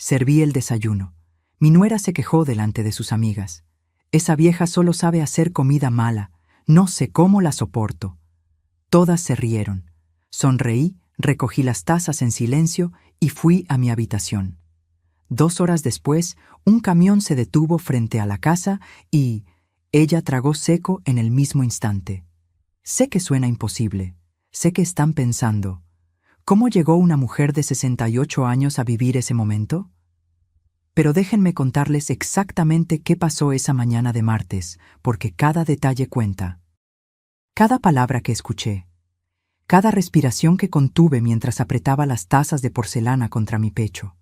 Serví el desayuno. Mi nuera se quejó delante de sus amigas. Esa vieja solo sabe hacer comida mala. No sé cómo la soporto. Todas se rieron. Sonreí, recogí las tazas en silencio y fui a mi habitación. 2 horas después, un camión se detuvo frente a la casa y ella tragó seco en el mismo instante. Sé que suena imposible. Sé que están pensando, ¿cómo llegó una mujer de 68 años a vivir ese momento? Pero déjenme contarles exactamente qué pasó esa mañana de martes, porque cada detalle cuenta. Cada palabra que escuché, cada respiración que contuve mientras apretaba las tazas de porcelana contra mi pecho.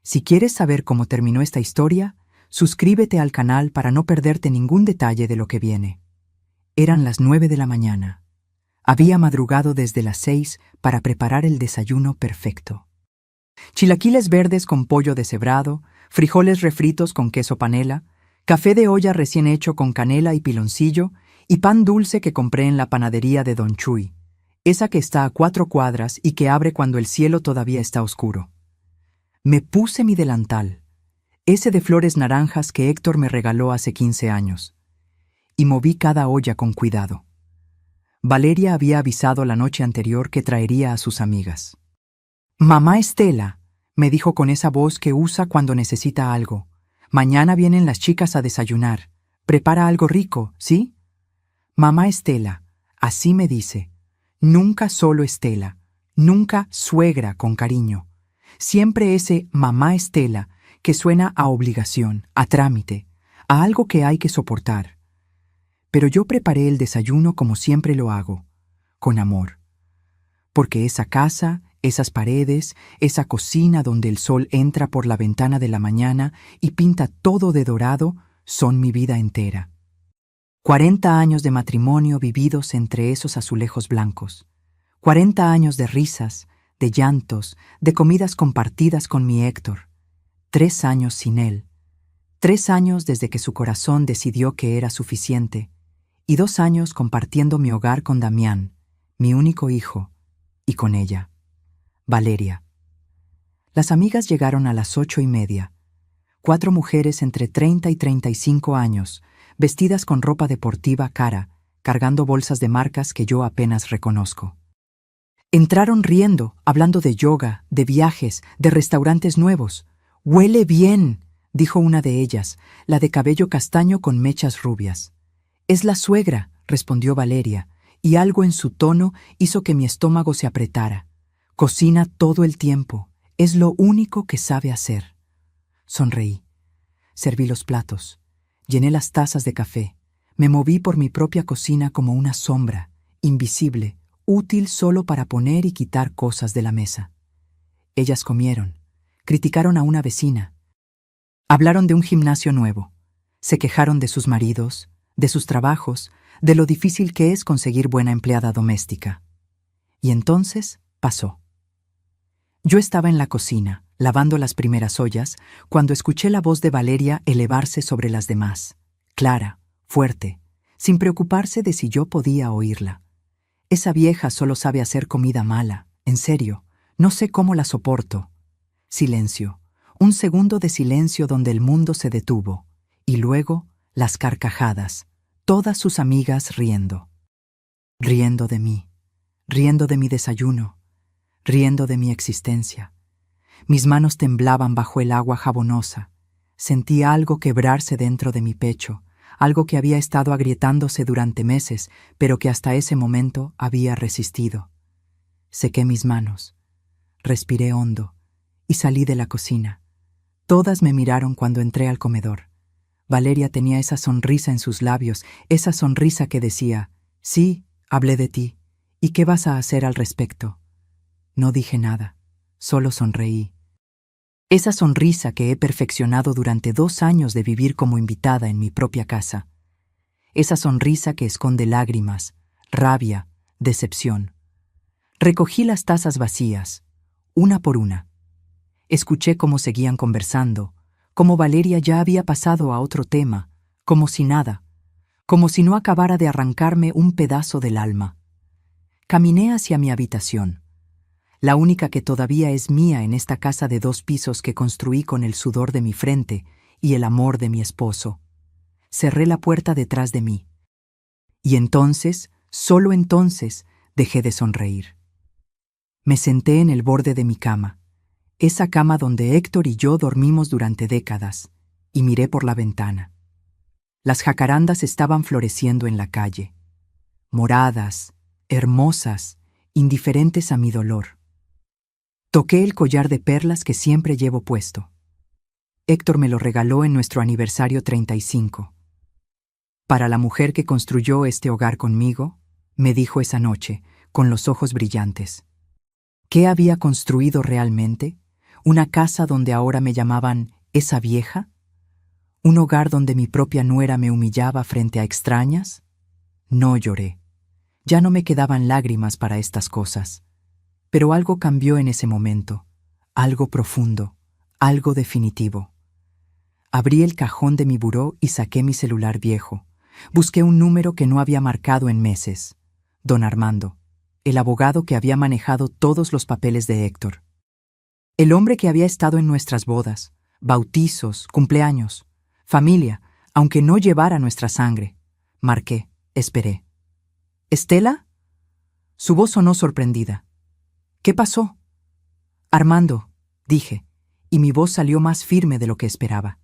Si quieres saber cómo terminó esta historia, suscríbete al canal para no perderte ningún detalle de lo que viene. Eran las 9 de la mañana. Había madrugado desde las 6 para preparar el desayuno perfecto. Chilaquiles verdes con pollo deshebrado, frijoles refritos con queso panela, café de olla recién hecho con canela y piloncillo y pan dulce que compré en la panadería de Don Chuy, esa que está a 4 cuadras y que abre cuando el cielo todavía está oscuro. Me puse mi delantal, ese de flores naranjas que Héctor me regaló hace 15 años, y moví cada olla con cuidado. Valeria había avisado la noche anterior que traería a sus amigas. «Mamá Estela», me dijo con esa voz que usa cuando necesita algo, «mañana vienen las chicas a desayunar. Prepara algo rico, ¿sí?» Mamá Estela, así me dice. Nunca solo Estela, nunca suegra con cariño. Siempre ese mamá Estela que suena a obligación, a trámite, a algo que hay que soportar. Pero yo preparé el desayuno como siempre lo hago, con amor. Porque esa casa, esas paredes, esa cocina donde el sol entra por la ventana de la mañana y pinta todo de dorado, son mi vida entera. 40 años de matrimonio vividos entre esos azulejos blancos. 40 años de risas, de llantos, de comidas compartidas con mi Héctor. 3 años sin él. 3 años desde que su corazón decidió que era suficiente. Y 2 años compartiendo mi hogar con Damián, mi único hijo, y con ella, Valeria. Las amigas llegaron a las 8:30. 4 mujeres entre 30 y 35 años, vestidas con ropa deportiva cara, cargando bolsas de marcas que yo apenas reconozco. Entraron riendo, hablando de yoga, de viajes, de restaurantes nuevos. «Huele bien», dijo una de ellas, la de cabello castaño con mechas rubias. «Es la suegra», respondió Valeria, y algo en su tono hizo que mi estómago se apretara. «Cocina todo el tiempo. Es lo único que sabe hacer». Sonreí. Serví los platos. Llené las tazas de café. Me moví por mi propia cocina como una sombra, invisible, útil solo para poner y quitar cosas de la mesa. Ellas comieron. Criticaron a una vecina. Hablaron de un gimnasio nuevo. Se quejaron de sus maridos, de sus trabajos, de lo difícil que es conseguir buena empleada doméstica. Y entonces pasó. Yo estaba en la cocina, lavando las primeras ollas, cuando escuché la voz de Valeria elevarse sobre las demás, clara, fuerte, sin preocuparse de si yo podía oírla. Esa vieja solo sabe hacer comida mala, en serio, no sé cómo la soporto. Silencio, un segundo de silencio donde el mundo se detuvo, y luego las carcajadas, todas sus amigas riendo. Riendo de mí, riendo de mi desayuno, riendo de mi existencia. Mis manos temblaban bajo el agua jabonosa. Sentí algo quebrarse dentro de mi pecho, algo que había estado agrietándose durante meses, pero que hasta ese momento había resistido. Sequé mis manos, respiré hondo y salí de la cocina. Todas me miraron cuando entré al comedor. Valeria tenía esa sonrisa en sus labios, esa sonrisa que decía, «Sí, hablé de ti. ¿Y qué vas a hacer al respecto?» No dije nada, solo sonreí. Esa sonrisa que he perfeccionado durante 2 años de vivir como invitada en mi propia casa. Esa sonrisa que esconde lágrimas, rabia, decepción. Recogí las tazas vacías, una por una. Escuché cómo seguían conversando, cómo Valeria ya había pasado a otro tema, como si nada, como si no acabara de arrancarme un pedazo del alma. Caminé hacia mi habitación. la única que todavía es mía en esta casa de 2 pisos que construí con el sudor de mi frente y el amor de mi esposo. Cerré la puerta detrás de mí. Y entonces, solo entonces, dejé de sonreír. Me senté en el borde de mi cama, esa cama donde Héctor y yo dormimos durante décadas, y miré por la ventana. Las jacarandas estaban floreciendo en la calle, moradas, hermosas, indiferentes a mi dolor. Toqué el collar de perlas que siempre llevo puesto. Héctor me lo regaló en nuestro aniversario 35. Para la mujer que construyó este hogar conmigo, me dijo esa noche, con los ojos brillantes. ¿Qué había construido realmente? ¿Una casa donde ahora me llamaban esa vieja? ¿Un hogar donde mi propia nuera me humillaba frente a extrañas? No lloré. Ya no me quedaban lágrimas para estas cosas. Pero algo cambió en ese momento, algo profundo, algo definitivo. Abrí el cajón de mi buró y saqué mi celular viejo. Busqué un número que no había marcado en meses. Don Armando, el abogado que había manejado todos los papeles de Héctor. El hombre que había estado en nuestras bodas, bautizos, cumpleaños, familia, aunque no llevara nuestra sangre. Marqué, esperé. ¿Estela? Su voz sonó sorprendida. ¿Qué pasó? Armando, dije, y mi voz salió más firme de lo que esperaba.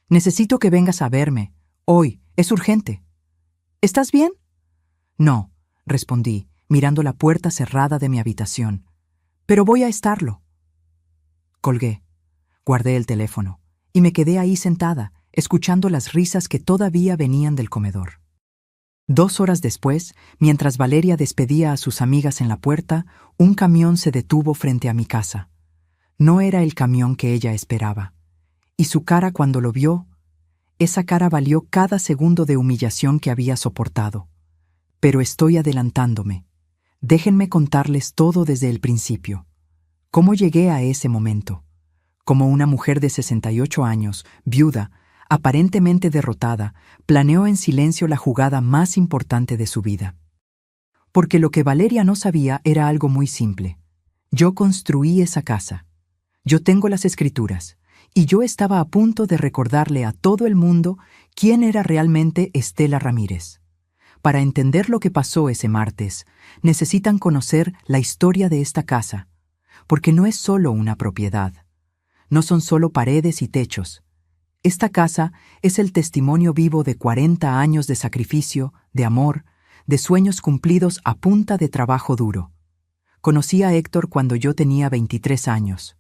Necesito que vengas a verme. Hoy, es urgente. ¿Estás bien? No, respondí, mirando la puerta cerrada de mi habitación. Pero voy a estarlo. Colgué, guardé el teléfono, y me quedé ahí sentada, escuchando las risas que todavía venían del comedor. 2 horas después, mientras Valeria despedía a sus amigas en la puerta, un camión se detuvo frente a mi casa. No era el camión que ella esperaba. Y su cara cuando lo vio, esa cara valió cada segundo de humillación que había soportado. Pero estoy adelantándome. Déjenme contarles todo desde el principio. ¿Cómo llegué a ese momento? Como una mujer de 68 años, viuda, aparentemente derrotada, planeó en silencio la jugada más importante de su vida. Porque lo que Valeria no sabía era algo muy simple. Yo construí esa casa. Yo tengo las escrituras, y yo estaba a punto de recordarle a todo el mundo quién era realmente Estela Ramírez. Para entender lo que pasó ese martes, necesitan conocer la historia de esta casa, porque no es solo una propiedad. No son solo paredes y techos. Esta casa es el testimonio vivo de 40 años de sacrificio, de amor, de sueños cumplidos a punta de trabajo duro. Conocí a Héctor cuando yo tenía 23 años.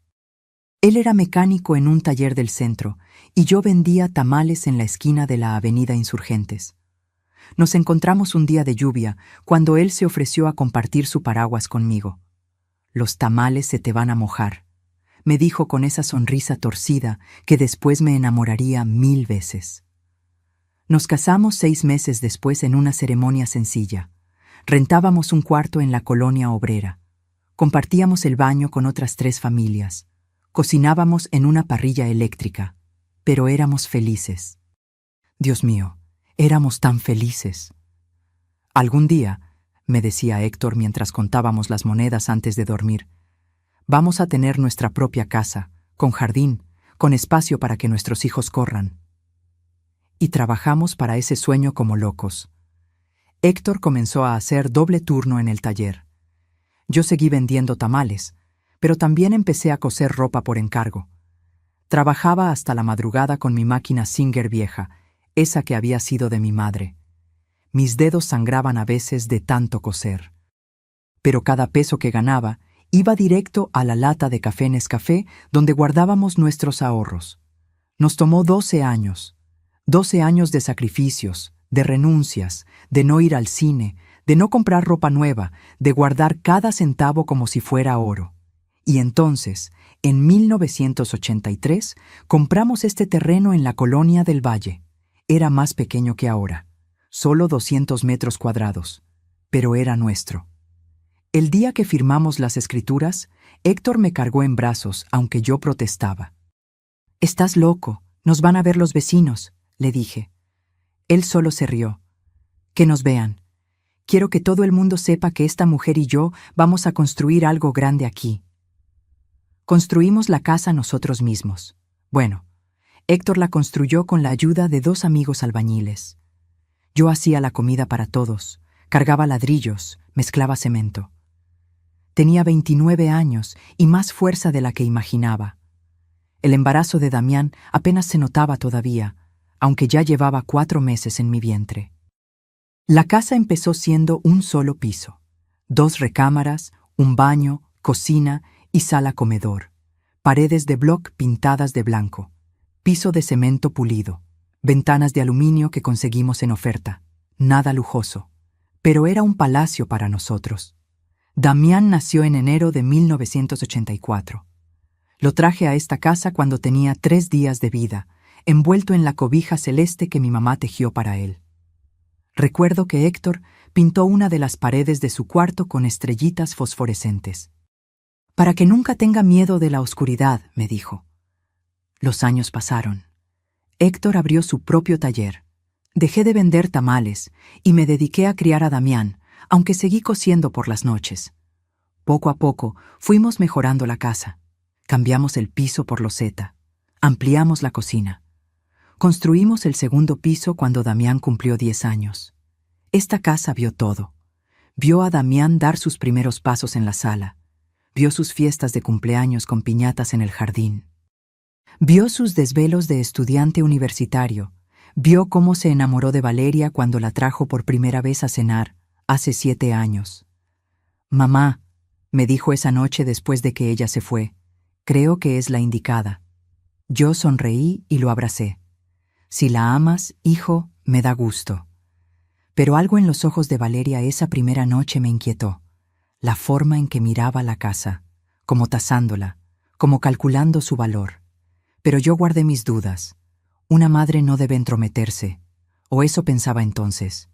Él era mecánico en un taller del centro y yo vendía tamales en la esquina de la avenida Insurgentes. Nos encontramos un día de lluvia cuando él se ofreció a compartir su paraguas conmigo. «Los tamales se te van a mojar», me dijo con esa sonrisa torcida que después me enamoraría 1000 veces. Nos casamos 6 meses después en una ceremonia sencilla. Rentábamos un cuarto en la colonia obrera. Compartíamos el baño con otras 3 familias. Cocinábamos en una parrilla eléctrica, pero éramos felices. Dios mío, éramos tan felices. Algún día, me decía Héctor mientras contábamos las monedas antes de dormir, vamos a tener nuestra propia casa, con jardín, con espacio para que nuestros hijos corran. Y trabajamos para ese sueño como locos. Héctor comenzó a hacer doble turno en el taller. Yo seguí vendiendo tamales, pero también empecé a coser ropa por encargo. Trabajaba hasta la madrugada con mi máquina Singer vieja, esa que había sido de mi madre. Mis dedos sangraban a veces de tanto coser. Pero cada peso que ganaba iba directo a la lata de café Nescafé donde guardábamos nuestros ahorros. Nos tomó 12 años. 12 años de sacrificios, de renuncias, de no ir al cine, de no comprar ropa nueva, de guardar cada centavo como si fuera oro. Y entonces, en 1983, compramos este terreno en la colonia del Valle. Era más pequeño que ahora, solo 200 metros cuadrados, pero era nuestro. El día que firmamos las escrituras, Héctor me cargó en brazos, aunque yo protestaba. «Estás loco, nos van a ver los vecinos», le dije. Él solo se rió. «Que nos vean. Quiero que todo el mundo sepa que esta mujer y yo vamos a construir algo grande aquí. Construimos la casa nosotros mismos. Bueno, Héctor la construyó con la ayuda de 2 amigos albañiles. Yo hacía la comida para todos, cargaba ladrillos, mezclaba cemento. Tenía 29 años y más fuerza de la que imaginaba. El embarazo de Damián apenas se notaba todavía, aunque ya llevaba 4 meses en mi vientre. La casa empezó siendo un solo piso, 2 recámaras, un baño, cocina y sala-comedor, paredes de bloc pintadas de blanco, piso de cemento pulido, ventanas de aluminio que conseguimos en oferta, nada lujoso, pero era un palacio para nosotros. Damián nació en enero de 1984. Lo traje a esta casa cuando tenía 3 días de vida, envuelto en la cobija celeste que mi mamá tejió para él. Recuerdo que Héctor pintó una de las paredes de su cuarto con estrellitas fosforescentes. «Para que nunca tenga miedo de la oscuridad», me dijo. Los años pasaron. Héctor abrió su propio taller. Dejé de vender tamales y me dediqué a criar a Damián, aunque seguí cosiendo por las noches. Poco a poco fuimos mejorando la casa. Cambiamos el piso por loseta. Ampliamos la cocina. Construimos el segundo piso cuando Damián cumplió 10 años. Esta casa vio todo. Vio a Damián dar sus primeros pasos en la sala. Vio sus fiestas de cumpleaños con piñatas en el jardín. Vio sus desvelos de estudiante universitario. Vio cómo se enamoró de Valeria cuando la trajo por primera vez a cenar, hace 7 años. «Mamá», me dijo esa noche después de que ella se fue, «creo que es la indicada». Yo sonreí y lo abracé. «Si la amas, hijo, me da gusto». Pero algo en los ojos de Valeria esa primera noche me inquietó. La forma en que miraba la casa, como tasándola, como calculando su valor. Pero yo guardé mis dudas. Una madre no debe entrometerse, o eso pensaba entonces.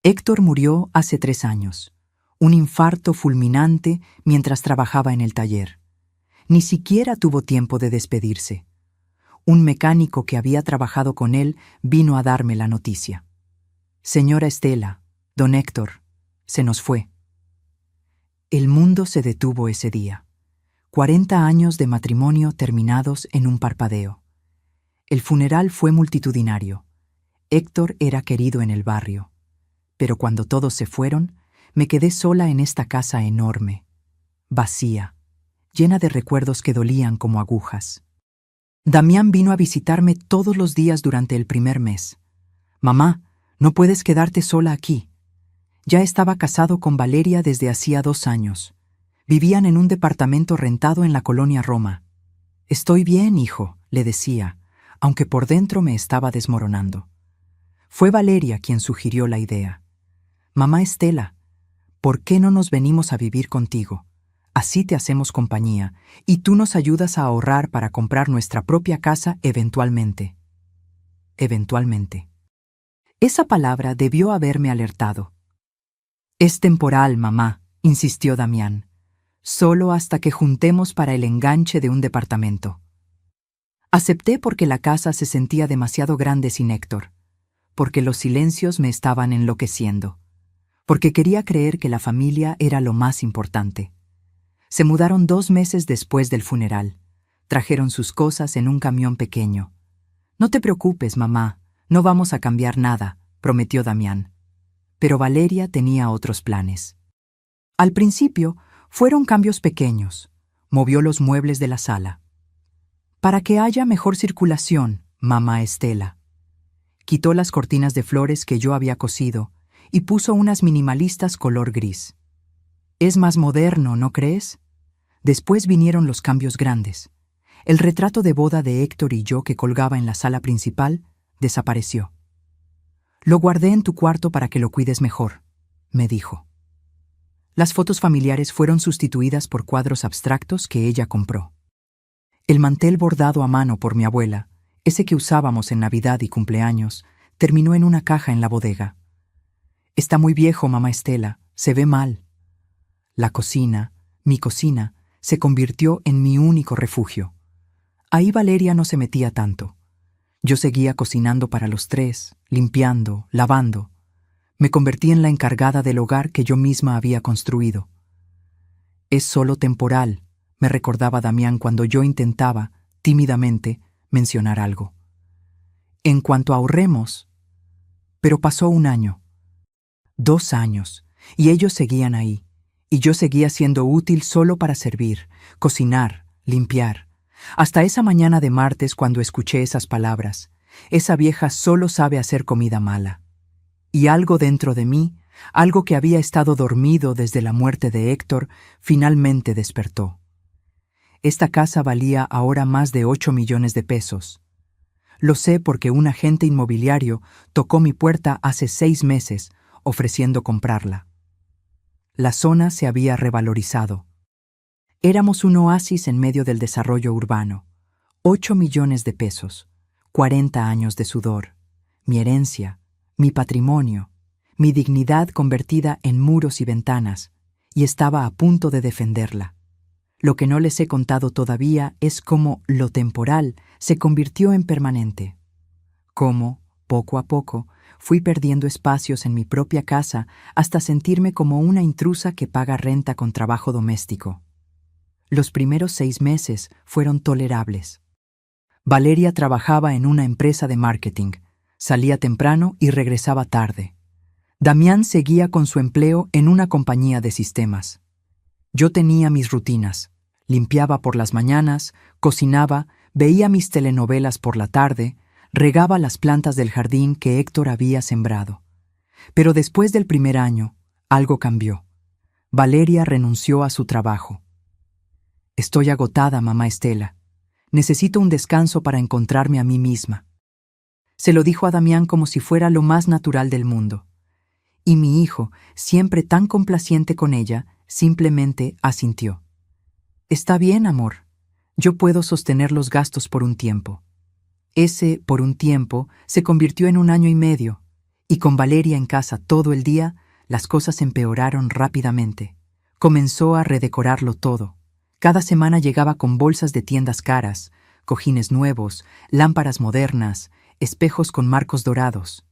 Héctor murió hace 3 años. Un infarto fulminante mientras trabajaba en el taller. Ni siquiera tuvo tiempo de despedirse. Un mecánico que había trabajado con él vino a darme la noticia. «Señora Estela, don Héctor, se nos fue». El mundo se detuvo ese día. 40 años de matrimonio terminados en un parpadeo. El funeral fue multitudinario. Héctor era querido en el barrio. Pero cuando todos se fueron, me quedé sola en esta casa enorme, vacía, llena de recuerdos que dolían como agujas. Damián vino a visitarme todos los días durante el primer mes. «Mamá, no puedes quedarte sola aquí». Ya estaba casado con Valeria desde hacía 2 años. Vivían en un departamento rentado en la colonia Roma. «Estoy bien, hijo», le decía, aunque por dentro me estaba desmoronando. Fue Valeria quien sugirió la idea. «Mamá Estela, ¿por qué no nos venimos a vivir contigo? Así te hacemos compañía y tú nos ayudas a ahorrar para comprar nuestra propia casa eventualmente». Eventualmente. Esa palabra debió haberme alertado. «Es temporal, mamá», insistió Damián. «Solo hasta que juntemos para el enganche de un departamento». Acepté porque la casa se sentía demasiado grande sin Héctor, porque los silencios me estaban enloqueciendo, porque quería creer que la familia era lo más importante. Se mudaron 2 meses después del funeral. Trajeron sus cosas en un camión pequeño. «No te preocupes, mamá, no vamos a cambiar nada», prometió Damián. Pero Valeria tenía otros planes. Al principio, fueron cambios pequeños. Movió los muebles de la sala. «Para que haya mejor circulación, mamá Estela». Quitó las cortinas de flores que yo había cosido y puso unas minimalistas color gris. «Es más moderno, ¿no crees?». Después vinieron los cambios grandes. El retrato de boda de Héctor y yo que colgaba en la sala principal desapareció. «Lo guardé en tu cuarto para que lo cuides mejor», me dijo. Las fotos familiares fueron sustituidas por cuadros abstractos que ella compró. El mantel bordado a mano por mi abuela, ese que usábamos en Navidad y cumpleaños, terminó en una caja en la bodega. «Está muy viejo, mamá Estela, se ve mal». La cocina, mi cocina, se convirtió en mi único refugio. Ahí Valeria no se metía tanto. Yo seguía cocinando para los 3, limpiando, lavando. Me convertí en la encargada del hogar que yo misma había construido. Es solo temporal, me recordaba Damián cuando yo intentaba, tímidamente, mencionar algo. En cuanto ahorremos. Pero pasó 1 año, 2 años, y ellos seguían ahí, y yo seguía siendo útil solo para servir, cocinar, limpiar. Hasta esa mañana de martes cuando escuché esas palabras, esa vieja solo sabe hacer comida mala. Y algo dentro de mí, algo que había estado dormido desde la muerte de Héctor, finalmente despertó. Esta casa valía ahora más de 8 millones de pesos. Lo sé porque un agente inmobiliario tocó mi puerta hace 6 meses ofreciendo comprarla. La zona se había revalorizado. Éramos un oasis en medio del desarrollo urbano. 8 millones de pesos, 40 años de sudor, mi herencia, mi patrimonio, mi dignidad convertida en muros y ventanas, y estaba a punto de defenderla. Lo que no les he contado todavía es cómo lo temporal se convirtió en permanente. Cómo, poco a poco, fui perdiendo espacios en mi propia casa hasta sentirme como una intrusa que paga renta con trabajo doméstico. Los primeros 6 meses fueron tolerables. Valeria trabajaba en una empresa de marketing, salía temprano y regresaba tarde. Damián seguía con su empleo en una compañía de sistemas. Yo tenía mis rutinas, limpiaba por las mañanas, cocinaba, veía mis telenovelas por la tarde, regaba las plantas del jardín que Héctor había sembrado. Pero después del primer año, algo cambió. Valeria renunció a su trabajo. Estoy agotada, mamá Estela. Necesito un descanso para encontrarme a mí misma. Se lo dijo a Damián como si fuera lo más natural del mundo. Y mi hijo, siempre tan complaciente con ella, simplemente asintió. Está bien, amor. Yo puedo sostener los gastos por un tiempo. Ese por un tiempo se convirtió en 1 año y medio, y con Valeria en casa todo el día, las cosas empeoraron rápidamente. Comenzó a redecorarlo todo. Cada semana llegaba con bolsas de tiendas caras, cojines nuevos, lámparas modernas, espejos con marcos dorados.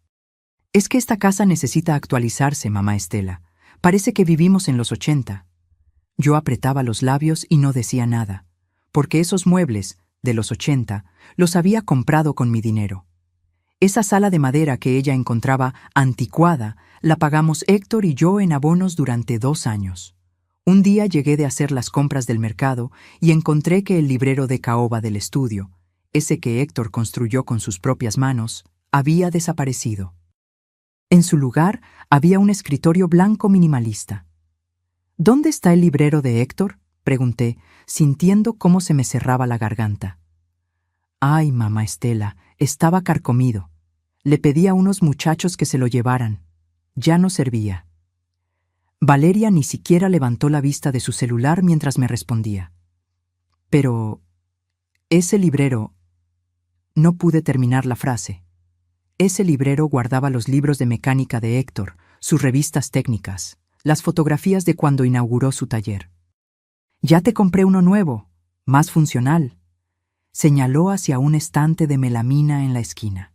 Es que esta casa necesita actualizarse, mamá Estela. Parece que vivimos en los 80. Yo apretaba los labios y no decía nada, porque esos muebles, de los 80, los había comprado con mi dinero. Esa sala de madera que ella encontraba anticuada, la pagamos Héctor y yo en abonos durante 2 años. Un día llegué de hacer las compras del mercado y encontré que el librero de caoba del estudio, ese que Héctor construyó con sus propias manos, había desaparecido. En su lugar había un escritorio blanco minimalista. ¿Dónde está el librero de Héctor?, pregunté, sintiendo cómo se me cerraba la garganta. Ay, mamá Estela, estaba carcomido. Le pedí a unos muchachos que se lo llevaran. Ya no servía. Valeria ni siquiera levantó la vista de su celular mientras me respondía. Pero ese librero... No pude terminar la frase. Ese librero guardaba los libros de mecánica de Héctor, sus revistas técnicas, las fotografías de cuando inauguró su taller. Ya te compré uno nuevo, más funcional. Señaló hacia un estante de melamina en la esquina.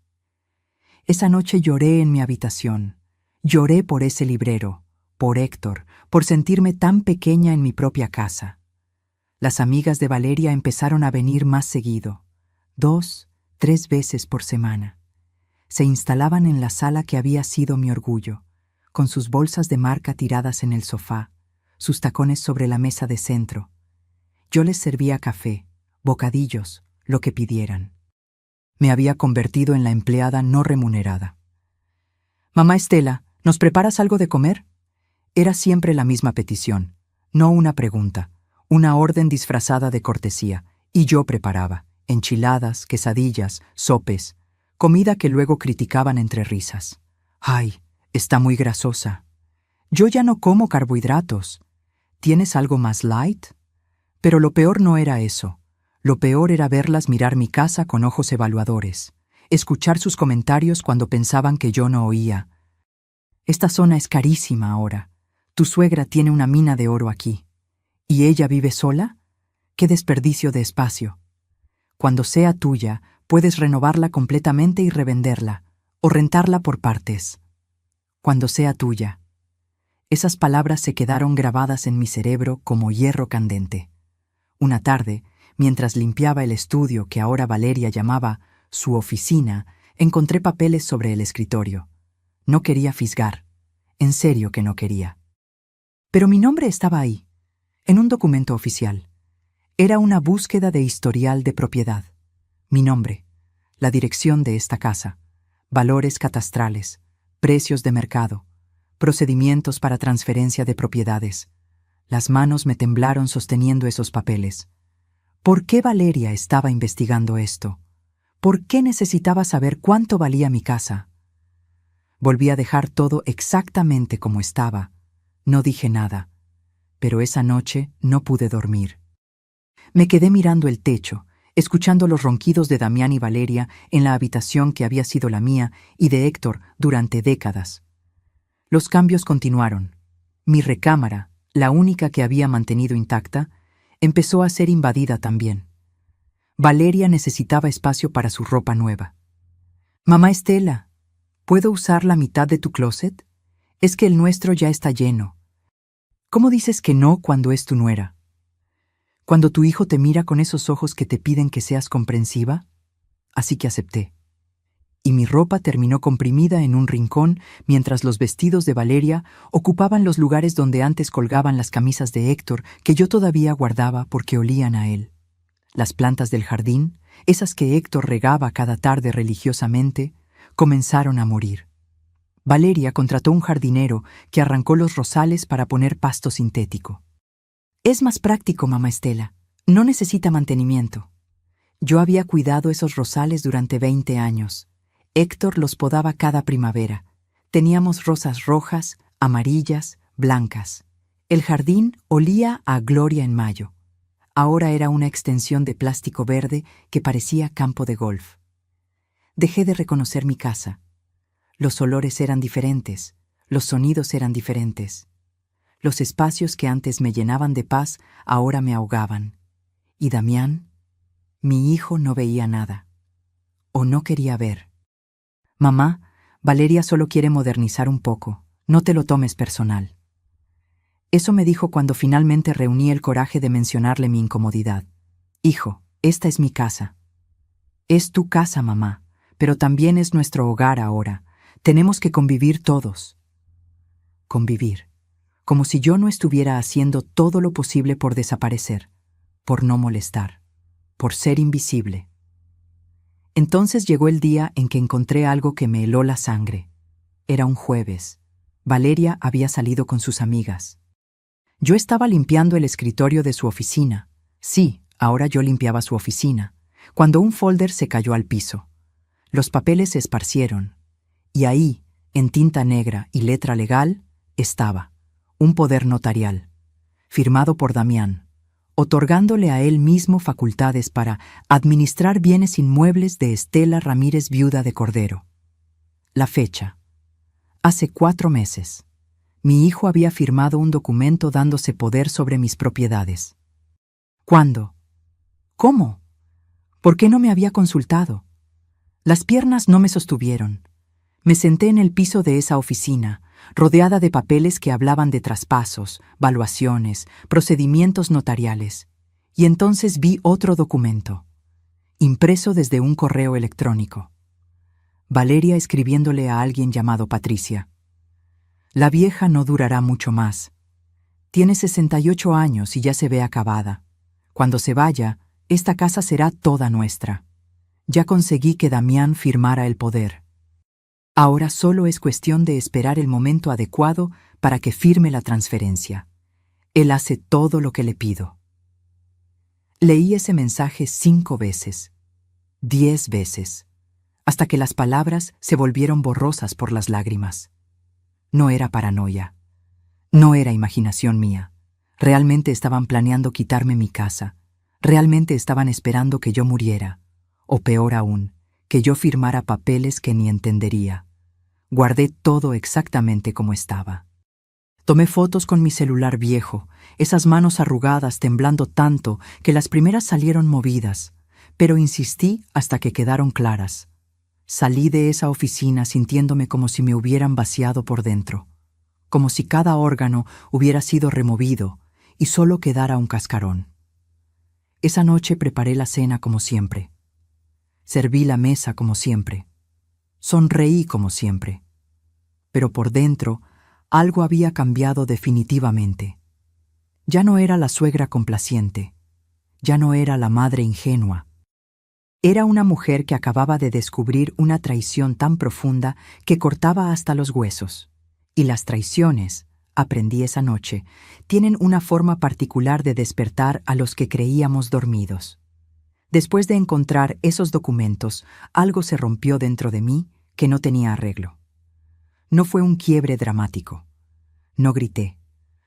Esa noche lloré en mi habitación. Lloré por ese librero, por Héctor, por sentirme tan pequeña en mi propia casa. Las amigas de Valeria empezaron a venir más seguido, 2, 3 veces por semana. Se instalaban en la sala que había sido mi orgullo, con sus bolsas de marca tiradas en el sofá, sus tacones sobre la mesa de centro. Yo les servía café, bocadillos, lo que pidieran. Me había convertido en la empleada no remunerada. Mamá Estela, ¿nos preparas algo de comer? Era siempre la misma petición, no una pregunta, una orden disfrazada de cortesía, y yo preparaba enchiladas, quesadillas, sopes, comida que luego criticaban entre risas. ¡Ay, está muy grasosa! Yo ya no como carbohidratos. ¿Tienes algo más light? Pero lo peor no era eso. Lo peor era verlas mirar mi casa con ojos evaluadores, escuchar sus comentarios cuando pensaban que yo no oía. Esta zona es carísima ahora. Tu suegra tiene una mina de oro aquí. ¿Y ella vive sola? ¡Qué desperdicio de espacio! Cuando sea tuya, puedes renovarla completamente y revenderla, o rentarla por partes. cuando sea tuya. Esas palabras se quedaron grabadas en mi cerebro como hierro candente. Una tarde, mientras limpiaba el estudio que ahora Valeria llamaba su oficina, encontré papeles sobre el escritorio. No quería fisgar. En serio que no quería. Pero mi nombre estaba ahí, en un documento oficial. Era una búsqueda de historial de propiedad. Mi nombre, la dirección de esta casa, valores catastrales, precios de mercado, procedimientos para transferencia de propiedades. Las manos me temblaron sosteniendo esos papeles. ¿Por qué Valeria estaba investigando esto? ¿Por qué necesitaba saber cuánto valía mi casa? Volví a dejar todo exactamente como estaba. No dije nada, pero esa noche no pude dormir. Me quedé mirando el techo, escuchando los ronquidos de Damián y Valeria en la habitación que había sido la mía y de Héctor durante décadas. Los cambios continuaron. Mi recámara, la única que había mantenido intacta, empezó a ser invadida también. Valeria necesitaba espacio para su ropa nueva. «Mamá Estela, ¿puedo usar la mitad de tu closet? Es que el nuestro ya está lleno. ¿Cómo dices que no cuando es tu nuera? Cuando tu hijo te mira con esos ojos que te piden que seas comprensiva». Así que acepté. Y mi ropa terminó comprimida en un rincón mientras los vestidos de Valeria ocupaban los lugares donde antes colgaban las camisas de Héctor que yo todavía guardaba porque olían a él. Las plantas del jardín, esas que Héctor regaba cada tarde religiosamente, comenzaron a morir. Valeria contrató un jardinero que arrancó los rosales para poner pasto sintético. «Es más práctico, mamá Estela. No necesita mantenimiento». Yo había cuidado esos rosales durante 20 años. Héctor los podaba cada primavera. Teníamos rosas rojas, amarillas, blancas. El jardín olía a gloria en mayo. Ahora era una extensión de plástico verde que parecía campo de golf. Dejé de reconocer mi casa. Los olores eran diferentes, los sonidos eran diferentes. Los espacios que antes me llenaban de paz ahora me ahogaban. Y Damián, mi hijo, no veía nada. O no quería ver. «Mamá, Valeria solo quiere modernizar un poco. No te lo tomes personal». Eso me dijo cuando finalmente reuní el coraje de mencionarle mi incomodidad. «Hijo, esta es mi casa». «Es tu casa, mamá, pero también es nuestro hogar ahora. Tenemos que convivir todos». Convivir. Como si yo no estuviera haciendo todo lo posible por desaparecer, por no molestar, por ser invisible. Entonces llegó el día en que encontré algo que me heló la sangre. Era un jueves. Valeria había salido con sus amigas. Yo estaba limpiando el escritorio de su oficina. Sí, ahora yo limpiaba su oficina, cuando un folder se cayó al piso. Los papeles se esparcieron. Y ahí, en tinta negra y letra legal, estaba un poder notarial, firmado por Damián, otorgándole a él mismo facultades para administrar bienes inmuebles de Estela Ramírez, viuda de Cordero. La fecha. Hace 4 meses. Mi hijo había firmado un documento dándose poder sobre mis propiedades. ¿Cuándo? ¿Cómo? ¿Por qué no me había consultado? Las piernas no me sostuvieron. Me senté en el piso de esa oficina, rodeada de papeles que hablaban de traspasos, valuaciones, procedimientos notariales. Y entonces vi otro documento, impreso desde un correo electrónico. Valeria escribiéndole a alguien llamado Patricia. «La vieja no durará mucho más. Tiene 68 años y ya se ve acabada. Cuando se vaya, esta casa será toda nuestra. Ya conseguí que Damián firmara el poder. Ahora solo es cuestión de esperar el momento adecuado para que firme la transferencia. Él hace todo lo que le pido». Leí ese mensaje 5 veces, 10 veces, hasta que las palabras se volvieron borrosas por las lágrimas. No era paranoia. No era imaginación mía. Realmente estaban planeando quitarme mi casa. Realmente estaban esperando que yo muriera. O peor aún, que yo firmara papeles que ni entendería. Guardé todo exactamente como estaba. Tomé fotos con mi celular viejo, esas manos arrugadas temblando tanto que las primeras salieron movidas, pero insistí hasta que quedaron claras. Salí de esa oficina sintiéndome como si me hubieran vaciado por dentro, como si cada órgano hubiera sido removido y solo quedara un cascarón. Esa noche preparé la cena como siempre. Serví la mesa como siempre. Sonreí como siempre. Pero por dentro, algo había cambiado definitivamente. Ya no era la suegra complaciente. Ya no era la madre ingenua. Era una mujer que acababa de descubrir una traición tan profunda que cortaba hasta los huesos. Y las traiciones, aprendí esa noche, tienen una forma particular de despertar a los que creíamos dormidos. Después de encontrar esos documentos, algo se rompió dentro de mí que no tenía arreglo. No fue un quiebre dramático. No grité.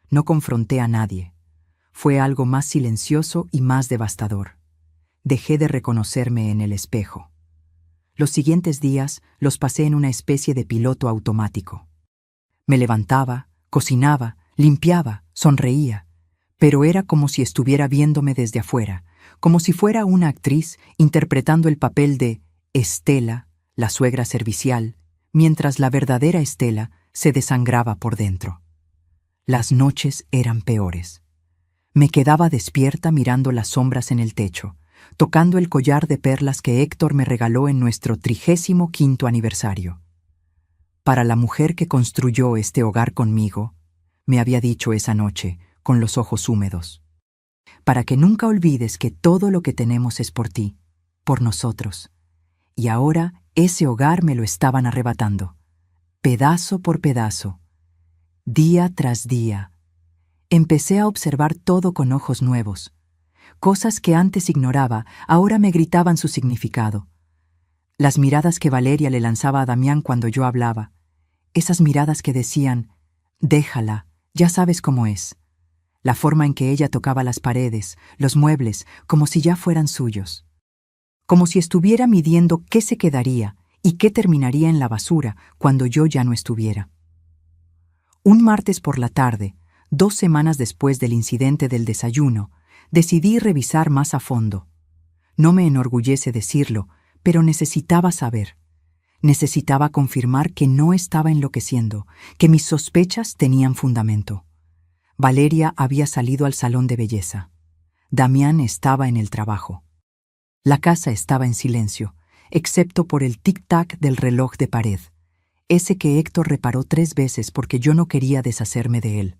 No confronté a nadie. Fue algo más silencioso y más devastador. Dejé de reconocerme en el espejo. Los siguientes días los pasé en una especie de piloto automático. Me levantaba, cocinaba, limpiaba, sonreía, pero era como si estuviera viéndome desde afuera, como si fuera una actriz interpretando el papel de Estela, la suegra servicial, mientras la verdadera Estela se desangraba por dentro. Las noches eran peores. Me quedaba despierta mirando las sombras en el techo, tocando el collar de perlas que Héctor me regaló en nuestro 35º aniversario. Para la mujer que construyó este hogar conmigo, me había dicho esa noche, con los ojos húmedos, para que nunca olvides que todo lo que tenemos es por ti, por nosotros. Y ahora ese hogar me lo estaban arrebatando, pedazo por pedazo, día tras día. Empecé a observar todo con ojos nuevos. Cosas que antes ignoraba, ahora me gritaban su significado. Las miradas que Valeria le lanzaba a Damián cuando yo hablaba. Esas miradas que decían, déjala, ya sabes cómo es. La forma en que ella tocaba las paredes, los muebles, como si ya fueran suyos. Como si estuviera midiendo qué se quedaría y qué terminaría en la basura cuando yo ya no estuviera. Un martes por la tarde, 2 semanas después del incidente del desayuno, decidí revisar más a fondo. No me enorgullece decirlo, pero necesitaba saber. Necesitaba confirmar que no estaba enloqueciendo, que mis sospechas tenían fundamento. Valeria había salido al salón de belleza. Damián estaba en el trabajo. La casa estaba en silencio, excepto por el tic-tac del reloj de pared, ese que Héctor reparó 3 veces porque yo no quería deshacerme de él.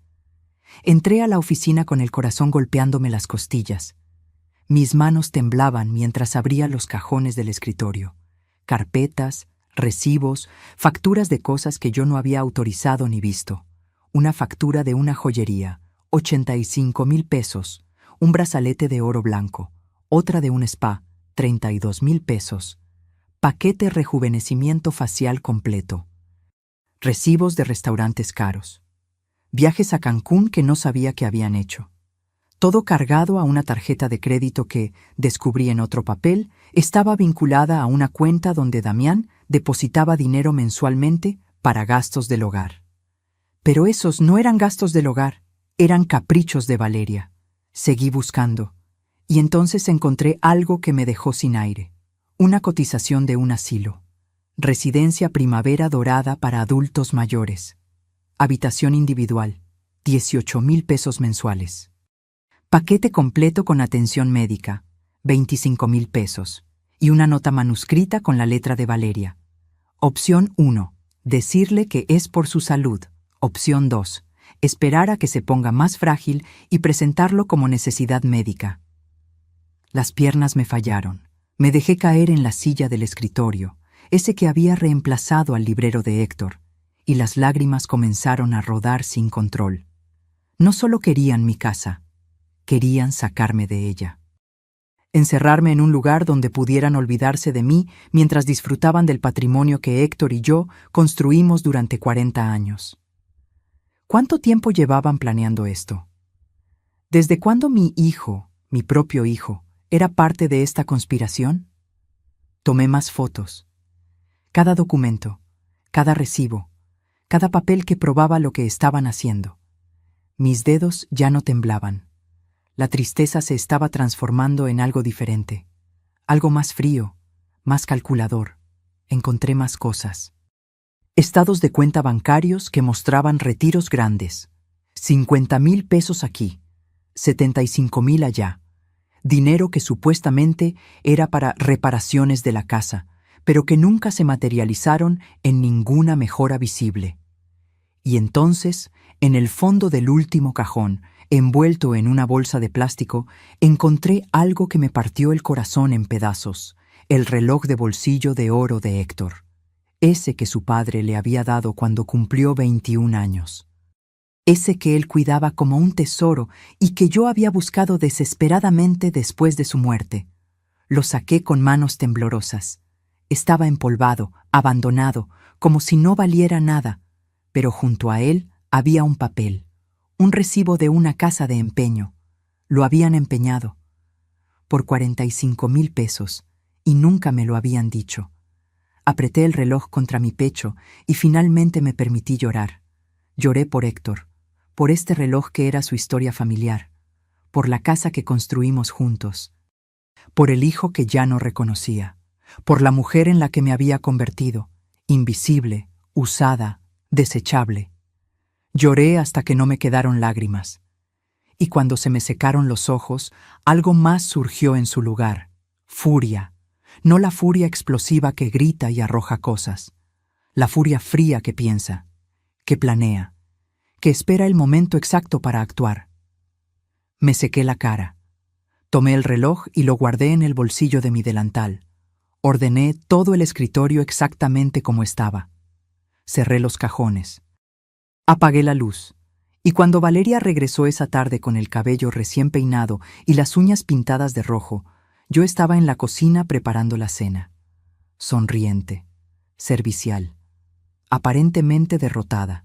Entré a la oficina con el corazón golpeándome las costillas. Mis manos temblaban mientras abría los cajones del escritorio. Carpetas, recibos, facturas de cosas que yo no había autorizado ni visto. Una factura de una joyería, 85,000 pesos, un brazalete de oro blanco, otra de un spa, 32,000 pesos, paquete rejuvenecimiento facial completo, recibos de restaurantes caros, viajes a Cancún que no sabía que habían hecho. Todo cargado a una tarjeta de crédito que, descubrí en otro papel, estaba vinculada a una cuenta donde Damián depositaba dinero mensualmente para gastos del hogar. Pero esos no eran gastos del hogar, eran caprichos de Valeria. Seguí buscando, y entonces encontré algo que me dejó sin aire. Una cotización de un asilo. Residencia Primavera Dorada para adultos mayores. Habitación individual, 18,000 pesos mensuales. Paquete completo con atención médica, 25,000 pesos. Y una nota manuscrita con la letra de Valeria. Opción 1. Decirle que es por su salud. Opción 2. Esperar a que se ponga más frágil y presentarlo como necesidad médica. Las piernas me fallaron. Me dejé caer en la silla del escritorio, ese que había reemplazado al librero de Héctor, y las lágrimas comenzaron a rodar sin control. No solo querían mi casa, querían sacarme de ella. Encerrarme en un lugar donde pudieran olvidarse de mí mientras disfrutaban del patrimonio que Héctor y yo construimos durante 40 años. ¿Cuánto tiempo llevaban planeando esto? ¿Desde cuándo mi hijo, mi propio hijo, era parte de esta conspiración? Tomé más fotos. Cada documento, cada recibo, cada papel que probaba lo que estaban haciendo. Mis dedos ya no temblaban. La tristeza se estaba transformando en algo diferente, algo más frío, más calculador. encontré más cosas. Estados de cuenta bancarios que mostraban retiros grandes. 50,000 pesos aquí, 75,000 allá. Dinero que supuestamente era para reparaciones de la casa, pero que nunca se materializaron en ninguna mejora visible. Y entonces, en el fondo del último cajón, envuelto en una bolsa de plástico, encontré algo que me partió el corazón en pedazos: el reloj de bolsillo de oro de Héctor, ese que su padre le había dado cuando cumplió 21 años. Ese que él cuidaba como un tesoro y que yo había buscado desesperadamente después de su muerte. Lo saqué con manos temblorosas. Estaba empolvado, abandonado, como si no valiera nada, pero junto a él había un papel, un recibo de una casa de empeño. Lo habían empeñado por 45,000 pesos y nunca me lo habían dicho. Apreté el reloj contra mi pecho y finalmente me permití llorar. Lloré por Héctor, por este reloj que era su historia familiar, por la casa que construimos juntos, por el hijo que ya no reconocía, por la mujer en la que me había convertido, invisible, usada, desechable. Lloré hasta que no me quedaron lágrimas. Y cuando se me secaron los ojos, algo más surgió en su lugar: furia. No la furia explosiva que grita y arroja cosas, la furia fría que piensa, que planea, que espera el momento exacto para actuar. Me sequé la cara. Tomé el reloj y lo guardé en el bolsillo de mi delantal. Ordené todo el escritorio exactamente como estaba. Cerré los cajones. Apagué la luz. Y cuando Valeria regresó esa tarde con el cabello recién peinado y las uñas pintadas de rojo, yo estaba en la cocina preparando la cena. Sonriente, servicial, aparentemente derrotada.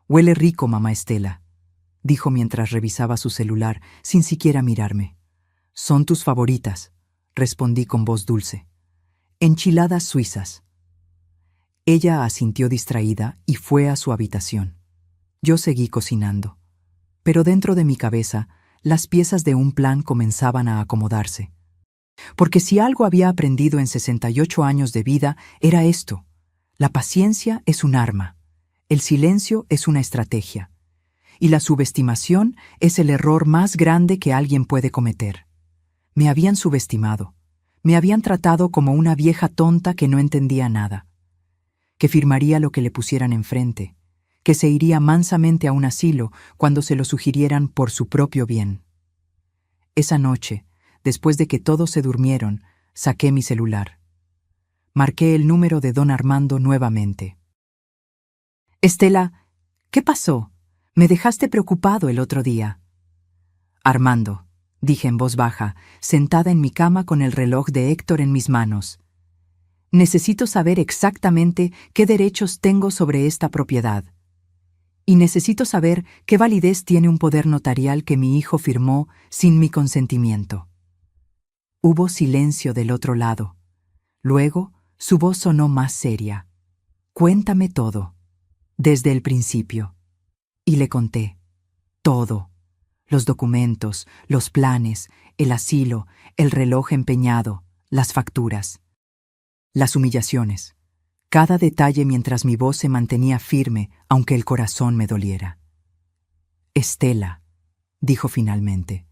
«Huele rico, mamá Estela», dijo mientras revisaba su celular, sin siquiera mirarme. «Son tus favoritas», respondí con voz dulce. «Enchiladas suizas». Ella asintió distraída y fue a su habitación. Yo seguí cocinando. Pero dentro de mi cabeza, las piezas de un plan comenzaban a acomodarse. Porque si algo había aprendido en 68 años de vida, era esto: la paciencia es un arma, el silencio es una estrategia, y la subestimación es el error más grande que alguien puede cometer. Me habían subestimado, me habían tratado como una vieja tonta que no entendía nada, que firmaría lo que le pusieran enfrente, que se iría mansamente a un asilo cuando se lo sugirieran por su propio bien. Esa noche, después de que todos se durmieron, saqué mi celular. Marqué el número de don Armando nuevamente. «Estela, ¿qué pasó? Me dejaste preocupado el otro día». «Armando», dije en voz baja, sentada en mi cama con el reloj de Héctor en mis manos. «Necesito saber exactamente qué derechos tengo sobre esta propiedad. Y necesito saber qué validez tiene un poder notarial que mi hijo firmó sin mi consentimiento». Hubo silencio del otro lado. Luego, su voz sonó más seria. «Cuéntame todo, desde el principio». Y le conté. Todo. Los documentos, los planes, el asilo, el reloj empeñado, las facturas. Las humillaciones. Cada detalle mientras mi voz se mantenía firme, aunque el corazón me doliera. «Estela», dijo finalmente,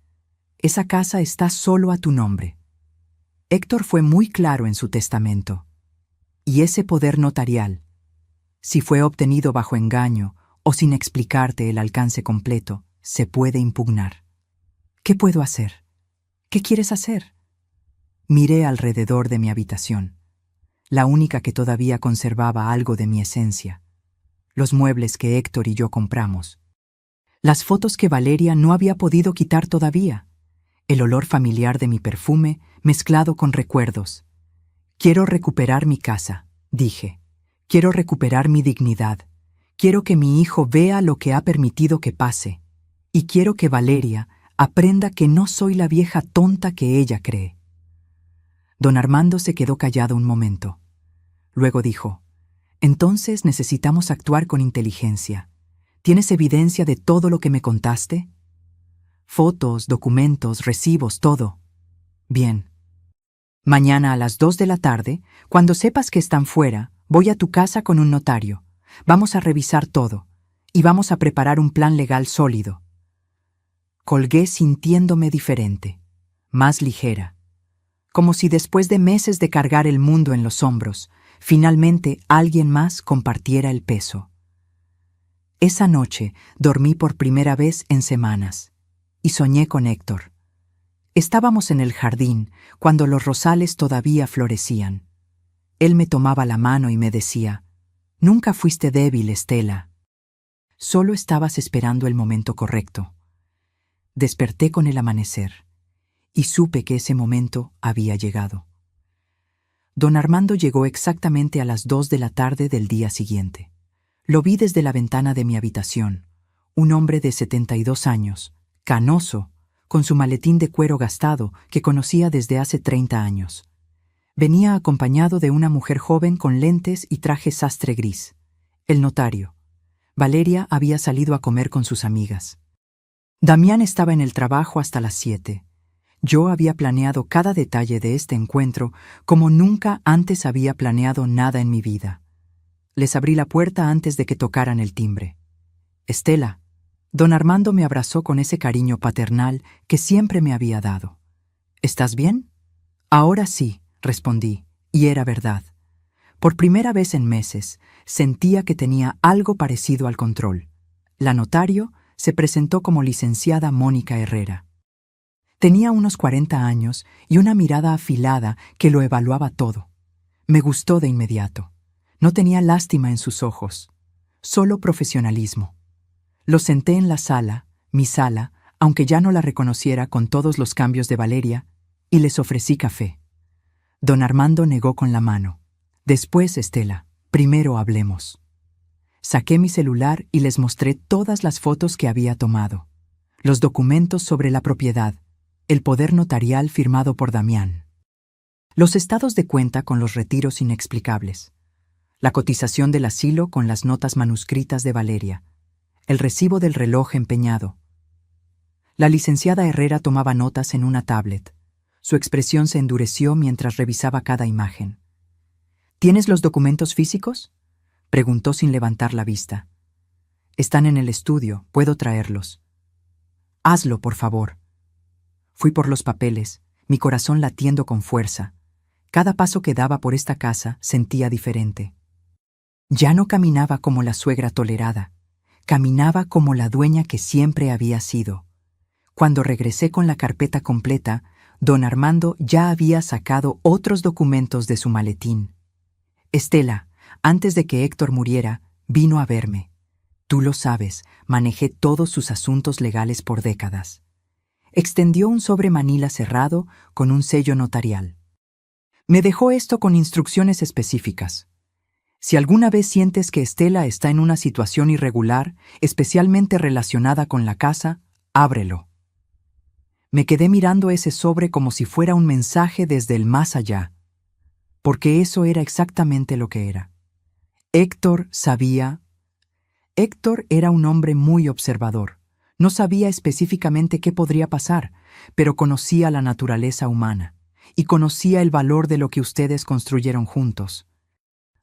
«esa casa está solo a tu nombre. Héctor fue muy claro en su testamento. Y ese poder notarial, si fue obtenido bajo engaño o sin explicarte el alcance completo, se puede impugnar. ¿Qué puedo hacer? ¿Qué quieres hacer?» Miré alrededor de mi habitación, la única que todavía conservaba algo de mi esencia. Los muebles que Héctor y yo compramos. Las fotos que Valeria no había podido quitar todavía. El olor familiar de mi perfume mezclado con recuerdos. «Quiero recuperar mi casa», dije. «Quiero recuperar mi dignidad. Quiero que mi hijo vea lo que ha permitido que pase. Y quiero que Valeria aprenda que no soy la vieja tonta que ella cree». Don Armando se quedó callado un momento. Luego dijo: «Entonces necesitamos actuar con inteligencia. ¿Tienes evidencia de todo lo que me contaste? Fotos, documentos, recibos, todo. Bien. Mañana a las 2 de la tarde, cuando sepas que están fuera, voy a tu casa con un notario. Vamos a revisar todo y vamos a preparar un plan legal sólido. Colgué sintiéndome diferente, más ligera, como si después de meses de cargar el mundo en los hombros, finalmente alguien más compartiera el peso. Esa noche dormí por primera vez en semanas y soñé con Héctor. Estábamos en el jardín cuando los rosales todavía florecían. Él me tomaba la mano y me decía: «Nunca fuiste débil, Estela. Solo estabas esperando el momento correcto». Desperté con el amanecer y supe que ese momento había llegado. Don Armando llegó exactamente a las 2 de la tarde del día siguiente. Lo vi desde la ventana de mi habitación, un hombre de 72 años, canoso, con su maletín de cuero gastado que conocía desde hace 30 años. Venía acompañado de una mujer joven con lentes y traje sastre gris, el notario. Valeria había salido a comer con sus amigas. Damián estaba en el trabajo hasta las 7. Yo había planeado cada detalle de este encuentro como nunca antes había planeado nada en mi vida. Les abrí la puerta antes de que tocaran el timbre. «Estela». Don Armando me abrazó con ese cariño paternal que siempre me había dado. «¿Estás bien?» «Ahora sí», respondí, y era verdad. Por primera vez en meses, sentía que tenía algo parecido al control. La notario se presentó como licenciada Mónica Herrera. Tenía unos 40 años y una mirada afilada que lo evaluaba todo. Me gustó de inmediato. No tenía lástima en sus ojos, solo profesionalismo. Lo senté en la sala, mi sala, aunque ya no la reconociera con todos los cambios de Valeria, y les ofrecí café. Don Armando negó con la mano. «Después, Estela, primero hablemos». Saqué mi celular y les mostré todas las fotos que había tomado, los documentos sobre la propiedad, el poder notarial firmado por Damián, los estados de cuenta con los retiros inexplicables, la cotización del asilo con las notas manuscritas de Valeria, el recibo del reloj empeñado. La licenciada Herrera tomaba notas en una tablet. Su expresión se endureció mientras revisaba cada imagen. «¿Tienes los documentos físicos?», preguntó sin levantar la vista. «Están en el estudio, puedo traerlos». «Hazlo, por favor». Fui por los papeles, mi corazón latiendo con fuerza. Cada paso que daba por esta casa sentía diferente. Ya no caminaba como la suegra tolerada. Caminaba como la dueña que siempre había sido. Cuando regresé con la carpeta completa, don Armando ya había sacado otros documentos de su maletín. «Estela, antes de que Héctor muriera, vino a verme. Tú lo sabes, manejé todos sus asuntos legales por décadas». Extendió un sobre manila cerrado con un sello notarial. Me dejó esto con instrucciones específicas. «Si alguna vez sientes que Estela está en una situación irregular, especialmente relacionada con la casa, ábrelo». Me quedé mirando ese sobre como si fuera un mensaje desde el más allá, porque eso era exactamente lo que era. Héctor sabía. Héctor era un hombre muy observador. No sabía específicamente qué podría pasar, pero conocía la naturaleza humana y conocía el valor de lo que ustedes construyeron juntos.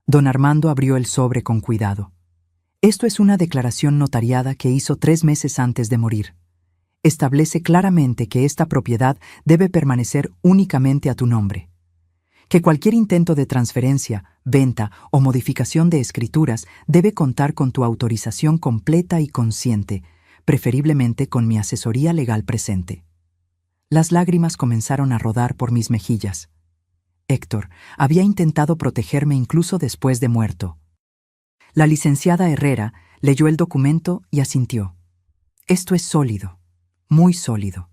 Don Armando abrió el sobre con cuidado. «Esto es una declaración notariada que hizo 3 meses antes de morir. Establece claramente que esta propiedad debe permanecer únicamente a tu nombre. Que cualquier intento de transferencia, venta o modificación de escrituras debe contar con tu autorización completa y consciente, preferiblemente con mi asesoría legal presente». Las lágrimas comenzaron a rodar por mis mejillas. Héctor había intentado protegerme incluso después de muerto. La licenciada Herrera leyó el documento y asintió. «Esto es sólido, muy sólido.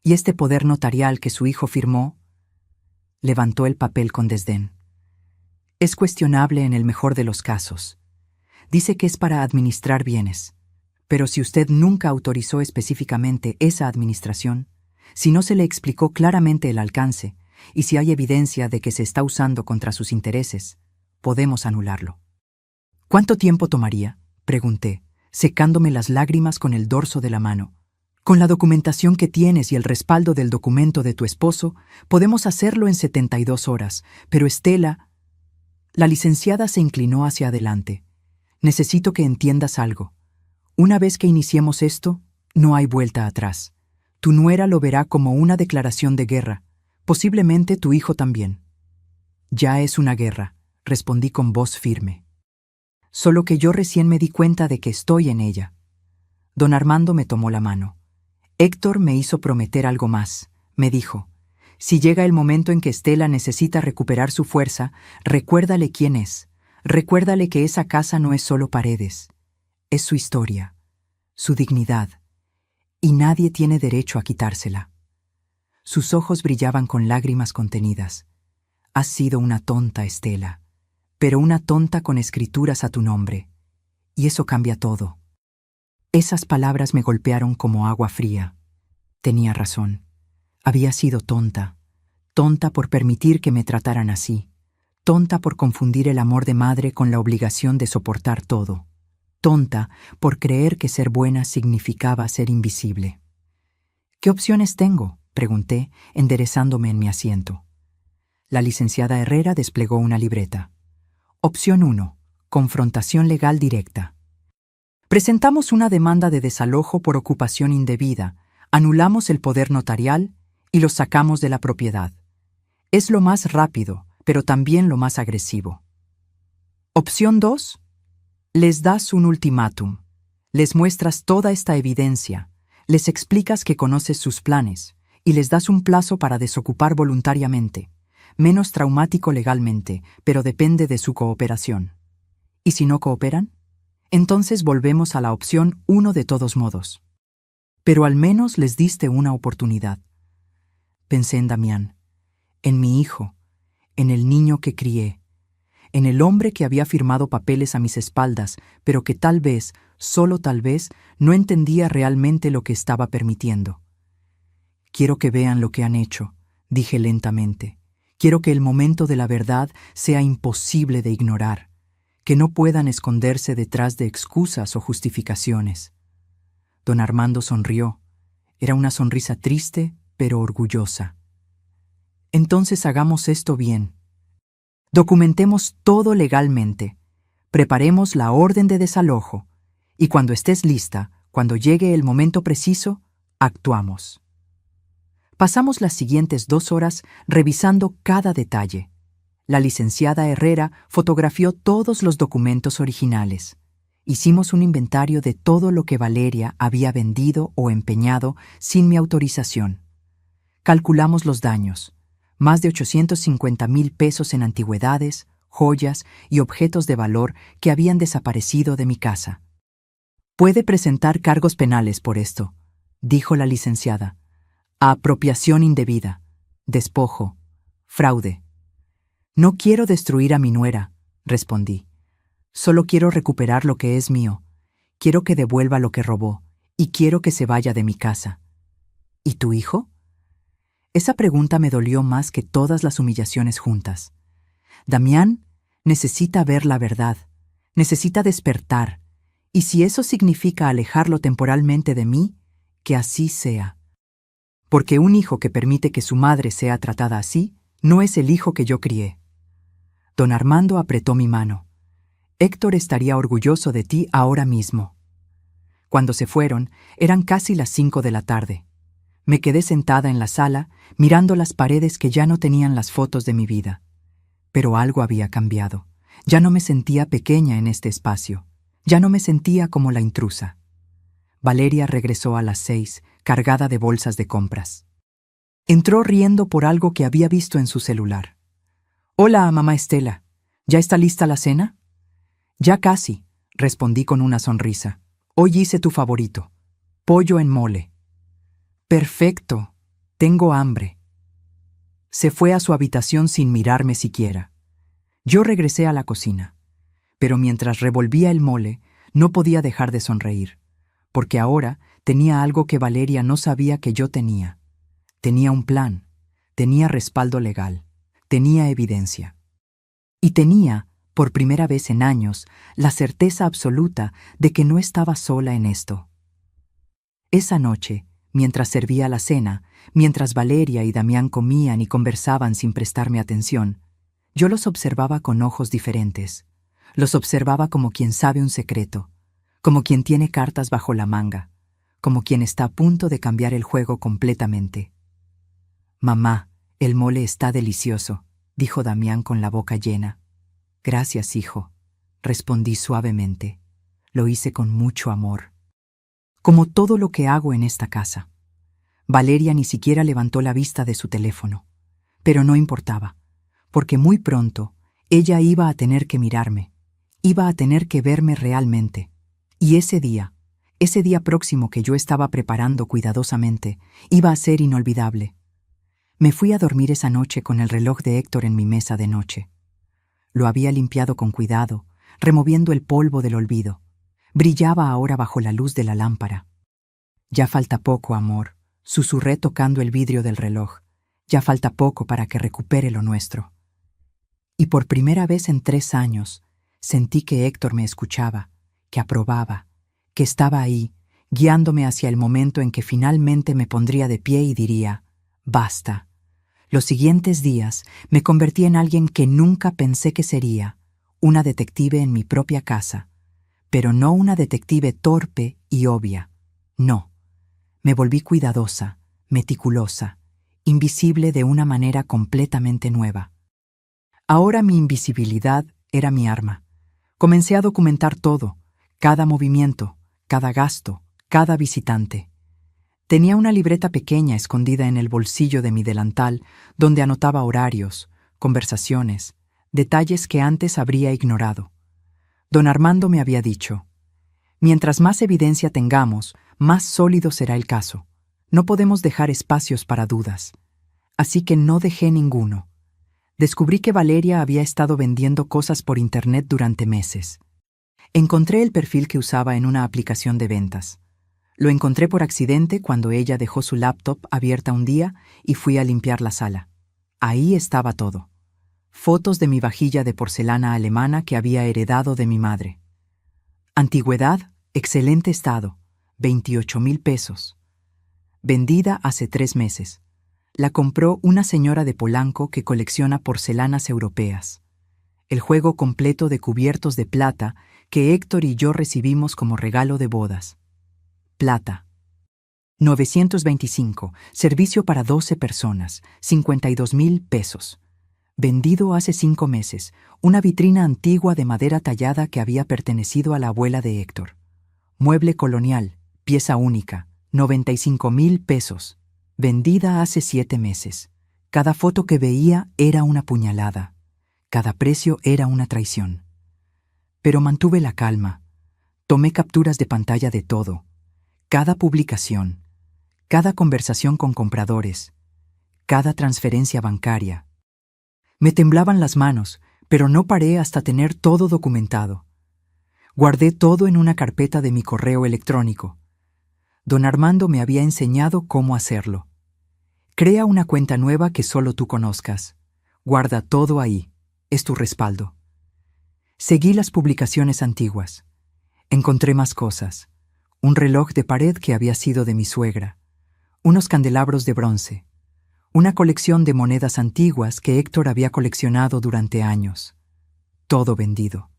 Y este poder notarial que su hijo firmó…» Levantó el papel con desdén. «Es cuestionable en el mejor de los casos. Dice que es para administrar bienes. Pero si usted nunca autorizó específicamente esa administración, si no se le explicó claramente el alcance, y si hay evidencia de que se está usando contra sus intereses, podemos anularlo». «¿Cuánto tiempo tomaría?», pregunté, secándome las lágrimas con el dorso de la mano. Con la documentación que tienes y el respaldo del documento de tu esposo, podemos hacerlo en 72 horas, pero Estela... La licenciada se inclinó hacia adelante. Necesito que entiendas algo. Una vez que iniciemos esto, no hay vuelta atrás. Tu nuera lo verá como una declaración de guerra, posiblemente tu hijo también. Ya es una guerra, respondí con voz firme. Solo que yo recién me di cuenta de que estoy en ella. Don Armando me tomó la mano. Héctor me hizo prometer algo más. Me dijo, si llega el momento en que Estela necesita recuperar su fuerza, recuérdale quién es. Recuérdale que esa casa no es solo paredes. Es su historia, su dignidad, y nadie tiene derecho a quitársela. Sus ojos brillaban con lágrimas contenidas. Has sido una tonta, Estela, pero una tonta con escrituras a tu nombre. Y eso cambia todo. Esas palabras me golpearon como agua fría. Tenía razón. Había sido tonta. Tonta por permitir que me trataran así. Tonta por confundir el amor de madre con la obligación de soportar todo. Tonta por creer que ser buena significaba ser invisible. ¿Qué opciones tengo?, pregunté, enderezándome en mi asiento. La licenciada Herrera desplegó una libreta. Opción 1. Confrontación legal directa. Presentamos una demanda de desalojo por ocupación indebida, anulamos el poder notarial y los sacamos de la propiedad. Es lo más rápido, pero también lo más agresivo. Opción 2. Les das un ultimátum. Les muestras toda esta evidencia, les explicas que conoces sus planes y les das un plazo para desocupar voluntariamente, menos traumático legalmente, pero depende de su cooperación. ¿Y si no cooperan? Entonces volvemos a la opción 1 de todos modos. Pero al menos les diste una oportunidad. Pensé en Damián, en mi hijo, en el niño que crié, en el hombre que había firmado papeles a mis espaldas, pero que tal vez, solo tal vez, no entendía realmente lo que estaba permitiendo. Quiero que vean lo que han hecho, dije lentamente. Quiero que el momento de la verdad sea imposible de ignorar, que no puedan esconderse detrás de excusas o justificaciones. Don Armando sonrió. Era una sonrisa triste, pero orgullosa. Entonces hagamos esto bien. Documentemos todo legalmente. Preparemos la orden de desalojo. Y cuando estés lista, cuando llegue el momento preciso, actuamos. Pasamos las siguientes 2 horas revisando cada detalle. La licenciada Herrera fotografió todos los documentos originales. Hicimos un inventario de todo lo que Valeria había vendido o empeñado sin mi autorización. Calculamos los daños. Más de 850,000 pesos en antigüedades, joyas y objetos de valor que habían desaparecido de mi casa. Puede presentar cargos penales por esto, dijo la licenciada. Apropiación indebida, despojo, fraude. No quiero destruir a mi nuera, respondí. Solo quiero recuperar lo que es mío. Quiero que devuelva lo que robó y quiero que se vaya de mi casa. ¿Y tu hijo? Esa pregunta me dolió más que todas las humillaciones juntas. Damián necesita ver la verdad, necesita despertar, y si eso significa alejarlo temporalmente de mí, que así sea. Porque un hijo que permite que su madre sea tratada así, no es el hijo que yo crié. Don Armando apretó mi mano. Héctor estaría orgulloso de ti ahora mismo. Cuando se fueron, eran casi las 5 de la tarde. Me quedé sentada en la sala, mirando las paredes que ya no tenían las fotos de mi vida. Pero algo había cambiado. Ya no me sentía pequeña en este espacio. Ya no me sentía como la intrusa. Valeria regresó a las 6, cargada de bolsas de compras. Entró riendo por algo que había visto en su celular. «Hola, mamá Estela. ¿Ya está lista la cena?» «Ya casi», respondí con una sonrisa. «Hoy hice tu favorito. Pollo en mole». «Perfecto. Tengo hambre». Se fue a su habitación sin mirarme siquiera. Yo regresé a la cocina. Pero mientras revolvía el mole, no podía dejar de sonreír, porque ahora tenía algo que Valeria no sabía que yo tenía. Tenía un plan, tenía respaldo legal, tenía evidencia. Y tenía, por primera vez en años, la certeza absoluta de que no estaba sola en esto. Esa noche, Mientras servía la cena, mientras Valeria y Damián comían y conversaban sin prestarme atención, yo los observaba con ojos diferentes. Los observaba como quien sabe un secreto, como quien tiene cartas bajo la manga, como quien está a punto de cambiar el juego completamente. «Mamá, el mole está delicioso», dijo Damián con la boca llena. «Gracias, hijo», respondí suavemente. Lo hice con mucho amor. Como todo lo que hago en esta casa. Valeria ni siquiera levantó la vista de su teléfono. Pero no importaba, porque muy pronto ella iba a tener que mirarme, iba a tener que verme realmente. Y ese día próximo que yo estaba preparando cuidadosamente, iba a ser inolvidable. Me fui a dormir esa noche con el reloj de Héctor en mi mesa de noche. Lo había limpiado con cuidado, removiendo el polvo del olvido. Brillaba ahora bajo la luz de la lámpara. «Ya falta poco, amor», susurré tocando el vidrio del reloj. «Ya falta poco para que recupere lo nuestro». Y por primera vez en 3 años, sentí que Héctor me escuchaba, que aprobaba, que estaba ahí, guiándome hacia el momento en que finalmente me pondría de pie y diría, «Basta». Los siguientes días me convertí en alguien que nunca pensé que sería, una detective en mi propia casa, pero no una detective torpe y obvia. No, me volví cuidadosa, meticulosa, invisible de una manera completamente nueva. Ahora mi invisibilidad era mi arma. Comencé a documentar todo, cada movimiento, cada gasto, cada visitante. Tenía una libreta pequeña escondida en el bolsillo de mi delantal donde anotaba horarios, conversaciones, detalles que antes habría ignorado. Don Armando me había dicho, «Mientras más evidencia tengamos, más sólido será el caso. No podemos dejar espacios para dudas». Así que no dejé ninguno. Descubrí que Valeria había estado vendiendo cosas por internet durante meses. Encontré el perfil que usaba en una aplicación de ventas. Lo encontré por accidente cuando ella dejó su laptop abierta un día y fui a limpiar la sala. Ahí estaba todo. Fotos de mi vajilla de porcelana alemana que había heredado de mi madre. Antigüedad, excelente estado, 28,000 pesos. Vendida hace 3 meses. La compró una señora de Polanco que colecciona porcelanas europeas. El juego completo de cubiertos de plata que Héctor y yo recibimos como regalo de bodas. Plata. 925, servicio para 12 personas, 52,000 pesos. Vendido hace 5 meses, una vitrina antigua de madera tallada que había pertenecido a la abuela de Héctor. Mueble colonial, pieza única, 95,000 pesos. Vendida hace 7 meses. Cada foto que veía era una puñalada. Cada precio era una traición. Pero mantuve la calma. Tomé capturas de pantalla de todo. Cada publicación, cada conversación con compradores, cada transferencia bancaria. Me temblaban las manos, pero no paré hasta tener todo documentado. Guardé todo en una carpeta de mi correo electrónico. Don Armando me había enseñado cómo hacerlo. Crea una cuenta nueva que solo tú conozcas. Guarda todo ahí. Es tu respaldo. Seguí las publicaciones antiguas. Encontré más cosas. Un reloj de pared que había sido de mi suegra. Unos candelabros de bronce. Una colección de monedas antiguas que Héctor había coleccionado durante años. Todo vendido.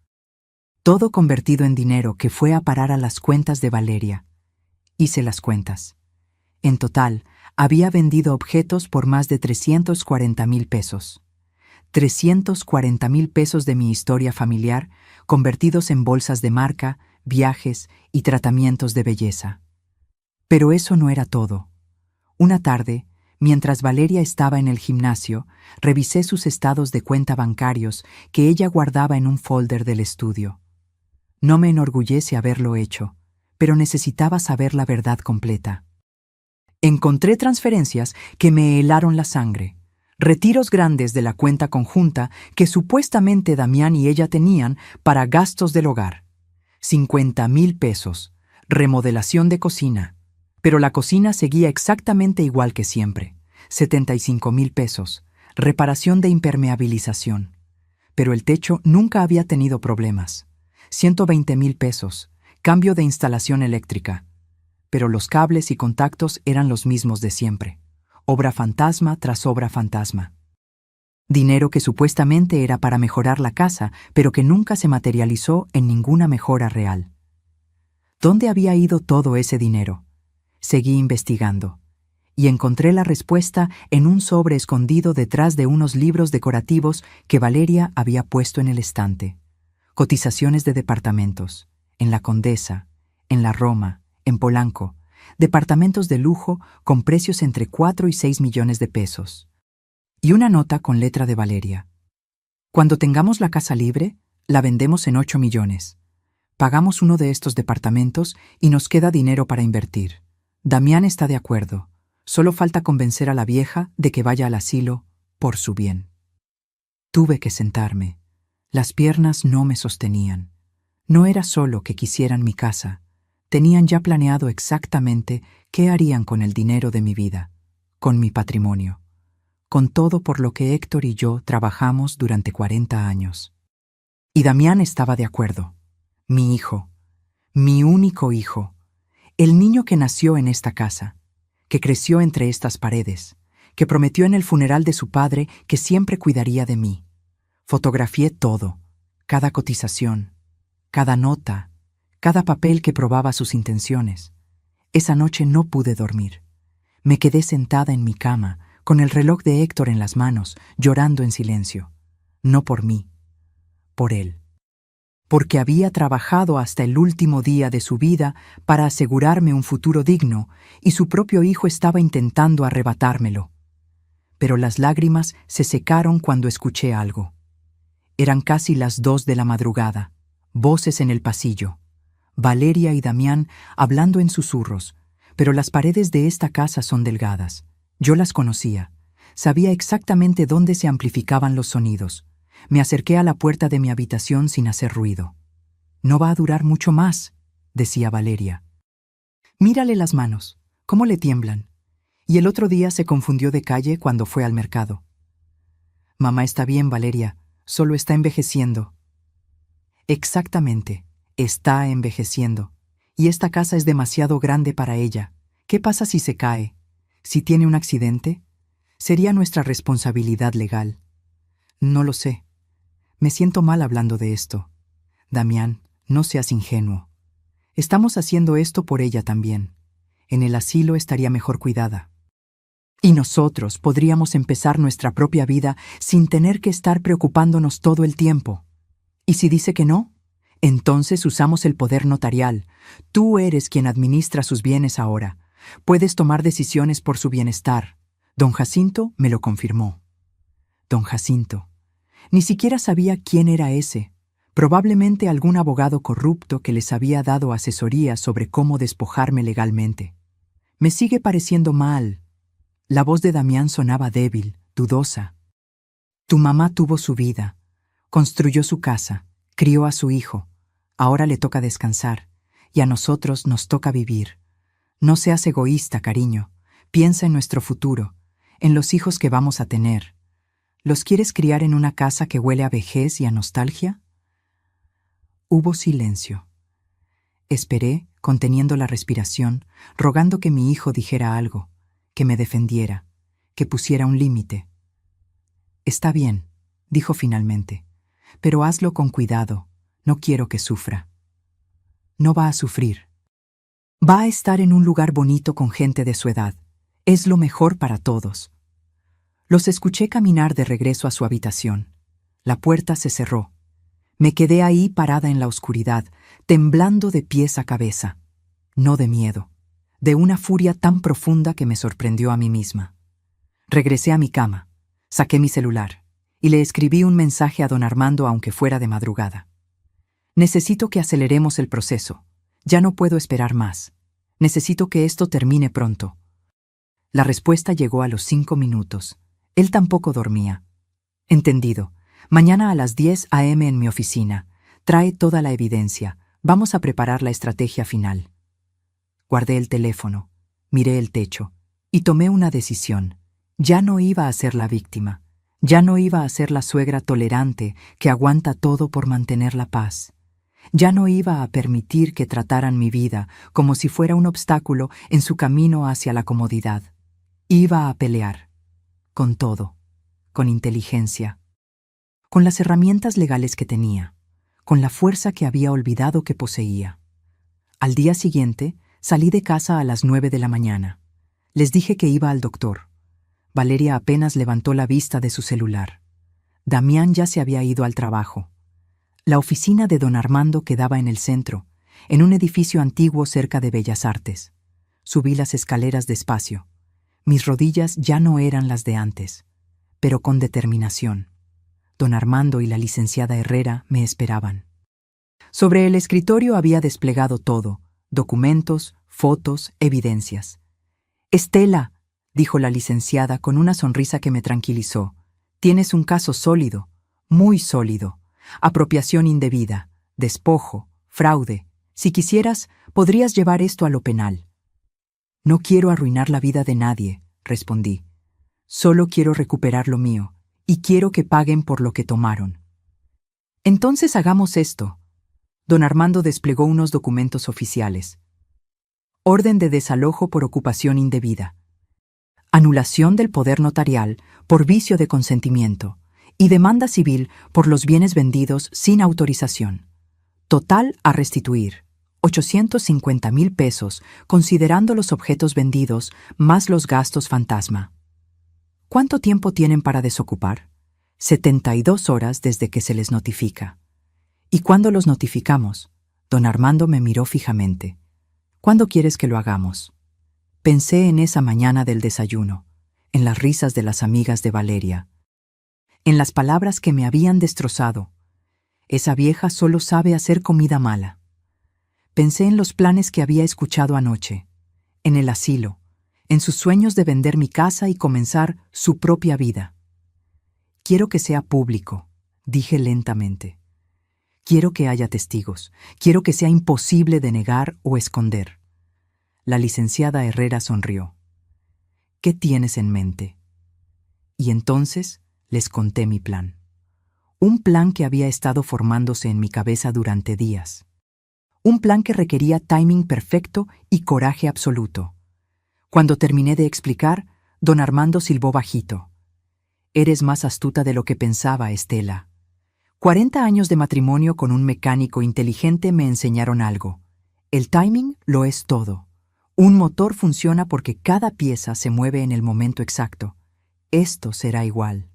Todo convertido en dinero que fue a parar a las cuentas de Valeria. Hice las cuentas. En total, había vendido objetos por más de 340,000 pesos. 340,000 pesos de mi historia familiar, convertidos en bolsas de marca, viajes y tratamientos de belleza. Pero eso no era todo. Una tarde, mientras Valeria estaba en el gimnasio, revisé sus estados de cuenta bancarios que ella guardaba en un folder del estudio. No me enorgullece haberlo hecho, pero necesitaba saber la verdad completa. Encontré transferencias que me helaron la sangre, retiros grandes de la cuenta conjunta que supuestamente Damián y ella tenían para gastos del hogar. 50,000 pesos, remodelación de cocina. Pero la cocina seguía exactamente igual que siempre. 75,000 pesos, reparación de impermeabilización. Pero el techo nunca había tenido problemas. 120,000 pesos, cambio de instalación eléctrica. pero los cables y contactos eran los mismos de siempre. Obra fantasma tras obra fantasma. Dinero que supuestamente era para mejorar la casa, pero que nunca se materializó en ninguna mejora real. ¿Dónde había ido todo ese dinero? Seguí investigando, y encontré la respuesta en un sobre escondido detrás de unos libros decorativos que Valeria había puesto en el estante. Cotizaciones de departamentos, en La Condesa, en La Roma, en Polanco, departamentos de lujo con precios entre 4 y 6 millones de pesos. Y una nota con letra de Valeria. Cuando tengamos la casa libre, la vendemos en 8 millones. Pagamos uno de estos departamentos y nos queda dinero para invertir. Damián está de acuerdo. Solo falta convencer a la vieja de que vaya al asilo por su bien. Tuve que sentarme. Las piernas no me sostenían. No era solo que quisieran mi casa. Tenían ya planeado exactamente qué harían con el dinero de mi vida, con mi patrimonio, con todo por lo que Héctor y yo trabajamos durante 40 años. Y Damián estaba de acuerdo. Mi hijo, mi único hijo, el niño que nació en esta casa, que creció entre estas paredes, que prometió en el funeral de su padre que siempre cuidaría de mí. Fotografié todo, cada cotización, cada nota, cada papel que probaba sus intenciones. Esa noche no pude dormir. Me quedé sentada en mi cama, con el reloj de Héctor en las manos, llorando en silencio. No por mí, por él. Porque había trabajado hasta el último día de su vida para asegurarme un futuro digno, y su propio hijo estaba intentando arrebatármelo. Pero las lágrimas se secaron cuando escuché algo. Eran casi las 2 de la madrugada, voces en el pasillo. Valeria y Damián hablando en susurros, pero las paredes de esta casa son delgadas. Yo las conocía. Sabía exactamente dónde se amplificaban los sonidos. Me acerqué a la puerta de mi habitación sin hacer ruido. «No va a durar mucho más», decía Valeria. «Mírale las manos, cómo le tiemblan». Y el otro día se confundió de calle cuando fue al mercado. «Mamá está bien, Valeria, solo está envejeciendo». Exactamente, está envejeciendo. Y esta casa es demasiado grande para ella. ¿Qué pasa si se cae? ¿Si tiene un accidente? Sería nuestra responsabilidad legal. No lo sé. Me siento mal hablando de esto. Damián, no seas ingenuo. Estamos haciendo esto por ella también. En el asilo estaría mejor cuidada. Y nosotros podríamos empezar nuestra propia vida sin tener que estar preocupándonos todo el tiempo. ¿Y si dice que no? Entonces usamos el poder notarial. Tú eres quien administra sus bienes ahora. Puedes tomar decisiones por su bienestar. Don Jacinto me lo confirmó. Don Jacinto. Ni siquiera sabía quién era ese. Probablemente algún abogado corrupto que les había dado asesoría sobre cómo despojarme legalmente. Me sigue pareciendo mal. La voz de Damián sonaba débil, dudosa. Tu mamá tuvo su vida, construyó su casa, crió a su hijo. Ahora le toca descansar, y a nosotros nos toca vivir. No seas egoísta, cariño. Piensa en nuestro futuro, en los hijos que vamos a tener. ¿Los quieres criar en una casa que huele a vejez y a nostalgia? Hubo silencio. Esperé, conteniendo la respiración, rogando que mi hijo dijera algo, que me defendiera, que pusiera un límite. Está bien, dijo finalmente, pero hazlo con cuidado. No quiero que sufra. No va a sufrir. Va a estar en un lugar bonito con gente de su edad. Es lo mejor para todos. Los escuché caminar de regreso a su habitación. La puerta se cerró. Me quedé ahí parada en la oscuridad, temblando de pies a cabeza. No de miedo, de una furia tan profunda que me sorprendió a mí misma. Regresé a mi cama, saqué mi celular y le escribí un mensaje a don Armando aunque fuera de madrugada. Necesito que aceleremos el proceso. Ya no puedo esperar más. Necesito que esto termine pronto. La respuesta llegó a los 5 minutos. Él tampoco dormía. Entendido. Mañana a las 10 a.m. en mi oficina. Trae toda la evidencia. Vamos a preparar la estrategia final. Guardé el teléfono, miré el techo y tomé una decisión. Ya no iba a ser la víctima. Ya no iba a ser la suegra tolerante que aguanta todo por mantener la paz. Ya no iba a permitir que trataran mi vida como si fuera un obstáculo en su camino hacia la comodidad. Iba a pelear, con todo, con inteligencia, con las herramientas legales que tenía, con la fuerza que había olvidado que poseía. Al día siguiente, salí de casa a las 9 de la mañana. Les dije que iba al doctor. Valeria apenas levantó la vista de su celular. Damián ya se había ido al trabajo. La oficina de don Armando quedaba en el centro, en un edificio antiguo cerca de Bellas Artes. Subí las escaleras despacio. Mis rodillas ya no eran las de antes, pero con determinación. Don Armando y la licenciada Herrera me esperaban. Sobre el escritorio había desplegado todo: documentos, fotos, evidencias. «Estela», dijo la licenciada con una sonrisa que me tranquilizó, «tienes un caso sólido, muy sólido. Apropiación indebida, despojo, fraude. Si quisieras, podrías llevar esto a lo penal». «No quiero arruinar la vida de nadie», respondí. «Solo quiero recuperar lo mío, y quiero que paguen por lo que tomaron». «Entonces hagamos esto». Don Armando desplegó unos documentos oficiales. Orden de desalojo por ocupación indebida. Anulación del poder notarial por vicio de consentimiento. Y demanda civil por los bienes vendidos sin autorización. Total a restituir: 850,000 pesos, considerando los objetos vendidos más los gastos fantasma. ¿Cuánto tiempo tienen para desocupar? 72 horas desde que se les notifica. ¿Y cuándo los notificamos? Don Armando me miró fijamente. ¿Cuándo quieres que lo hagamos? Pensé en esa mañana del desayuno, en las risas de las amigas de Valeria, en las palabras que me habían destrozado. Esa vieja solo sabe hacer comida mala. Pensé en los planes que había escuchado anoche, en el asilo, en sus sueños de vender mi casa y comenzar su propia vida. Quiero que sea público, dije lentamente. Quiero que haya testigos, quiero que sea imposible de negar o esconder. La licenciada Herrera sonrió. ¿Qué tienes en mente? Y entonces les conté mi plan. Un plan que había estado formándose en mi cabeza durante días. Un plan que requería timing perfecto y coraje absoluto. Cuando terminé de explicar, don Armando silbó bajito. «Eres más astuta de lo que pensaba, Estela. 40 años de matrimonio con un mecánico inteligente me enseñaron algo. El timing lo es todo. Un motor funciona porque cada pieza se mueve en el momento exacto. Esto será igual».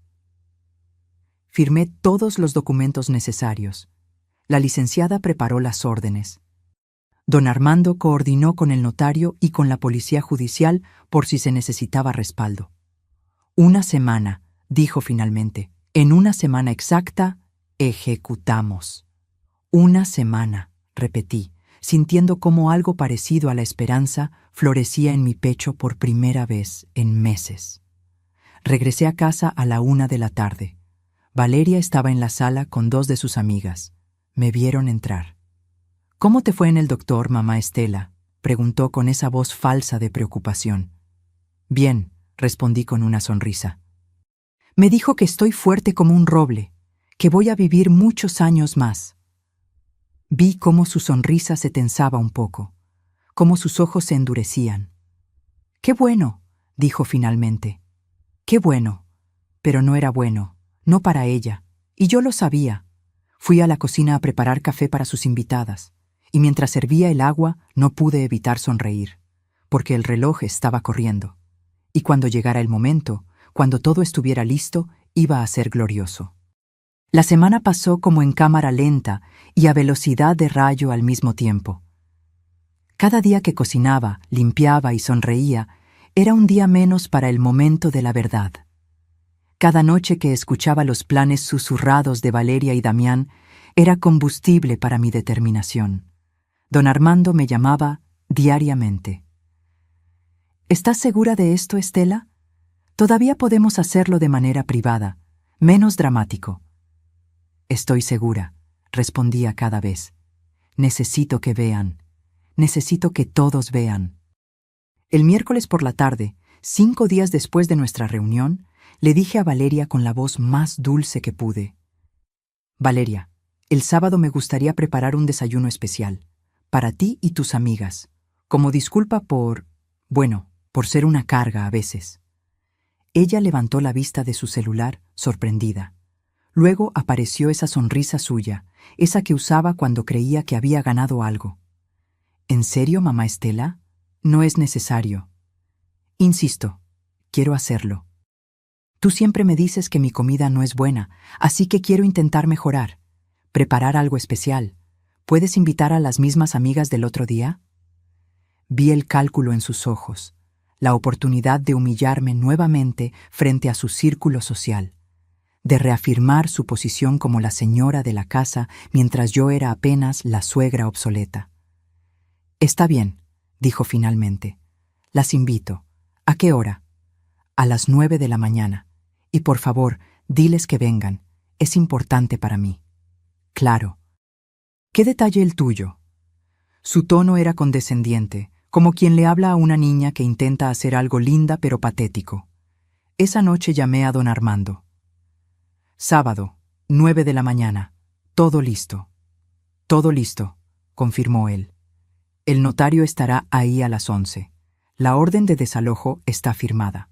Firmé todos los documentos necesarios. La licenciada preparó las órdenes. Don Armando coordinó con el notario y con la policía judicial por si se necesitaba respaldo. «Una semana», dijo finalmente. «En una semana exacta, ejecutamos». «Una semana», repetí, sintiendo cómo algo parecido a la esperanza florecía en mi pecho por primera vez en meses. Regresé a casa a la 1 de la tarde. Valeria estaba en la sala con 2 de sus amigas. Me vieron entrar. «¿Cómo te fue en el doctor, mamá Estela?», preguntó con esa voz falsa de preocupación. «Bien», respondí con una sonrisa. «Me dijo que estoy fuerte como un roble, que voy a vivir muchos años más». Vi cómo su sonrisa se tensaba un poco, cómo sus ojos se endurecían. «Qué bueno», dijo finalmente. «Qué bueno». Pero no era bueno, no para ella, y yo lo sabía. Fui a la cocina a preparar café para sus invitadas, y mientras servía el agua no pude evitar sonreír, porque el reloj estaba corriendo. Y cuando llegara el momento, cuando todo estuviera listo, iba a ser glorioso. La semana pasó como en cámara lenta y a velocidad de rayo al mismo tiempo. Cada día que cocinaba, limpiaba y sonreía, era un día menos para el momento de la verdad. Cada noche que escuchaba los planes susurrados de Valeria y Damián, era combustible para mi determinación. Don Armando me llamaba diariamente. «¿Estás segura de esto, Estela? Todavía podemos hacerlo de manera privada, menos dramático». «Estoy segura», respondía cada vez. «Necesito que vean. Necesito que todos vean». El miércoles por la tarde, 5 días después de nuestra reunión, le dije a Valeria con la voz más dulce que pude: «Valeria, El sábado me gustaría preparar un desayuno especial, para ti y tus amigas, como disculpa por ser una carga a veces. Ella levantó la vista de su celular, sorprendida. Luego apareció esa sonrisa suya, esa que usaba cuando creía que había ganado algo. ¿En serio, mamá Estela? No es necesario. Insisto, quiero hacerlo. Tú siempre me dices que mi comida no es buena, así que quiero intentar mejorar. Preparar algo especial. ¿Puedes invitar a las mismas amigas del otro día? Vi el cálculo en sus ojos, la oportunidad de humillarme nuevamente frente a su círculo social, de reafirmar su posición como la señora de la casa mientras yo era apenas la suegra obsoleta. Está bien, dijo finalmente. Las invito. ¿A qué hora? A las 9 de la mañana. Y por favor, diles que vengan. Es importante para mí. Claro. ¿Qué detalle el tuyo? Su tono era condescendiente, como quien le habla a una niña que intenta hacer algo linda pero patético. Esa noche llamé a don Armando. Sábado, 9 de la mañana. Todo listo. Todo listo, confirmó él. El notario estará ahí a las 11. La orden de desalojo está firmada.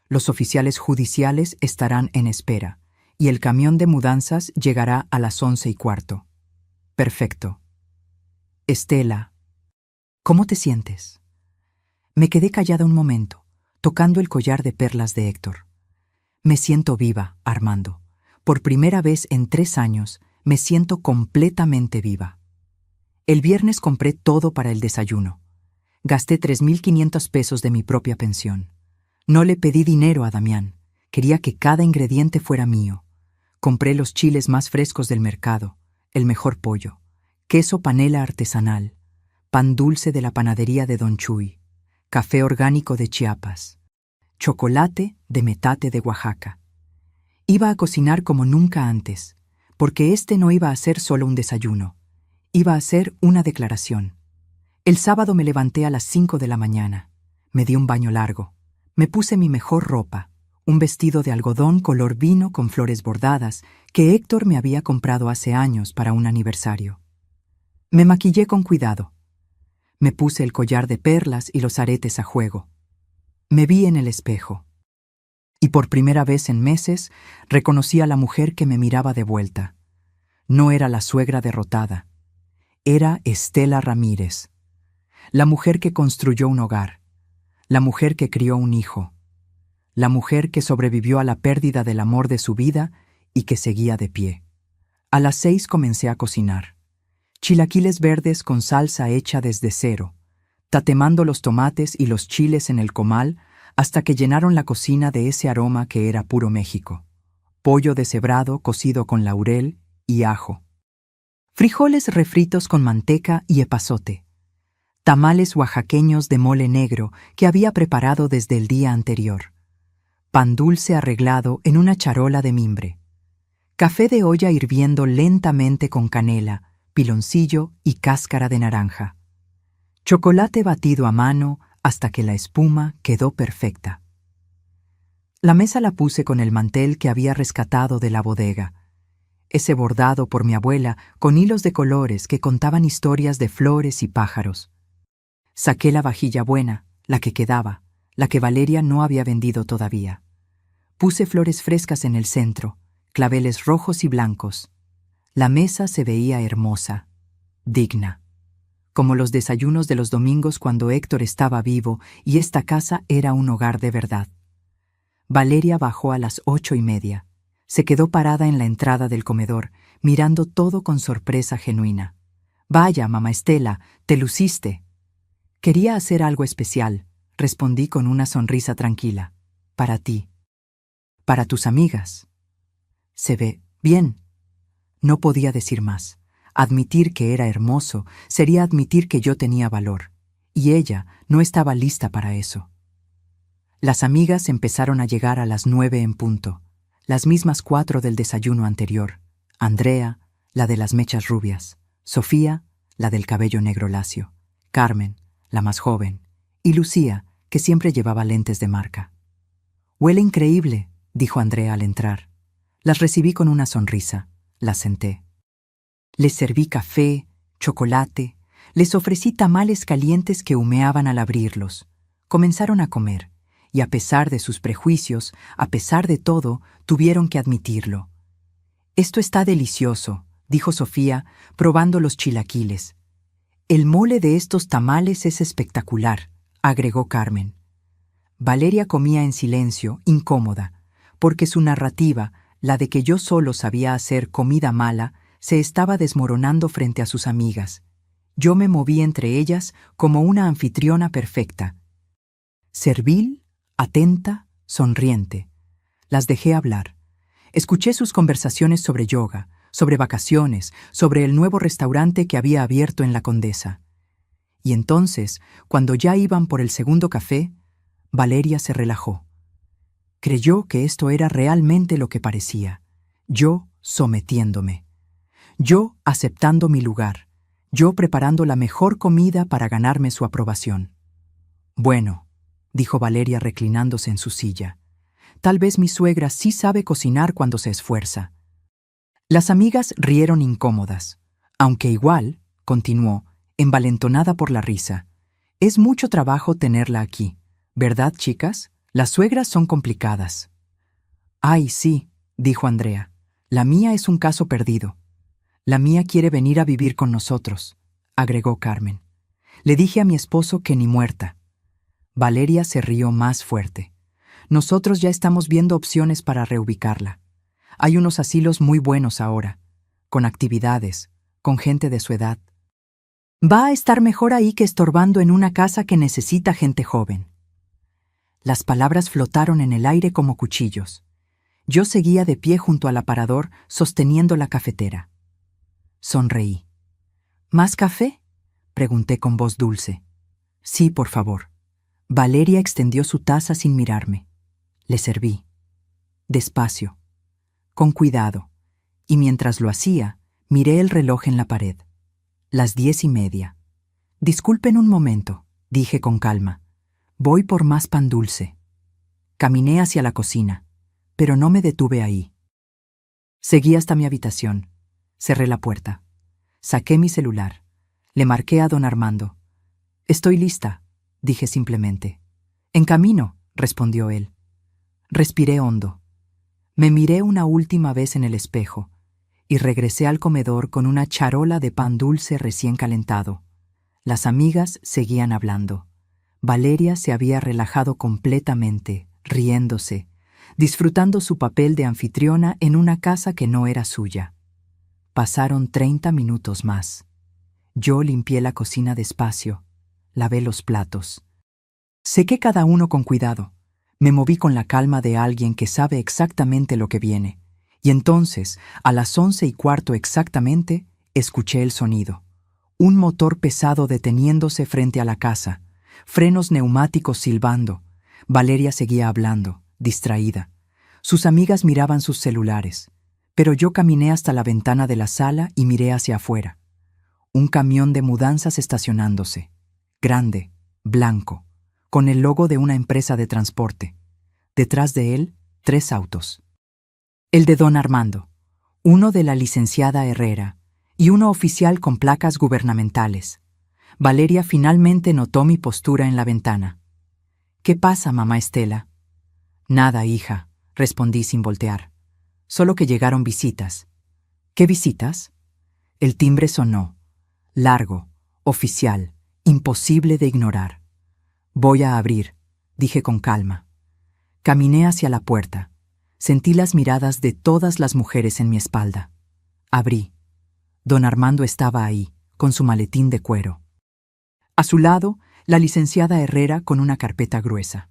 Los oficiales judiciales estarán en espera, y el camión de mudanzas llegará a las 11:15. Perfecto. Estela, ¿cómo te sientes? Me quedé callada un momento, tocando el collar de perlas de Héctor. Me siento viva, Armando. Por primera vez en 3 años, me siento completamente viva. El viernes compré todo para el desayuno. Gasté 3.500 pesos de mi propia pensión. No le pedí dinero a Damián. Quería que cada ingrediente fuera mío. Compré los chiles más frescos del mercado, el mejor pollo, queso panela artesanal, pan dulce de la panadería de Don Chuy, café orgánico de Chiapas, chocolate de metate de Oaxaca. Iba a cocinar como nunca antes, porque este no iba a ser solo un desayuno. Iba a ser una declaración. El sábado me levanté a las 5 de la mañana. Me di un baño largo. Me puse mi mejor ropa, un vestido de algodón color vino con flores bordadas que Héctor me había comprado hace años para un aniversario. Me maquillé con cuidado. Me puse el collar de perlas y los aretes a juego. Me vi en el espejo. Y por primera vez en meses reconocí a la mujer que me miraba de vuelta. No era la suegra derrotada. Era Estela Ramírez, la mujer que construyó un hogar, la mujer que crió un hijo, la mujer que sobrevivió a la pérdida del amor de su vida y que seguía de pie. A las 6 comencé a cocinar. Chilaquiles verdes con salsa hecha desde cero, tatemando los tomates y los chiles en el comal hasta que llenaron la cocina de ese aroma que era puro México. Pollo deshebrado cocido con laurel y ajo. Frijoles refritos con manteca y epazote. Tamales oaxaqueños de mole negro que había preparado desde el día anterior. Pan dulce arreglado en una charola de mimbre. Café de olla hirviendo lentamente con canela, piloncillo y cáscara de naranja. Chocolate batido a mano hasta que la espuma quedó perfecta. La mesa la puse con el mantel que había rescatado de la bodega. Ese bordado por mi abuela con hilos de colores que contaban historias de flores y pájaros. Saqué la vajilla buena, la que quedaba, la que Valeria no había vendido todavía. Puse flores frescas en el centro, claveles rojos y blancos. La mesa se veía hermosa, digna, como los desayunos de los domingos cuando Héctor estaba vivo y esta casa era un hogar de verdad. Valeria bajó a las 8:30. Se quedó parada en la entrada del comedor, mirando todo con sorpresa genuina. «Vaya, mamá Estela, te luciste». «Quería hacer algo especial», respondí con una sonrisa tranquila. «Para ti. Para tus amigas». «Se ve bien». No podía decir más. Admitir que era hermoso sería admitir que yo tenía valor, y ella no estaba lista para eso. Las amigas empezaron a llegar a las 9 en punto. Las mismas 4 del desayuno anterior. Andrea, la de las mechas rubias. Sofía, la del cabello negro lacio. Carmen, la más joven. Y Lucía, que siempre llevaba lentes de marca. «Huele increíble», dijo Andrea al entrar. Las recibí con una sonrisa. Las senté. Les serví café, chocolate, les ofrecí tamales calientes que humeaban al abrirlos. Comenzaron a comer, y a pesar de sus prejuicios, a pesar de todo, tuvieron que admitirlo. «Esto está delicioso», dijo Sofía, probando los chilaquiles. «El mole de estos tamales es espectacular», agregó Carmen. Valeria comía en silencio, incómoda, porque su narrativa, la de que yo solo sabía hacer comida mala, se estaba desmoronando frente a sus amigas. Yo me moví entre ellas como una anfitriona perfecta. Servil, atenta, sonriente. Las dejé hablar. Escuché sus conversaciones sobre yoga, sobre vacaciones, sobre el nuevo restaurante que había abierto en La Condesa. Y entonces, cuando ya iban por el segundo café, Valeria se relajó. Creyó que esto era realmente lo que parecía. Yo sometiéndome. Yo aceptando mi lugar. Yo preparando la mejor comida para ganarme su aprobación. «Bueno», dijo Valeria reclinándose en su silla, «tal vez mi suegra sí sabe cocinar cuando se esfuerza». Las amigas rieron incómodas, aunque igual, continuó, envalentonada por la risa, «es mucho trabajo tenerla aquí, ¿verdad, chicas? Las suegras son complicadas». «Ay, sí», dijo Andrea, «la mía es un caso perdido». «La mía quiere venir a vivir con nosotros», agregó Carmen. «Le dije a mi esposo que ni muerta». Valeria se rió más fuerte. «Nosotros ya estamos viendo opciones para reubicarla. Hay unos asilos muy buenos ahora, con actividades, con gente de su edad. Va a estar mejor ahí que estorbando en una casa que necesita gente joven». Las palabras flotaron en el aire como cuchillos. Yo seguía de pie junto al aparador, sosteniendo la cafetera. Sonreí. «¿Más café?», pregunté con voz dulce. «Sí, por favor». Valeria extendió su taza sin mirarme. Le serví. Despacio, con cuidado, y mientras lo hacía, miré el reloj en la pared. Las 10:30. «Disculpen un momento», dije con calma. «Voy por más pan dulce». Caminé hacia la cocina, pero no me detuve ahí. Seguí hasta mi habitación. Cerré la puerta. Saqué mi celular. Le marqué a don Armando. «Estoy lista», dije simplemente. «En camino», respondió él. Respiré hondo. Me miré una última vez en el espejo y regresé al comedor con una charola de pan dulce recién calentado. Las amigas seguían hablando. Valeria se había relajado completamente, riéndose, disfrutando su papel de anfitriona en una casa que no era suya. Pasaron 30 minutos más. Yo limpié la cocina despacio, lavé los platos. Sequé cada uno con cuidado. Me moví con la calma de alguien que sabe exactamente lo que viene. Y entonces, a las 11:15 exactamente, escuché el sonido. Un motor pesado deteniéndose frente a la casa, frenos neumáticos silbando. Valeria seguía hablando, distraída. Sus amigas miraban sus celulares. Pero yo caminé hasta la ventana de la sala y miré hacia afuera. Un camión de mudanzas estacionándose. Grande, blanco, con el logo de una empresa de transporte. Detrás de él, 3 autos. El de don Armando, uno de la licenciada Herrera y uno oficial con placas gubernamentales. Valeria finalmente notó mi postura en la ventana. «¿Qué pasa, mamá Estela?» «Nada, hija», respondí sin voltear. «Solo que llegaron visitas». «¿Qué visitas?» El timbre sonó. Largo, oficial, imposible de ignorar. «Voy a abrir», dije con calma. Caminé hacia la puerta. Sentí las miradas de todas las mujeres en mi espalda. Abrí. Don Armando estaba ahí, con su maletín de cuero. A su lado, la licenciada Herrera con una carpeta gruesa.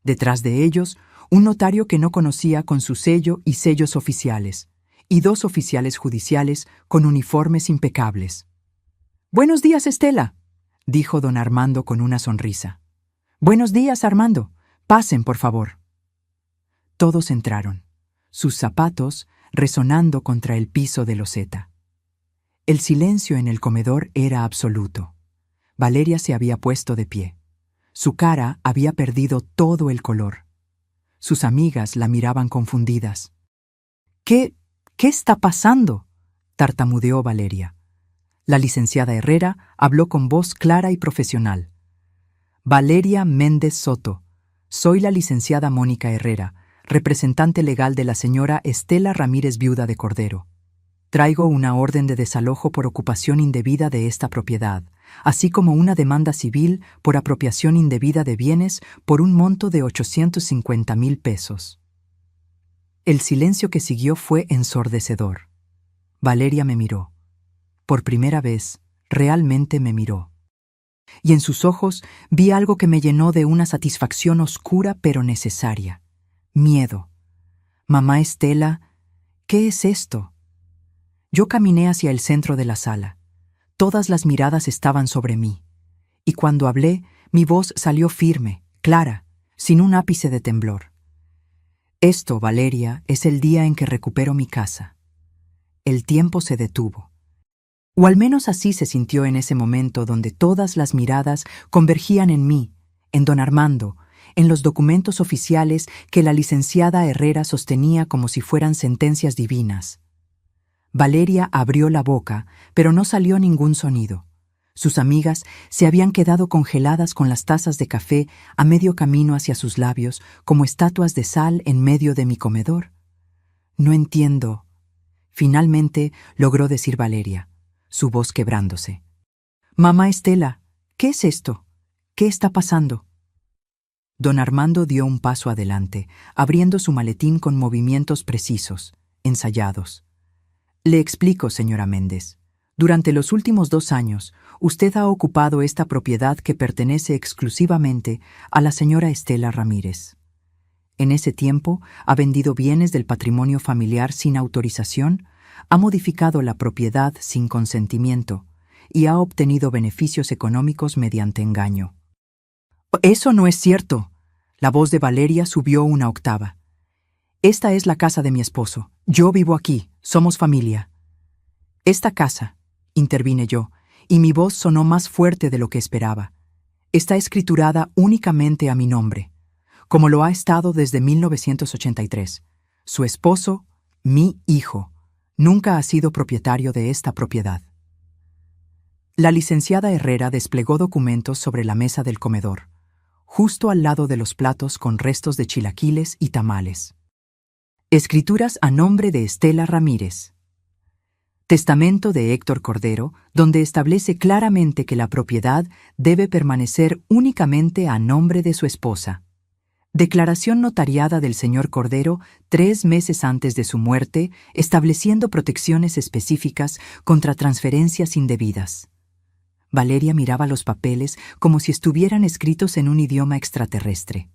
Detrás de ellos, un notario que no conocía con su sello y sellos oficiales, y 2 oficiales judiciales con uniformes impecables. «Buenos días, Estela», dijo don Armando con una sonrisa. «Buenos días, Armando. Pasen, por favor». Todos entraron, sus zapatos resonando contra el piso de loseta. El silencio en el comedor era absoluto. Valeria se había puesto de pie. Su cara había perdido todo el color. Sus amigas la miraban confundidas. ¿Qué está pasando?», tartamudeó Valeria. La licenciada Herrera habló con voz clara y profesional. Valeria Méndez Soto. Soy la licenciada Mónica Herrera, representante legal de la señora Estela Ramírez, viuda de Cordero. Traigo una orden de desalojo por ocupación indebida de esta propiedad, así como una demanda civil por apropiación indebida de bienes por un monto de 850,000 pesos. El silencio que siguió fue ensordecedor. Valeria me miró. Por primera vez, realmente me miró. Y en sus ojos vi algo que me llenó de una satisfacción oscura pero necesaria. Miedo. Mamá Estela, ¿qué es esto? Yo caminé hacia el centro de la sala. Todas las miradas estaban sobre mí. Y cuando hablé, mi voz salió firme, clara, sin un ápice de temblor. Esto, Valeria, es el día en que recupero mi casa. El tiempo se detuvo. O al menos así se sintió en ese momento donde todas las miradas convergían en mí, en don Armando, en los documentos oficiales que la licenciada Herrera sostenía como si fueran sentencias divinas. Valeria abrió la boca, pero no salió ningún sonido. Sus amigas se habían quedado congeladas con las tazas de café a medio camino hacia sus labios, como estatuas de sal en medio de mi comedor. No entiendo. Finalmente logró decir Valeria, su voz quebrándose. Mamá Estela, ¿qué es esto? ¿Qué está pasando? Don Armando dio un paso adelante, abriendo su maletín con movimientos precisos, ensayados. Le explico, señora Méndez. Durante los últimos 2 años, usted ha ocupado esta propiedad que pertenece exclusivamente a la señora Estela Ramírez. En ese tiempo, ha vendido bienes del patrimonio familiar sin autorización, ha modificado la propiedad sin consentimiento y ha obtenido beneficios económicos mediante engaño. Eso no es cierto. La voz de Valeria subió una octava. Esta es la casa de mi esposo. Yo vivo aquí. Somos familia. Esta casa, intervine yo, y mi voz sonó más fuerte de lo que esperaba. Está escriturada únicamente a mi nombre, como lo ha estado desde 1983. Su esposo, mi hijo, nunca ha sido propietario de esta propiedad. La licenciada Herrera desplegó documentos sobre la mesa del comedor, justo al lado de los platos con restos de chilaquiles y tamales. Escrituras a nombre de Estela Ramírez. Testamento de Héctor Cordero, donde establece claramente que la propiedad debe permanecer únicamente a nombre de su esposa. Declaración notariada del señor Cordero 3 meses antes de su muerte, estableciendo protecciones específicas contra transferencias indebidas. Valeria miraba los papeles como si estuvieran escritos en un idioma extraterrestre.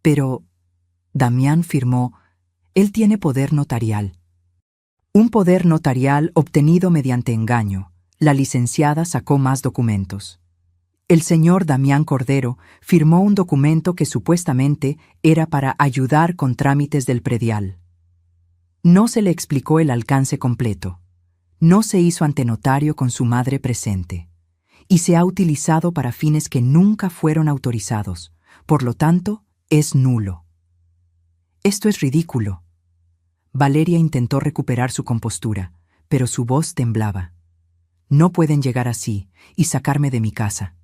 Pero Damián firmó: él tiene poder notarial. Un poder notarial obtenido mediante engaño. La licenciada sacó más documentos. El señor Damián Cordero firmó un documento que supuestamente era para ayudar con trámites del predial. No se le explicó el alcance completo. No se hizo ante notario con su madre presente. Y se ha utilizado para fines que nunca fueron autorizados. Por lo tanto, es nulo. Esto es ridículo. Valeria intentó recuperar su compostura, pero su voz temblaba. No pueden llegar así y sacarme de mi casa.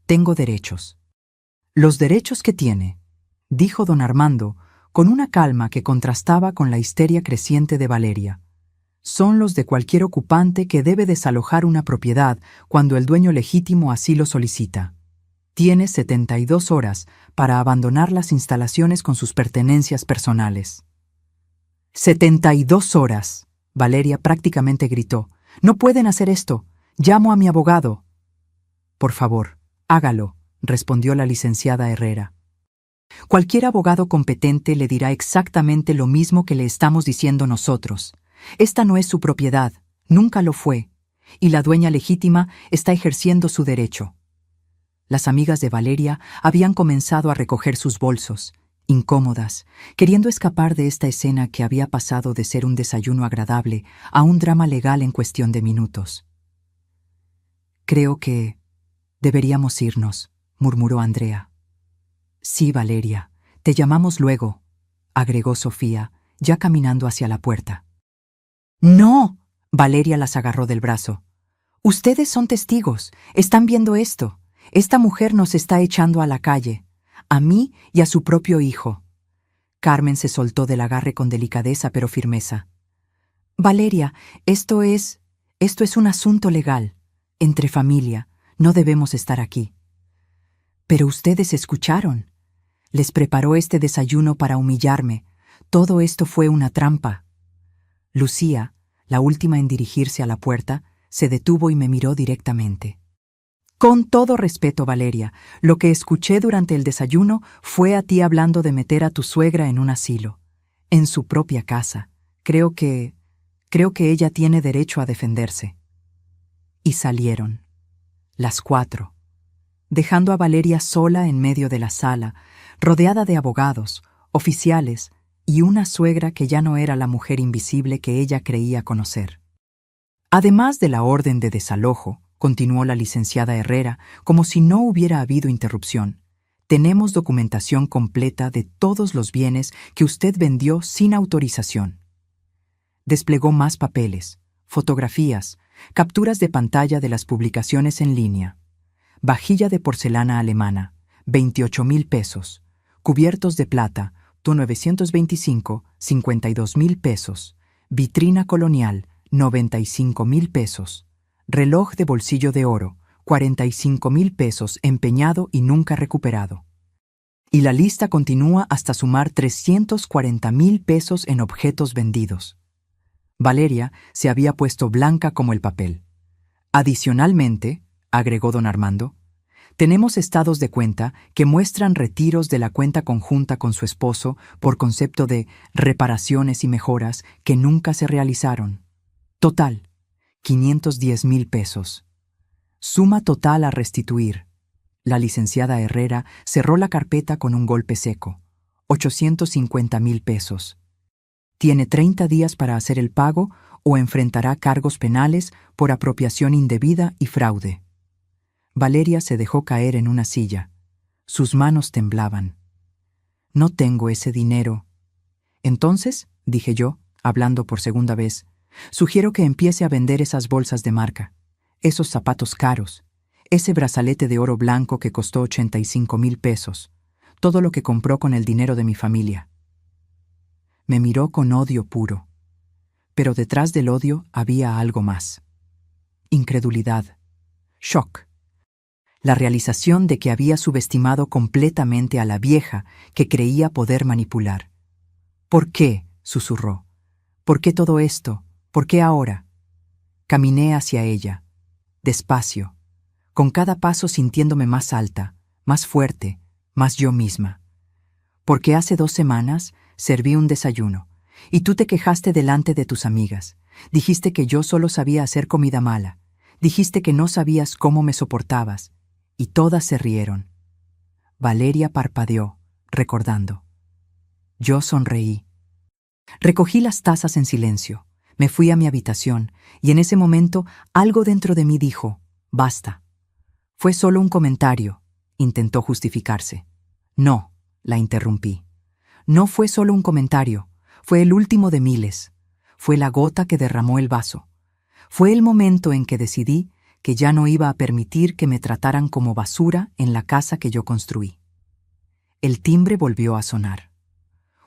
Tengo derechos. Los derechos que tiene, dijo don Armando, con una calma que contrastaba con la histeria creciente de Valeria, son los de cualquier ocupante que debe desalojar una propiedad cuando el dueño legítimo así lo solicita. Tiene 72 horas para abandonar las instalaciones con sus pertenencias personales. 72 horas, Valeria prácticamente gritó. No pueden hacer esto. Llamo a mi abogado. Por favor, hágalo, respondió la licenciada Herrera. Cualquier abogado competente le dirá exactamente lo mismo que le estamos diciendo nosotros. Esta no es su propiedad, nunca lo fue, y la dueña legítima está ejerciendo su derecho. Las amigas de Valeria habían comenzado a recoger sus bolsos, incómodas, queriendo escapar de esta escena que había pasado de ser un desayuno agradable a un drama legal en cuestión de minutos. Creo que deberíamos irnos, murmuró Andrea. Sí, Valeria, te llamamos luego, agregó Sofía, ya caminando hacia la puerta. ¡No! Valeria las agarró del brazo. Ustedes son testigos, están viendo esto. Esta mujer nos está echando a la calle, a mí y a su propio hijo. Carmen se soltó del agarre con delicadeza pero firmeza. Valeria, esto es un asunto legal, entre familia, no debemos estar aquí. Pero ustedes escucharon. Les preparó este desayuno para humillarme. Todo esto fue una trampa. Lucía, la última en dirigirse a la puerta, se detuvo y me miró directamente. Con todo respeto, Valeria, lo que escuché durante el desayuno fue a ti hablando de meter a tu suegra en un asilo, en su propia casa. Creo que ella tiene derecho a defenderse. Y salieron, las 4, dejando a Valeria sola en medio de la sala, rodeada de abogados, oficiales y una suegra que ya no era la mujer invisible que ella creía conocer. Además de la orden de desalojo, continuó la licenciada Herrera, como si no hubiera habido interrupción, tenemos documentación completa de todos los bienes que usted vendió sin autorización. Desplegó más papeles, fotografías, capturas de pantalla de las publicaciones en línea. Vajilla de porcelana alemana, 28,000 pesos. Cubiertos de plata, tu 925, 52,000 pesos. Vitrina colonial, 95,000 pesos. Reloj de bolsillo de oro, 45,000 pesos empeñado y nunca recuperado. Y la lista continúa hasta sumar 340,000 pesos en objetos vendidos. Valeria se había puesto blanca como el papel. Adicionalmente, agregó don Armando, tenemos estados de cuenta que muestran retiros de la cuenta conjunta con su esposo por concepto de reparaciones y mejoras que nunca se realizaron. Total, 510,000 pesos. Suma total a restituir. La licenciada Herrera cerró la carpeta con un golpe seco. 850,000 pesos. Tiene 30 días para hacer el pago o enfrentará cargos penales por apropiación indebida y fraude. Valeria se dejó caer en una silla. Sus manos temblaban. No tengo ese dinero. Entonces, dije yo, hablando por segunda vez, sugiero que empiece a vender esas bolsas de marca, esos zapatos caros, ese brazalete de oro blanco que costó 85,000 pesos, todo lo que compró con el dinero de mi familia. Me miró con odio puro. Pero detrás del odio había algo más. Incredulidad. Shock. La realización de que había subestimado completamente a la vieja que creía poder manipular. ¿Por qué?, susurró. ¿Por qué todo esto? ¿Por qué ahora? Caminé hacia ella, despacio, con cada paso sintiéndome más alta, más fuerte, más yo misma. Porque hace 2 semanas serví un desayuno, y tú te quejaste delante de tus amigas. Dijiste que yo solo sabía hacer comida mala. Dijiste que no sabías cómo me soportabas. Y todas se rieron. Valeria parpadeó, recordando. Yo sonreí. Recogí las tazas en silencio. Me fui a mi habitación, y en ese momento algo dentro de mí dijo, basta. Fue solo un comentario, intentó justificarse. No, la interrumpí. No fue solo un comentario, fue el último de miles. Fue la gota que derramó el vaso. Fue el momento en que decidí que ya no iba a permitir que me trataran como basura en la casa que yo construí. El timbre volvió a sonar.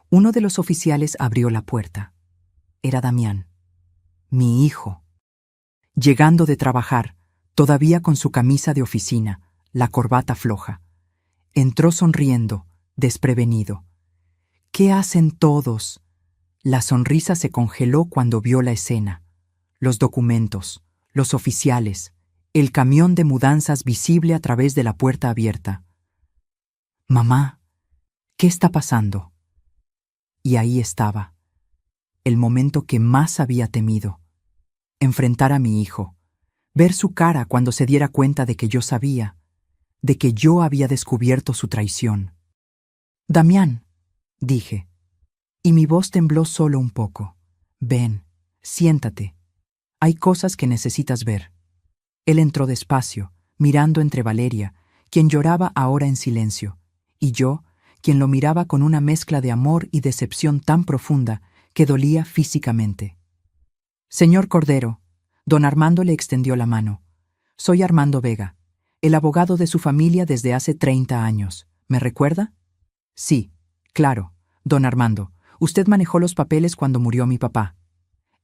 Uno de los oficiales abrió la puerta. Era Damián, mi hijo. Llegando de trabajar, todavía con su camisa de oficina, la corbata floja. Entró sonriendo, desprevenido. ¿Qué hacen todos? La sonrisa se congeló cuando vio la escena. Los documentos, los oficiales, el camión de mudanzas visible a través de la puerta abierta. Mamá, ¿qué está pasando? Y ahí estaba, el momento que más había temido. Enfrentar a mi hijo, ver su cara cuando se diera cuenta de que yo sabía, de que yo había descubierto su traición. Damián, dije, y mi voz tembló solo un poco. Ven, siéntate. Hay cosas que necesitas ver. Él entró despacio, mirando entre Valeria, quien lloraba ahora en silencio, y yo, quien lo miraba con una mezcla de amor y decepción tan profunda que dolía físicamente. Señor Cordero, don Armando le extendió la mano. Soy Armando Vega, el abogado de su familia desde hace 30 años. ¿Me recuerda? Sí, claro, don Armando. Usted manejó los papeles cuando murió mi papá.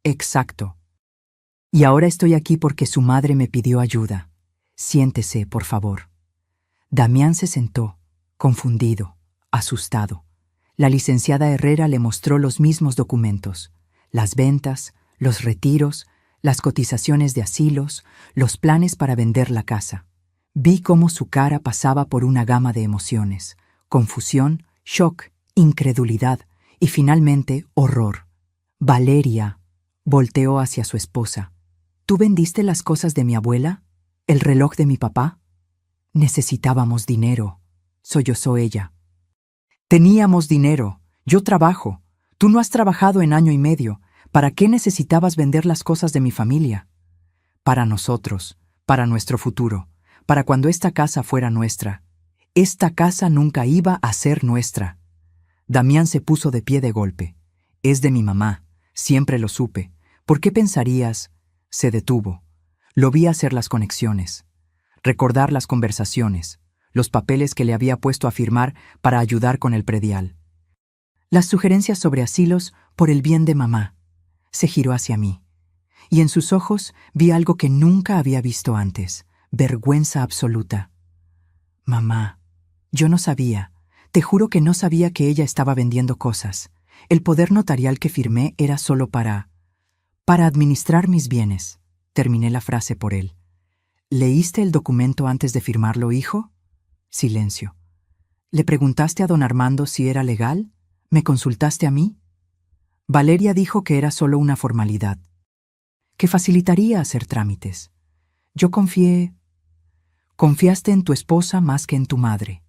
Exacto. Y ahora estoy aquí porque su madre me pidió ayuda. Siéntese, por favor. Damián se sentó, confundido, asustado. La licenciada Herrera le mostró los mismos documentos: las ventas, los retiros, las cotizaciones de asilos, los planes para vender la casa. Vi cómo su cara pasaba por una gama de emociones: confusión, shock, incredulidad y finalmente horror. Valeria volteó hacia su esposa. ¿Tú vendiste las cosas de mi abuela? ¿El reloj de mi papá? Necesitábamos dinero, sollozó ella. Teníamos dinero. Yo trabajo. Tú no has trabajado en año y medio. ¿Para qué necesitabas vender las cosas de mi familia? Para nosotros, para nuestro futuro, para cuando esta casa fuera nuestra. Esta casa nunca iba a ser nuestra. Damián se puso de pie de golpe. Es de mi mamá. Siempre lo supe. ¿Por qué pensarías? Se detuvo. Lo vi hacer las conexiones, recordar las conversaciones, los papeles que le había puesto a firmar para ayudar con el predial. Las sugerencias sobre asilos por el bien de mamá. Se giró hacia mí, y en sus ojos vi algo que nunca había visto antes: vergüenza absoluta. Mamá, yo no sabía, te juro que no sabía que ella estaba vendiendo cosas. El poder notarial que firmé era solo para administrar mis bienes. Terminé la frase por él. ¿Leíste el documento antes de firmarlo, hijo? Silencio. ¿Le preguntaste a don Armando si era legal? ¿Me consultaste a mí? Valeria dijo que era solo una formalidad, que facilitaría hacer trámites. Yo confié. Confiaste en tu esposa más que en tu madre,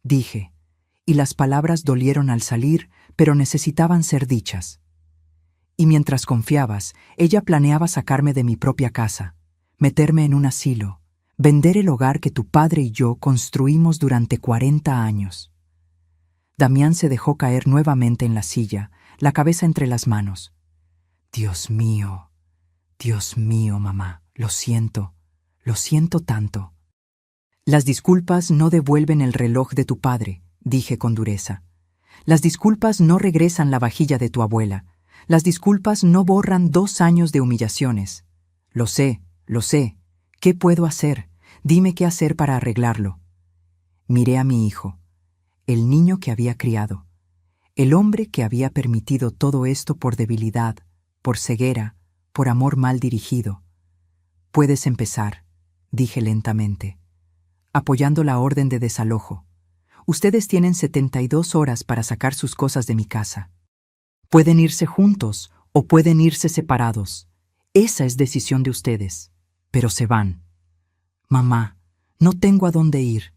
dije, y las palabras dolieron al salir, pero necesitaban ser dichas. Y mientras confiabas, ella planeaba sacarme de mi propia casa, meterme en un asilo, vender el hogar que tu padre y yo construimos durante 40 años. Damián se dejó caer nuevamente en la silla, la cabeza entre las manos. Dios mío, mamá, lo siento tanto. Las disculpas no devuelven el reloj de tu padre, dije con dureza. Las disculpas no regresan la vajilla de tu abuela. Las disculpas no borran 2 años de humillaciones. Lo sé. ¿Qué puedo hacer? Dime qué hacer para arreglarlo. Miré a mi hijo, el niño que había criado, el hombre que había permitido todo esto por debilidad, por ceguera, por amor mal dirigido. Puedes empezar, dije lentamente, apoyando la orden de desalojo. Ustedes tienen 72 horas para sacar sus cosas de mi casa. Pueden irse juntos o pueden irse separados. Esa es decisión de ustedes. Pero se van. Mamá, no tengo a dónde ir.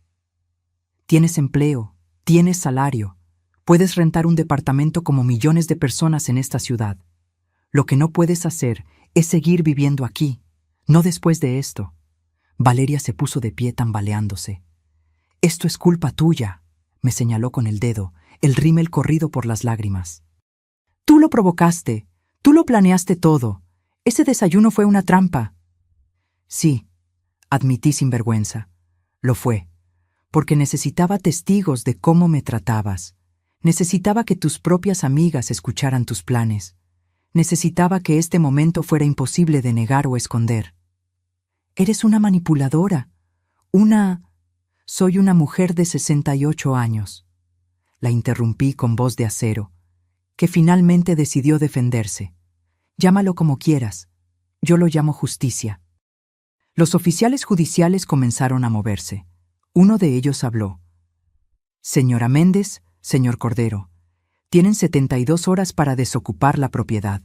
Tienes empleo, tienes salario. Puedes rentar un departamento como millones de personas en esta ciudad. Lo que no puedes hacer es seguir viviendo aquí, no después de esto. Valeria se puso de pie tambaleándose. Esto es culpa tuya, me señaló con el dedo, el rímel corrido por las lágrimas. Tú lo provocaste, tú lo planeaste todo. Ese desayuno fue una trampa. Sí, admití sin vergüenza. Lo fue, porque necesitaba testigos de cómo me tratabas. Necesitaba que tus propias amigas escucharan tus planes. Necesitaba que este momento fuera imposible de negar o esconder. Eres una manipuladora. Soy una mujer de 68 años. La interrumpí con voz de acero, que finalmente decidió defenderse. Llámalo como quieras. Yo lo llamo justicia. Los oficiales judiciales comenzaron a moverse. Uno de ellos habló. Señora Méndez, señor Cordero, tienen 72 horas para desocupar la propiedad.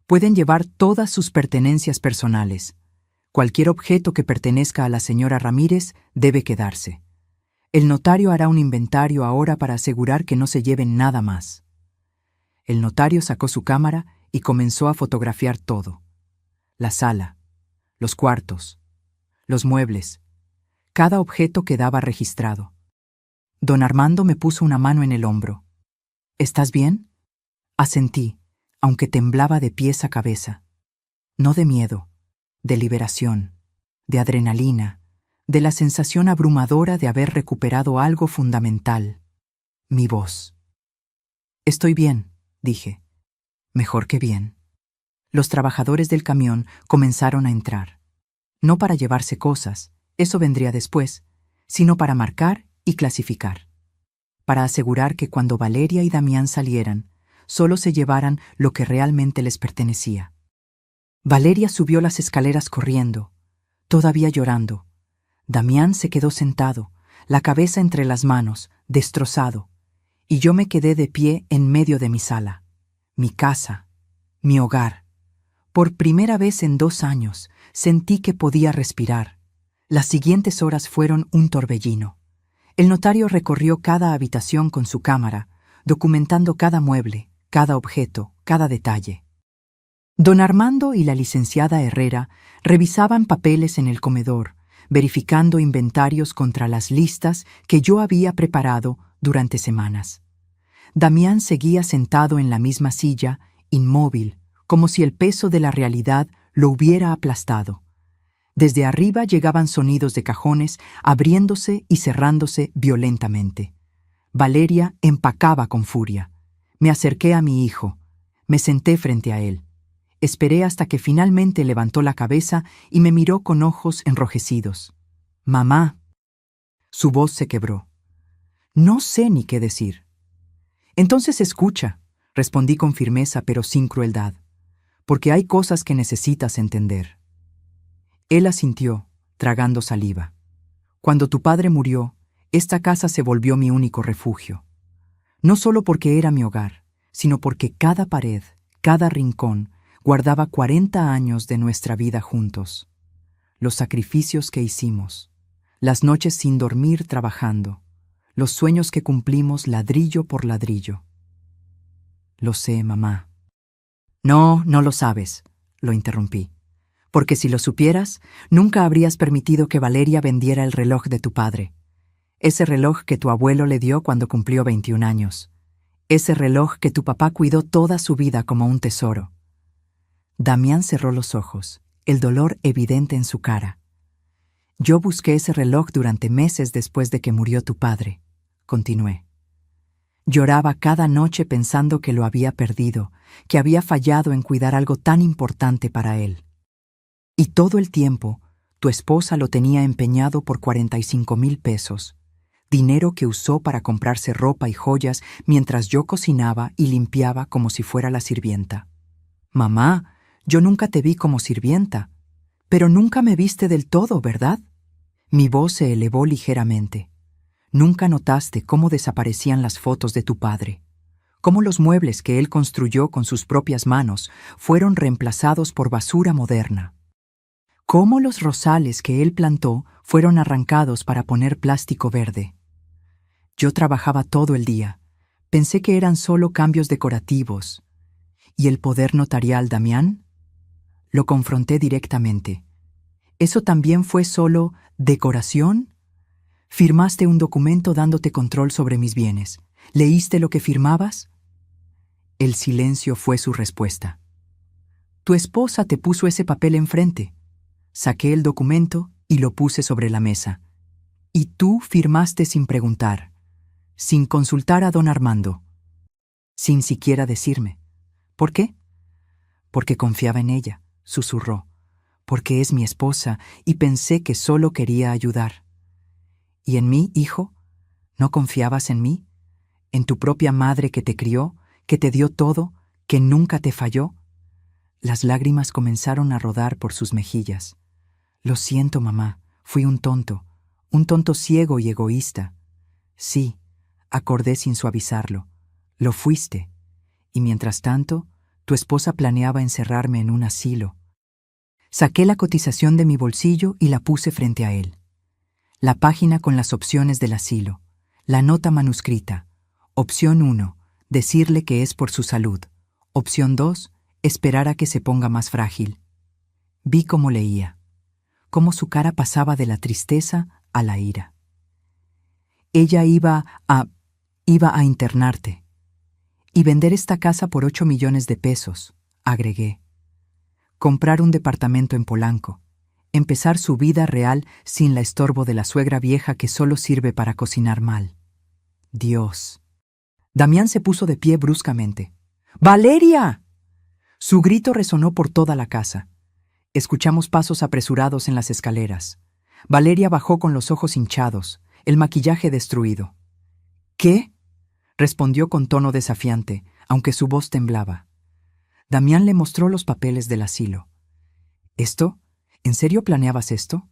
Pueden llevar todas sus pertenencias personales. Cualquier objeto que pertenezca a la señora Ramírez debe quedarse. El notario hará un inventario ahora para asegurar que no se lleven nada más. El notario sacó su cámara y comenzó a fotografiar todo. La sala, los cuartos, los muebles. Cada objeto quedaba registrado. Don Armando me puso una mano en el hombro. ¿Estás bien? Asentí, aunque temblaba de pies a cabeza. no de miedo, de liberación, de adrenalina, de la sensación abrumadora de haber recuperado algo fundamental, mi voz. Estoy bien, dije. Mejor que bien. Los trabajadores del camión comenzaron a entrar. No para llevarse cosas, eso vendría después, sino para marcar y clasificar. Para asegurar que cuando Valeria y Damián salieran, solo se llevaran lo que realmente les pertenecía. Valeria subió las escaleras corriendo, todavía llorando. Damián se quedó sentado, la cabeza entre las manos, destrozado, y yo me quedé de pie en medio de mi sala, mi casa, mi hogar. Por primera vez en 2 años sentí que podía respirar. Las siguientes horas fueron un torbellino. El notario recorrió cada habitación con su cámara, documentando cada mueble, cada objeto, cada detalle. Don Armando y la licenciada Herrera revisaban papeles en el comedor, verificando inventarios contra las listas que yo había preparado durante semanas. Damián seguía sentado en la misma silla, inmóvil, como si el peso de la realidad lo hubiera aplastado. Desde arriba llegaban sonidos de cajones abriéndose y cerrándose violentamente. Valeria empacaba con furia. Me acerqué a mi hijo. Me senté frente a él. Esperé hasta que finalmente levantó la cabeza y me miró con ojos enrojecidos. «Mamá». Su voz se quebró. No sé ni qué decir. «Entonces escucha», respondí con firmeza pero sin crueldad, «porque hay cosas que necesitas entender». Él asintió, tragando saliva. Cuando tu padre murió, esta casa se volvió mi único refugio. No solo porque era mi hogar, sino porque cada pared, cada rincón, guardaba 40 años de nuestra vida juntos. Los sacrificios que hicimos, las noches sin dormir trabajando, los sueños que cumplimos ladrillo por ladrillo. Lo sé, mamá. No, no lo sabes, lo interrumpí. Porque si lo supieras, nunca habrías permitido que Valeria vendiera el reloj de tu padre. Ese reloj que tu abuelo le dio cuando cumplió 21 años. Ese reloj que tu papá cuidó toda su vida como un tesoro. Damián cerró los ojos, el dolor evidente en su cara. Yo busqué ese reloj durante meses después de que murió tu padre, continué. Lloraba cada noche pensando que lo había perdido, que había fallado en cuidar algo tan importante para él. Y todo el tiempo, tu esposa lo tenía empeñado por 45,000 pesos, dinero que usó para comprarse ropa y joyas mientras yo cocinaba y limpiaba como si fuera la sirvienta. Mamá, yo nunca te vi como sirvienta, pero nunca me viste del todo, ¿verdad? Mi voz se elevó ligeramente. Nunca notaste cómo desaparecían las fotos de tu padre, cómo los muebles que él construyó con sus propias manos fueron reemplazados por basura moderna. Cómo los rosales que él plantó fueron arrancados para poner plástico verde. Yo trabajaba todo el día. Pensé que eran solo cambios decorativos. ¿Y el poder notarial, Damián? Lo confronté directamente. ¿Eso también fue solo decoración? ¿Firmaste un documento dándote control sobre mis bienes? ¿Leíste lo que firmabas? El silencio fue su respuesta. Tu esposa te puso ese papel enfrente. Saqué el documento y lo puse sobre la mesa. Y tú firmaste sin preguntar, sin consultar a don Armando, sin siquiera decirme. ¿Por qué? Porque confiaba en ella, susurró. Porque es mi esposa y pensé que solo quería ayudar. ¿Y en mí, hijo? ¿No confiabas en mí? ¿En tu propia madre que te crió, que te dio todo, que nunca te falló? Las lágrimas comenzaron a rodar por sus mejillas. Lo siento, mamá, fui un tonto ciego y egoísta. Sí, acordé sin suavizarlo, lo fuiste. Y mientras tanto, tu esposa planeaba encerrarme en un asilo. Saqué la cotización de mi bolsillo y la puse frente a él. La página con las opciones del asilo, la nota manuscrita. Opción 1, decirle que es por su salud. Opción 2, esperar a que se ponga más frágil. Vi cómo leía, cómo su cara pasaba de la tristeza a la ira. Ella iba a internarte. Y vender esta casa por 8 millones de pesos, agregué. comprar un departamento en Polanco, empezar su vida real sin la estorbo de la suegra vieja que solo sirve para cocinar mal. Dios. Damián se puso de pie bruscamente. ¡Valeria! Su grito resonó por toda la casa. Escuchamos pasos apresurados en las escaleras. Valeria bajó con los ojos hinchados, el maquillaje destruido. ¿Qué? Respondió con tono desafiante, aunque su voz temblaba. Damián le mostró los papeles del asilo. ¿Esto? ¿En serio planeabas esto?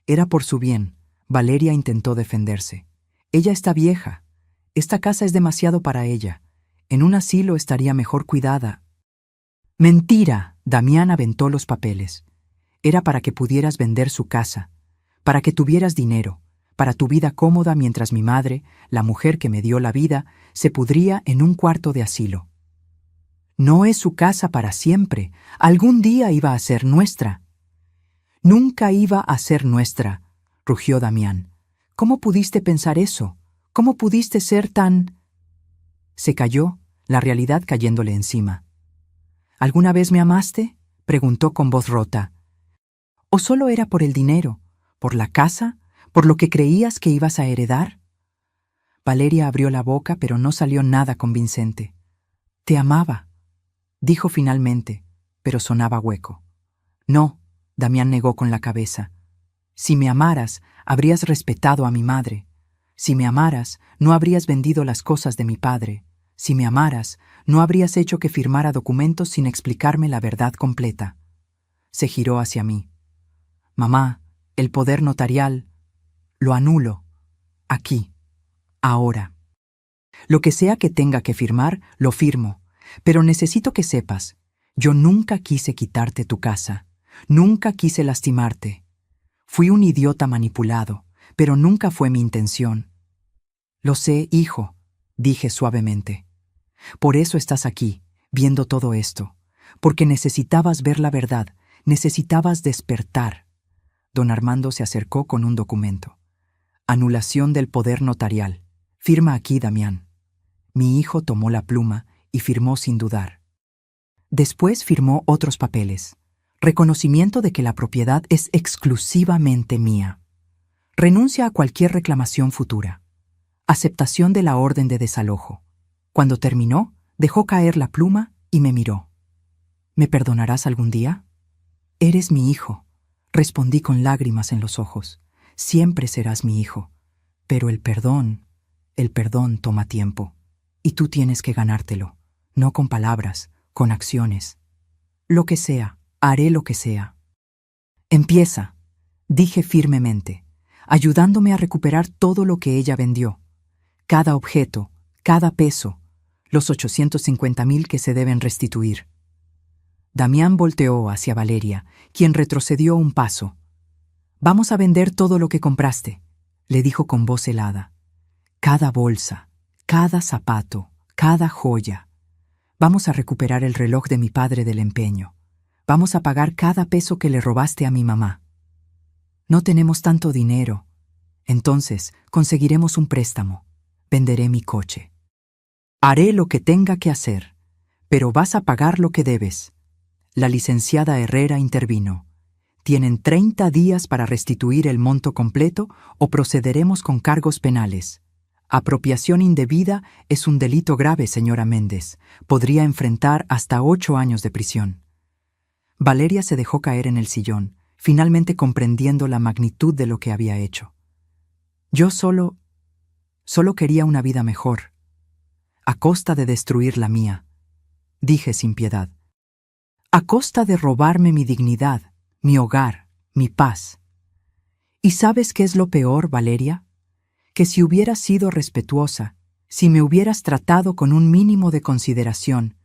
Era por su bien. Valeria intentó defenderse. Ella está vieja. Esta casa es demasiado para ella. En un asilo estaría mejor cuidada. ¡Mentira! Damián aventó los papeles. Era para que pudieras vender su casa, para que tuvieras dinero, para tu vida cómoda mientras mi madre, la mujer que me dio la vida, se pudría en un cuarto de asilo. No es su casa para siempre. Algún día iba a ser nuestra. Nunca iba a ser nuestra, rugió Damián. ¿Cómo pudiste pensar eso? ¿Cómo pudiste ser tan...? Se calló, la realidad cayéndole encima. ¿Alguna vez me amaste?, preguntó con voz rota. ¿O solo era por el dinero, por la casa, por lo que creías que ibas a heredar? Valeria abrió la boca, pero no salió nada convincente. Te amaba, dijo finalmente, pero sonaba hueco. No, Damián negó con la cabeza. Si me amaras, habrías respetado a mi madre. Si me amaras, no habrías vendido las cosas de mi padre. Si me amaras, no habrías hecho que firmara documentos sin explicarme la verdad completa. Se giró hacia mí. Mamá, el poder notarial, lo anulo. Aquí, ahora. Lo que sea que tenga que firmar, lo firmo. Pero necesito que sepas, yo nunca quise quitarte tu casa. Nunca quise lastimarte. Fui un idiota manipulado, pero nunca fue mi intención. Lo sé, hijo, dije suavemente. Por eso estás aquí, viendo todo esto, porque necesitabas ver la verdad, necesitabas despertar. Don Armando se acercó con un documento. Anulación del poder notarial. Firma aquí, Damián. Mi hijo tomó la pluma y firmó sin dudar. Después firmó otros papeles. Reconocimiento de que la propiedad es exclusivamente mía. Renuncia a cualquier reclamación futura. Aceptación de la orden de desalojo. Cuando terminó, dejó caer la pluma y me miró. ¿Me perdonarás algún día? Eres mi hijo, respondí con lágrimas en los ojos. Siempre serás mi hijo. Pero el perdón toma tiempo. Y tú tienes que ganártelo, no con palabras, con acciones. Lo que sea, haré lo que sea. Empieza, dije firmemente, ayudándome a recuperar todo lo que ella vendió. Cada objeto, cada peso, los 850,000 que se deben restituir. Damián volteó hacia Valeria, quien retrocedió un paso. Vamos a vender todo lo que compraste, le dijo con voz helada. Cada bolsa, cada zapato, cada joya. Vamos a recuperar el reloj de mi padre del empeño. Vamos a pagar cada peso que le robaste a mi mamá. No tenemos tanto dinero. Entonces, conseguiremos un préstamo. Venderé mi coche. Haré lo que tenga que hacer, pero vas a pagar lo que debes. La licenciada Herrera intervino. Tienen 30 días para restituir el monto completo o procederemos con cargos penales. Apropiación indebida es un delito grave, señora Méndez. Podría enfrentar hasta 8 años de prisión. Valeria se dejó caer en el sillón, finalmente comprendiendo la magnitud de lo que había hecho. Yo solo quería una vida mejor, a costa de destruir la mía, dije sin piedad. A costa de robarme mi dignidad, mi hogar, mi paz. ¿Y sabes qué es lo peor, Valeria? Que si hubieras sido respetuosa, si me hubieras tratado con un mínimo de consideración,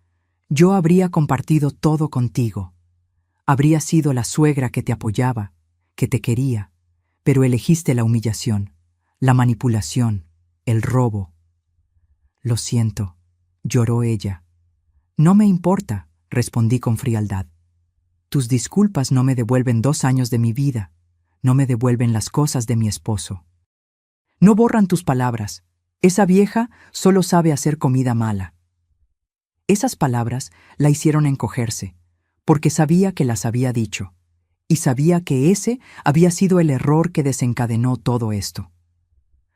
yo habría compartido todo contigo. Habría sido la suegra que te apoyaba, que te quería, pero elegiste la humillación, la manipulación, el robo. Lo siento, lloró ella. No me importa, respondí con frialdad. Tus disculpas no me devuelven 2 años de mi vida, no me devuelven las cosas de mi esposo. No borran tus palabras. Esa vieja solo sabe hacer comida mala. Esas palabras la hicieron encogerse. porque sabía que las había dicho, y sabía que ese había sido el error que desencadenó todo esto.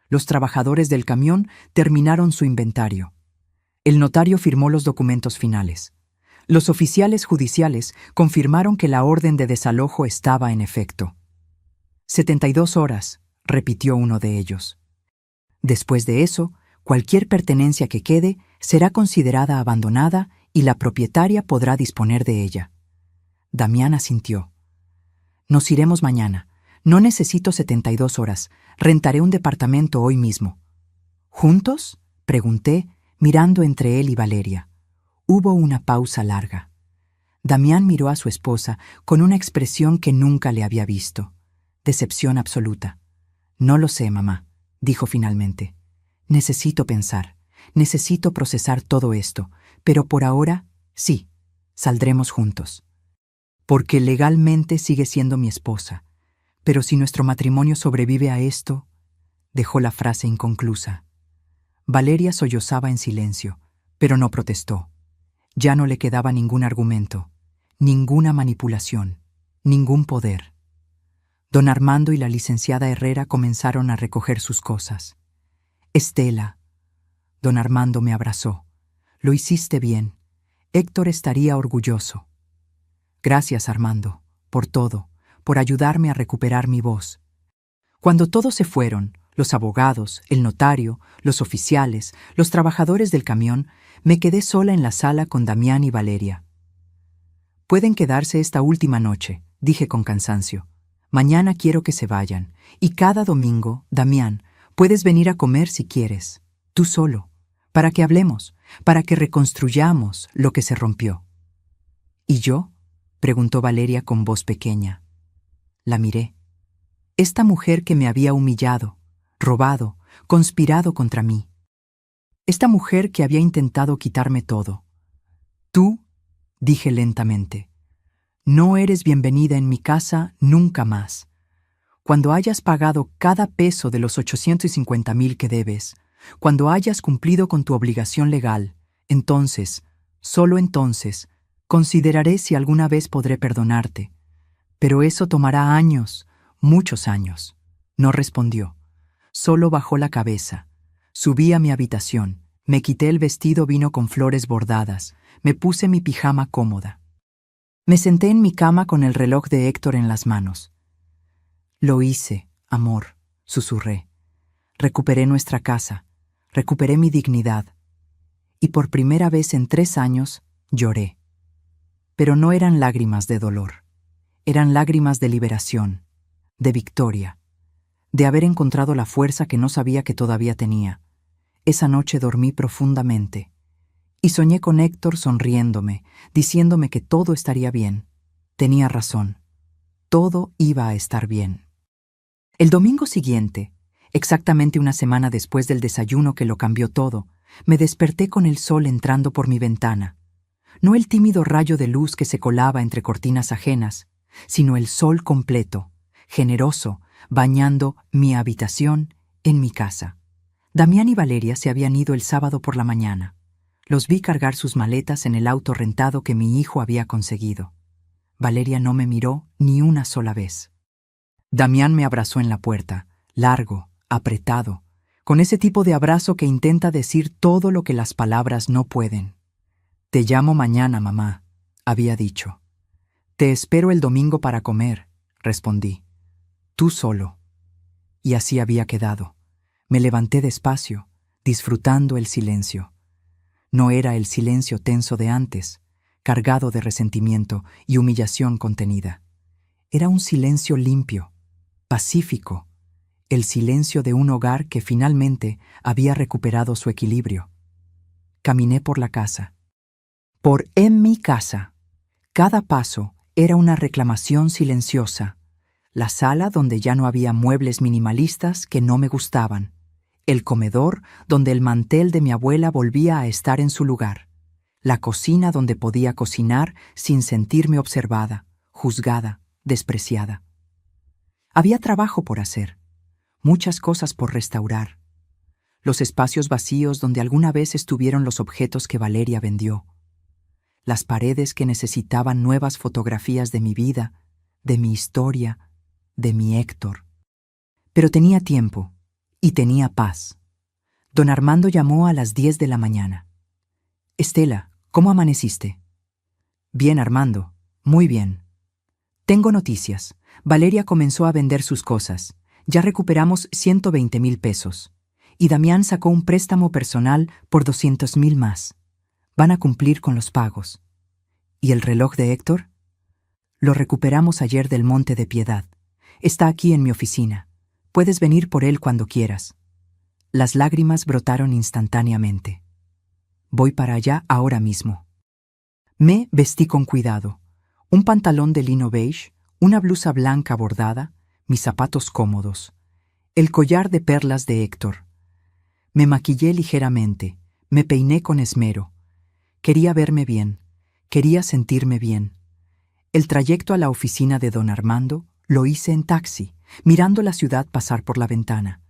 Los trabajadores del camión terminaron su inventario. El notario firmó los documentos finales. Los oficiales judiciales confirmaron que la orden de desalojo estaba en efecto. 72 horas, repitió uno de ellos. Después de eso, cualquier pertenencia que quede será considerada abandonada y la propietaria podrá disponer de ella. Damián asintió. Nos iremos mañana. No necesito 72 horas. Rentaré un departamento hoy mismo. ¿Juntos?, pregunté, mirando entre él y Valeria. Hubo una pausa larga. Damián miró a su esposa con una expresión que nunca le había visto. Decepción absoluta. No lo sé, mamá, dijo finalmente. Necesito pensar, necesito procesar todo esto, pero por ahora, sí, saldremos juntos. Porque legalmente sigue siendo mi esposa, pero si nuestro matrimonio sobrevive a esto, dejó la frase inconclusa. Valeria sollozaba en silencio, pero no protestó. Ya no le quedaba ningún argumento, ninguna manipulación, ningún poder. Don Armando y la licenciada Herrera comenzaron a recoger sus cosas. Estela. Don Armando me abrazó. Lo hiciste bien. Héctor estaría orgulloso. Gracias, Armando, por todo, por ayudarme a recuperar mi voz. Cuando todos se fueron, los abogados, el notario, los oficiales, los trabajadores del camión, me quedé sola en la sala con Damián y Valeria. Pueden quedarse esta última noche, dije con cansancio. Mañana quiero que se vayan, y cada domingo, Damián, puedes venir a comer si quieres, tú solo, para que hablemos, para que reconstruyamos lo que se rompió. ¿Y yo?, preguntó Valeria con voz pequeña. La miré. Esta mujer que me había humillado, robado, conspirado contra mí. Esta mujer que había intentado quitarme todo. Tú, dije lentamente, no eres bienvenida en mi casa nunca más. Cuando hayas pagado cada peso de los 850,000 que debes, cuando hayas cumplido con tu obligación legal, entonces, solo entonces, consideraré si alguna vez podré perdonarte. Pero eso tomará años, muchos años. No respondió. Solo bajó la cabeza. Subí a mi habitación. Me quité el vestido vino con flores bordadas. Me puse mi pijama cómoda. Me senté en mi cama con el reloj de Héctor en las manos. Lo hice, amor, susurré. Recuperé nuestra casa. Recuperé mi dignidad. Y por primera vez en 3 años, lloré. Pero no eran lágrimas de dolor. Eran lágrimas de liberación, de victoria, de haber encontrado la fuerza que no sabía que todavía tenía. Esa noche dormí profundamente y soñé con Héctor sonriéndome, diciéndome que todo estaría bien. Tenía razón. Todo iba a estar bien. El domingo siguiente, exactamente una semana después del desayuno que lo cambió todo, me desperté con el sol entrando por mi ventana. No el tímido rayo de luz que se colaba entre cortinas ajenas, sino el sol completo, generoso, bañando mi habitación en mi casa. Damián y Valeria se habían ido el sábado por la mañana. Los vi cargar sus maletas en el auto rentado que mi hijo había conseguido. Valeria no me miró ni una sola vez. Damián me abrazó en la puerta, largo, apretado, con ese tipo de abrazo que intenta decir todo lo que las palabras no pueden. «Te llamo mañana, mamá», había dicho. «Te espero el domingo para comer», respondí. «Tú solo». Y así había quedado. Me levanté despacio, disfrutando el silencio. No era el silencio tenso de antes, cargado de resentimiento y humillación contenida. Era un silencio limpio, pacífico, el silencio de un hogar que finalmente había recuperado su equilibrio. Caminé por la casa. En mi casa. Cada paso era una reclamación silenciosa. La sala donde ya no había muebles minimalistas que no me gustaban. El comedor donde el mantel de mi abuela volvía a estar en su lugar. La cocina donde podía cocinar sin sentirme observada, juzgada, despreciada. Había trabajo por hacer, muchas cosas por restaurar. Los espacios vacíos donde alguna vez estuvieron los objetos que Valeria vendió. las paredes que necesitaban nuevas fotografías de mi vida, de mi historia, de mi Héctor. Pero tenía tiempo y tenía paz. Don Armando llamó a las 10 de la mañana. «Estela, ¿cómo amaneciste?» «Bien, Armando, muy bien. Tengo noticias. Valeria comenzó a vender sus cosas. Ya recuperamos 120,000 pesos. Y Damián sacó un préstamo personal por 200,000 más. Van a cumplir con los pagos. ¿Y el reloj de Héctor?» «Lo recuperamos ayer del Monte de Piedad. Está aquí en mi oficina. Puedes venir por él cuando quieras». Las lágrimas brotaron instantáneamente. «Voy para allá ahora mismo». Me vestí con cuidado. Un pantalón de lino beige, una blusa blanca bordada, mis zapatos cómodos, el collar de perlas de Héctor. Me maquillé ligeramente, me peiné con esmero. Quería verme bien, quería sentirme bien. El trayecto a la oficina de don Armando lo hice en taxi, mirando la ciudad pasar por la ventana.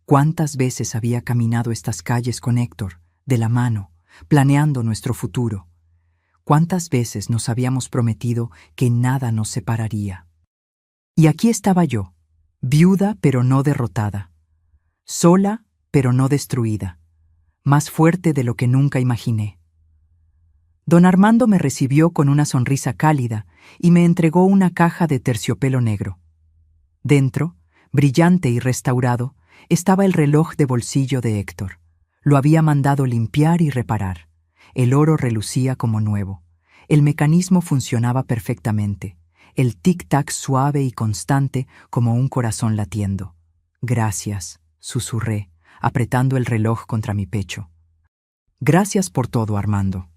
¿Cuántas veces había caminado estas calles con Héctor, de la mano, planeando nuestro futuro? ¿Cuántas veces nos habíamos prometido que nada nos separaría? Y aquí estaba yo, viuda pero no derrotada, sola pero no destruida, más fuerte de lo que nunca imaginé. Don Armando me recibió con una sonrisa cálida y me entregó una caja de terciopelo negro. Dentro, brillante y restaurado, estaba el reloj de bolsillo de Héctor. Lo había mandado limpiar y reparar. El oro relucía como nuevo. El mecanismo funcionaba perfectamente. El tic-tac suave y constante como un corazón latiendo. «Gracias», susurré, apretando el reloj contra mi pecho. «Gracias por todo, Armando.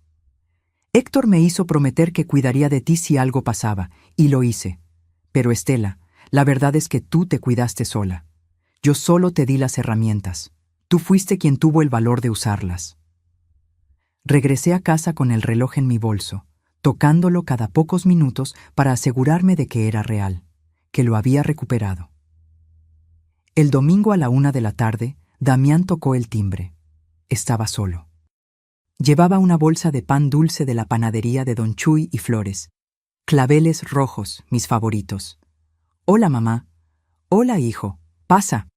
Héctor me hizo prometer que cuidaría de ti si algo pasaba, y lo hice. Pero Estela, la verdad es que tú te cuidaste sola. Yo solo te di las herramientas. Tú fuiste quien tuvo el valor de usarlas». Regresé a casa con el reloj en mi bolso, tocándolo cada pocos minutos para asegurarme de que era real, que lo había recuperado. El domingo a la 1 de la tarde, Damián tocó el timbre. Estaba solo. Llevaba una bolsa de pan dulce de la panadería de Don Chuy y flores. Claveles rojos, mis favoritos. «Hola, mamá». «Hola, hijo. Pasa».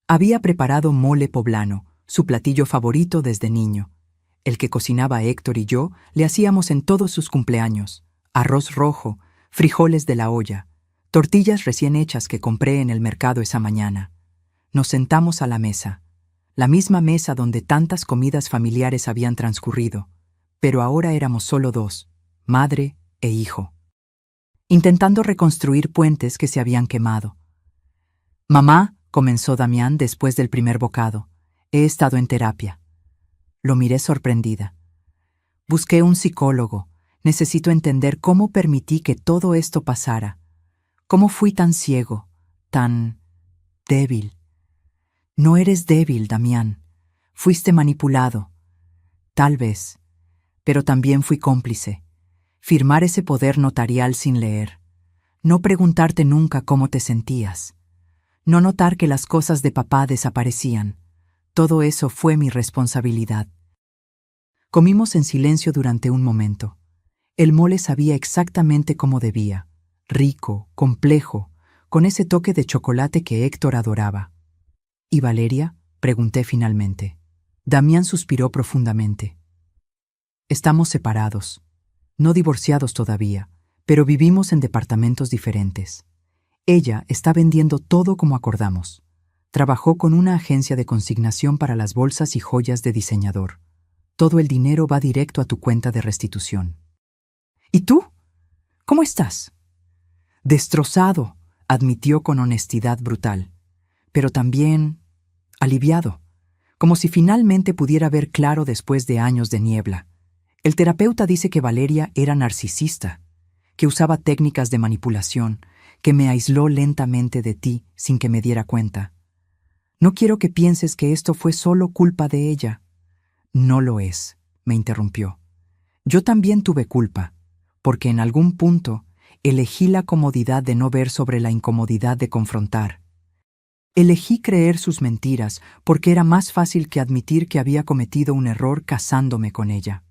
Había preparado mole poblano, su platillo favorito desde niño. El que cocinaba Héctor y yo le hacíamos en todos sus cumpleaños. Arroz rojo, frijoles de la olla, tortillas recién hechas que compré en el mercado esa mañana. Nos sentamos a la mesa, la misma mesa donde tantas comidas familiares habían transcurrido, pero ahora éramos solo dos, madre e hijo, intentando reconstruir puentes que se habían quemado. «Mamá», comenzó Damián después del primer bocado, «he estado en terapia». Lo miré sorprendida. «Busqué un psicólogo. Necesito entender cómo permití que todo esto pasara. ¿Cómo fui tan ciego, tan débil?» «No eres débil, Damián. Fuiste manipulado. Tal vez. Pero también fui cómplice. Firmar ese poder notarial sin leer. No preguntarte nunca cómo te sentías. No notar que las cosas de papá desaparecían. Todo eso fue mi responsabilidad». Comimos en silencio durante un momento. El mole sabía exactamente como debía, rico, complejo, con ese toque de chocolate que Héctor adoraba. «¿Y Valeria?», pregunté finalmente. Damián suspiró profundamente. «Estamos separados, no divorciados todavía, pero vivimos en departamentos diferentes. Ella está vendiendo todo como acordamos. Trabajó con una agencia de consignación para las bolsas y joyas de diseñador. Todo el dinero va directo a tu cuenta de restitución». «¿Y tú? ¿Cómo estás?» «Destrozado», admitió con honestidad brutal, pero también aliviado, como si finalmente pudiera ver claro después de años de niebla. El terapeuta dice que Valeria era narcisista, que usaba técnicas de manipulación, que me aisló lentamente de ti sin que me diera cuenta. No quiero que pienses que esto fue solo culpa de ella». «No lo es», me interrumpió. «Yo también tuve culpa, porque en algún punto elegí la comodidad de no ver sobre la incomodidad de confrontar. Elegí creer sus mentiras porque era más fácil que admitir que había cometido un error casándome con ella.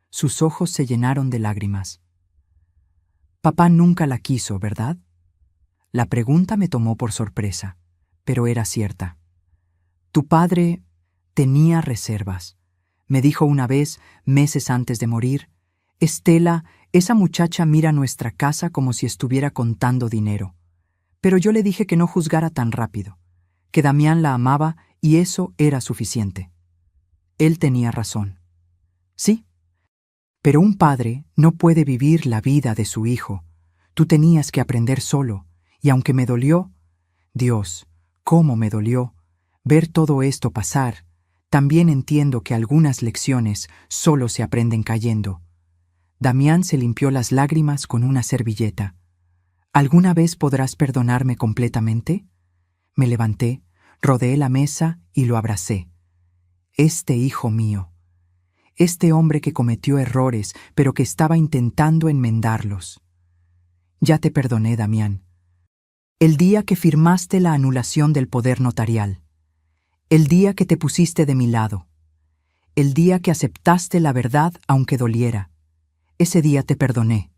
Sus ojos se llenaron de lágrimas. Papá nunca la quiso, ¿verdad? La pregunta me tomó por sorpresa, pero era cierta. Tu padre tenía reservas. Me dijo una vez, meses antes de morir, Estela, esa muchacha mira nuestra casa como si estuviera contando dinero. Pero yo le dije que no juzgara tan rápido, que Damián la amaba y eso era suficiente. Él tenía razón. Sí, pero un padre no puede vivir la vida de su hijo. Tú tenías que aprender solo, y aunque me dolió, Dios, cómo me dolió, ver todo esto pasar, también entiendo que algunas lecciones solo se aprenden cayendo. Damián se limpió las lágrimas con una servilleta. ¿Alguna vez podrás perdonarme completamente? Me levanté, rodeé la mesa y lo abracé. Este hijo mío, este hombre que cometió errores, pero que estaba intentando enmendarlos. Ya te perdoné, Damián. El día que firmaste la anulación del poder notarial. El día que te pusiste de mi lado. El día que aceptaste la verdad aunque doliera. Ese día te perdoné.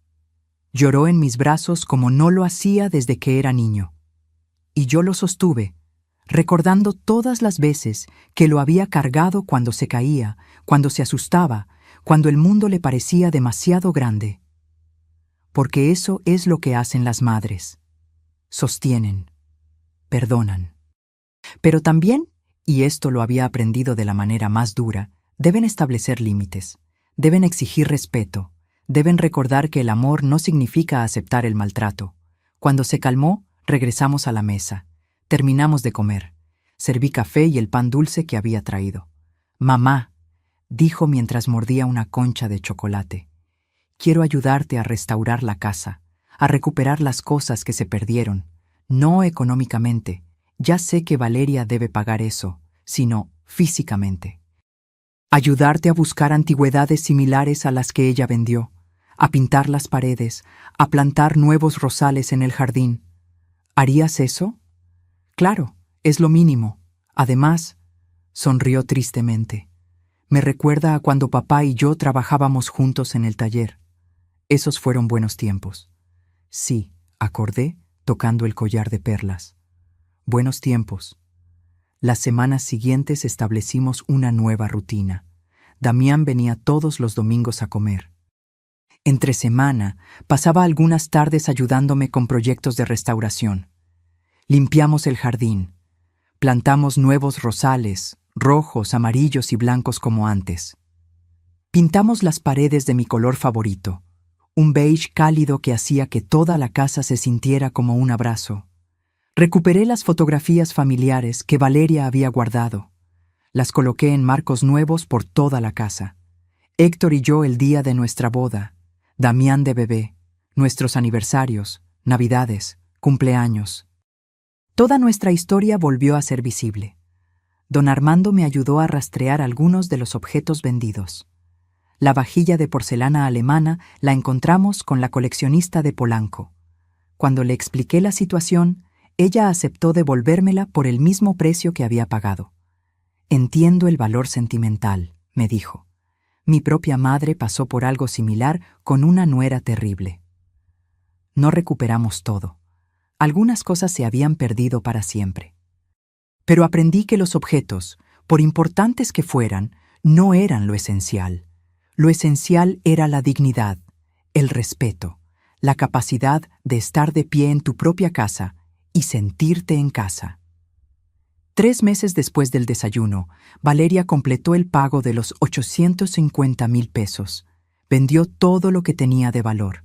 Lloró en mis brazos como no lo hacía desde que era niño. Y yo lo sostuve, recordando todas las veces que lo había cargado cuando se caía, cuando se asustaba, cuando el mundo le parecía demasiado grande. Porque eso es lo que hacen las madres. Sostienen, perdonan. Pero también, y esto lo había aprendido de la manera más dura, deben establecer límites, deben exigir respeto, deben recordar que el amor no significa aceptar el maltrato. Cuando se calmó, regresamos a la mesa. Terminamos de comer. Serví café y el pan dulce que había traído. Mamá, dijo mientras mordía una concha de chocolate, quiero ayudarte a restaurar la casa, a recuperar las cosas que se perdieron, no económicamente. Ya sé que Valeria debe pagar eso, sino físicamente. Ayudarte a buscar antigüedades similares a las que ella vendió, a pintar las paredes, a plantar nuevos rosales en el jardín. ¿Harías eso? Claro, es lo mínimo. Además, sonrió tristemente. Me recuerda a cuando papá y yo trabajábamos juntos en el taller. Esos fueron buenos tiempos. Sí, acordé, tocando el collar de perlas. Buenos tiempos. Las semanas siguientes establecimos una nueva rutina. Damián venía todos los domingos a comer. Entre semana, pasaba algunas tardes ayudándome con proyectos de restauración. Limpiamos el jardín. Plantamos nuevos rosales, rojos, amarillos y blancos como antes. Pintamos las paredes de mi color favorito, un beige cálido que hacía que toda la casa se sintiera como un abrazo. Recuperé las fotografías familiares que Valeria había guardado. Las coloqué en marcos nuevos por toda la casa. Héctor y yo el día de nuestra boda, Damián de bebé, nuestros aniversarios, navidades, cumpleaños. Toda nuestra historia volvió a ser visible. Don Armando me ayudó a rastrear algunos de los objetos vendidos. La vajilla de porcelana alemana la encontramos con la coleccionista de Polanco. Cuando le expliqué la situación, ella aceptó devolvérmela por el mismo precio que había pagado. Entiendo el valor sentimental, me dijo. Mi propia madre pasó por algo similar con una nuera terrible. No recuperamos todo. Algunas cosas se habían perdido para siempre. Pero aprendí que los objetos, por importantes que fueran, no eran lo esencial. Lo esencial era la dignidad, el respeto, la capacidad de estar de pie en tu propia casa y sentirte en casa. 3 meses después del desayuno, Valeria completó el pago de los 850,000 pesos. Vendió todo lo que tenía de valor.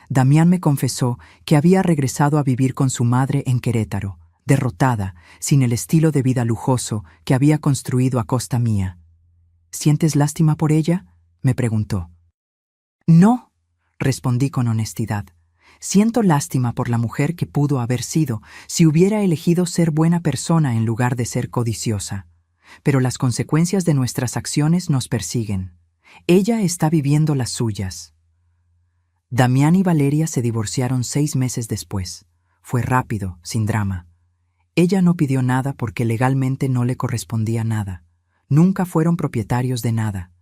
Damián me confesó que había regresado a vivir con su madre en Querétaro, derrotada, sin el estilo de vida lujoso que había construido a costa mía. ¿Sientes lástima por ella?, me preguntó. No, respondí con honestidad. Siento lástima por la mujer que pudo haber sido si hubiera elegido ser buena persona en lugar de ser codiciosa. Pero las consecuencias de nuestras acciones nos persiguen. Ella está viviendo las suyas. Damián y Valeria se divorciaron 6 meses después. Fue rápido, sin drama. Ella no pidió nada porque legalmente no le correspondía nada. Nunca fueron propietarios de nada.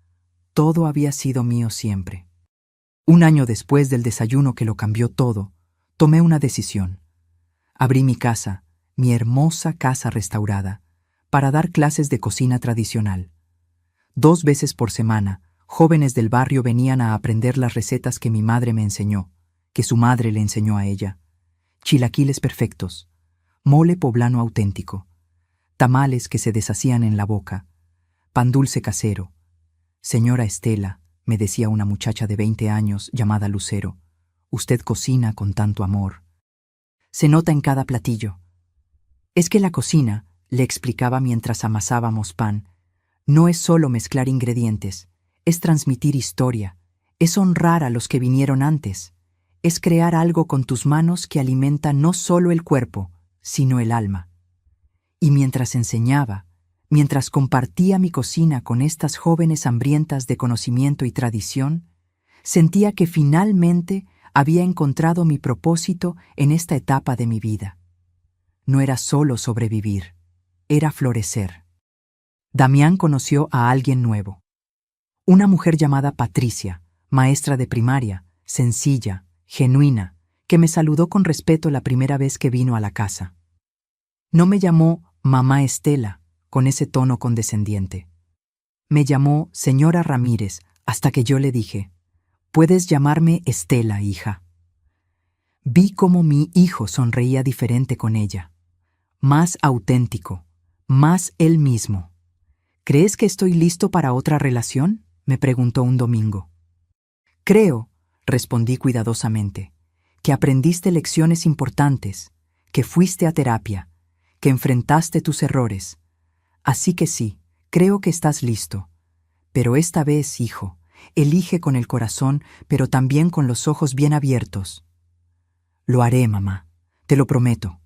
todo había sido mío siempre. Un año después del desayuno que lo cambió todo, tomé una decisión. Abrí mi casa, mi hermosa casa restaurada, para dar clases de cocina tradicional. 2 veces por semana, jóvenes del barrio venían a aprender las recetas que mi madre me enseñó, que su madre le enseñó a ella. Chilaquiles perfectos, mole poblano auténtico, tamales que se deshacían en la boca, pan dulce casero. Señora Estela, me decía una muchacha de 20 años llamada Lucero, usted cocina con tanto amor. Se nota en cada platillo. Es que la cocina, le explicaba mientras amasábamos pan, no es solo mezclar ingredientes, es transmitir historia, es honrar a los que vinieron antes, es crear algo con tus manos que alimenta no solo el cuerpo, sino el alma. Y mientras enseñaba, mientras compartía mi cocina con estas jóvenes hambrientas de conocimiento y tradición, sentía que finalmente había encontrado mi propósito en esta etapa de mi vida. No era solo sobrevivir, era florecer. Damián conoció a alguien nuevo. Una mujer llamada Patricia, maestra de primaria, sencilla, genuina, que me saludó con respeto la primera vez que vino a la casa. No me llamó mamá Estela, con ese tono condescendiente. Me llamó señora Ramírez, hasta que yo le dije, «Puedes llamarme Estela, hija». Vi cómo mi hijo sonreía diferente con ella, más auténtico, más él mismo. «¿Crees que estoy listo para otra relación?», me preguntó un domingo. «Creo», respondí cuidadosamente, «que aprendiste lecciones importantes, que fuiste a terapia, que enfrentaste tus errores. Así que sí, creo que estás listo. Pero esta vez, hijo, elige con el corazón, pero también con los ojos bien abiertos». «Lo haré, mamá, te lo prometo».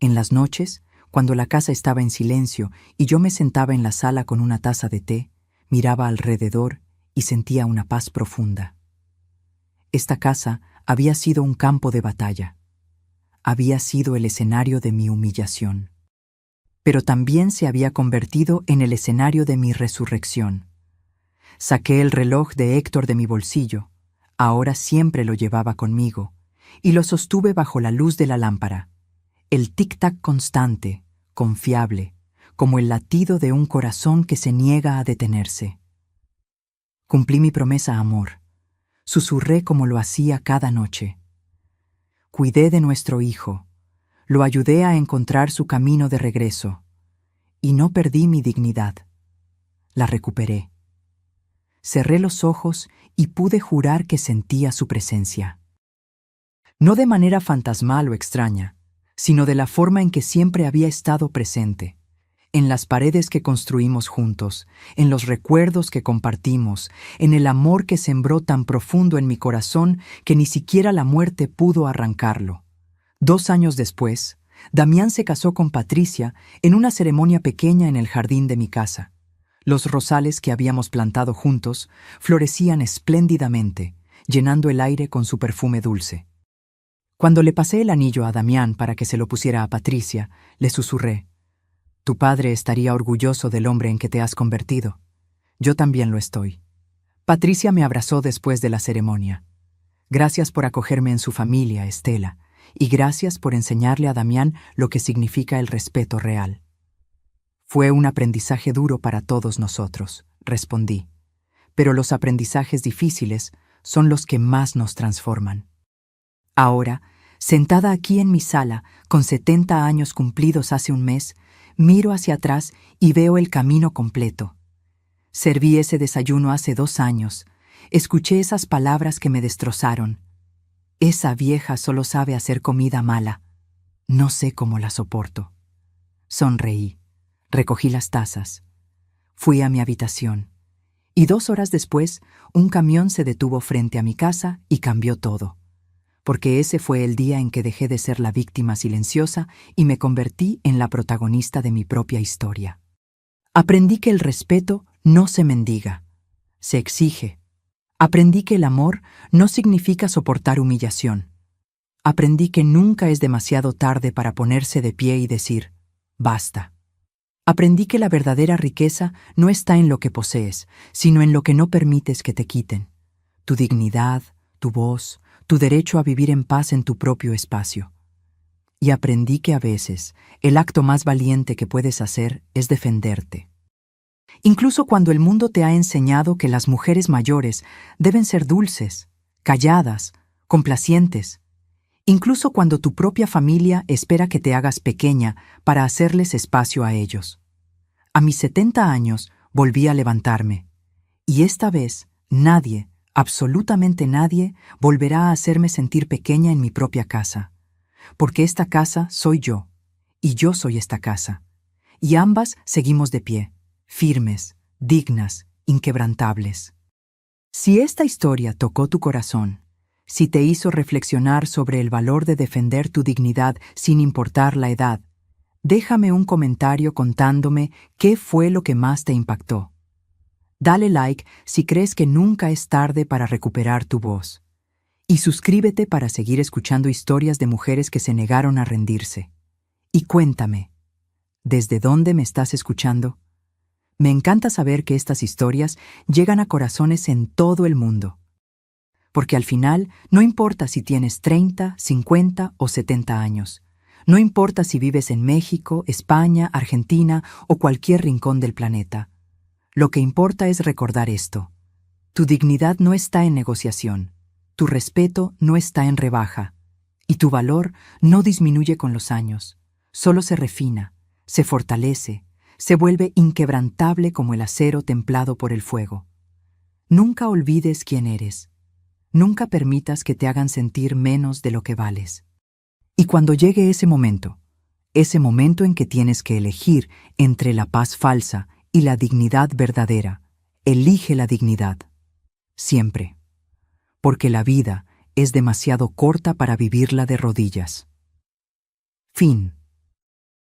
En las noches, cuando la casa estaba en silencio y yo me sentaba en la sala con una taza de té, miraba alrededor y sentía una paz profunda. Esta casa había sido un campo de batalla. Había sido el escenario de mi humillación. Pero también se había convertido en el escenario de mi resurrección. Saqué el reloj de Héctor de mi bolsillo, ahora siempre lo llevaba conmigo, y lo sostuve bajo la luz de la lámpara. El tic-tac constante, confiable, como el latido de un corazón que se niega a detenerse. Cumplí mi promesa, amor. Susurré como lo hacía cada noche. Cuidé de nuestro hijo. Lo ayudé a encontrar su camino de regreso. Y no perdí mi dignidad. La recuperé. Cerré los ojos y pude jurar que sentía su presencia. No de manera fantasmal o extraña, sino de la forma en que siempre había estado presente, en las paredes que construimos juntos, en los recuerdos que compartimos, en el amor que sembró tan profundo en mi corazón que ni siquiera la muerte pudo arrancarlo. 2 años después, Damián se casó con Patricia en una ceremonia pequeña en el jardín de mi casa. Los rosales que habíamos plantado juntos florecían espléndidamente, llenando el aire con su perfume dulce. Cuando le pasé el anillo a Damián para que se lo pusiera a Patricia, le susurré, «Tu padre estaría orgulloso del hombre en que te has convertido. Yo también lo estoy». Patricia me abrazó después de la ceremonia. «Gracias por acogerme en su familia, Estela, y gracias por enseñarle a Damián lo que significa el respeto real». «Fue un aprendizaje duro para todos nosotros», respondí, «pero los aprendizajes difíciles son los que más nos transforman». Ahora, sentada aquí en mi sala, con 70 años cumplidos hace un mes, miro hacia atrás y veo el camino completo. Serví ese desayuno hace 2 años, escuché esas palabras que me destrozaron. Esa vieja solo sabe hacer comida mala. No sé cómo la soporto. Sonreí, recogí las tazas, fui a mi habitación, y 2 horas después, un camión se detuvo frente a mi casa y cambió todo. Porque ese fue el día en que dejé de ser la víctima silenciosa y me convertí en la protagonista de mi propia historia. Aprendí que el respeto no se mendiga, se exige. Aprendí que el amor no significa soportar humillación. Aprendí que nunca es demasiado tarde para ponerse de pie y decir, basta. Aprendí que la verdadera riqueza no está en lo que posees, sino en lo que no permites que te quiten. Tu dignidad, tu voz, tu derecho a vivir en paz en tu propio espacio. Y aprendí que a veces el acto más valiente que puedes hacer es defenderte. Incluso cuando el mundo te ha enseñado que las mujeres mayores deben ser dulces, calladas, complacientes. Incluso cuando tu propia familia espera que te hagas pequeña para hacerles espacio a ellos. A mis 70 años volví a levantarme. Y esta vez nadie, absolutamente nadie, volverá a hacerme sentir pequeña en mi propia casa. Porque esta casa soy yo, y yo soy esta casa. Y ambas seguimos de pie, firmes, dignas, inquebrantables. Si esta historia tocó tu corazón, si te hizo reflexionar sobre el valor de defender tu dignidad sin importar la edad, déjame un comentario contándome qué fue lo que más te impactó. Dale like si crees que nunca es tarde para recuperar tu voz. Y suscríbete para seguir escuchando historias de mujeres que se negaron a rendirse. Y cuéntame, ¿desde dónde me estás escuchando? Me encanta saber que estas historias llegan a corazones en todo el mundo. Porque al final, no importa si tienes 30, 50 o 70 años. No importa si vives en México, España, Argentina o cualquier rincón del planeta. Lo que importa es recordar esto. Tu dignidad no está en negociación. Tu respeto no está en rebaja. Y tu valor no disminuye con los años. Solo se refina, se fortalece, se vuelve inquebrantable como el acero templado por el fuego. Nunca olvides quién eres. Nunca permitas que te hagan sentir menos de lo que vales. Y cuando llegue ese momento en que tienes que elegir entre la paz falsa y la dignidad verdadera, elige la dignidad. Siempre. Porque la vida es demasiado corta para vivirla de rodillas. Fin.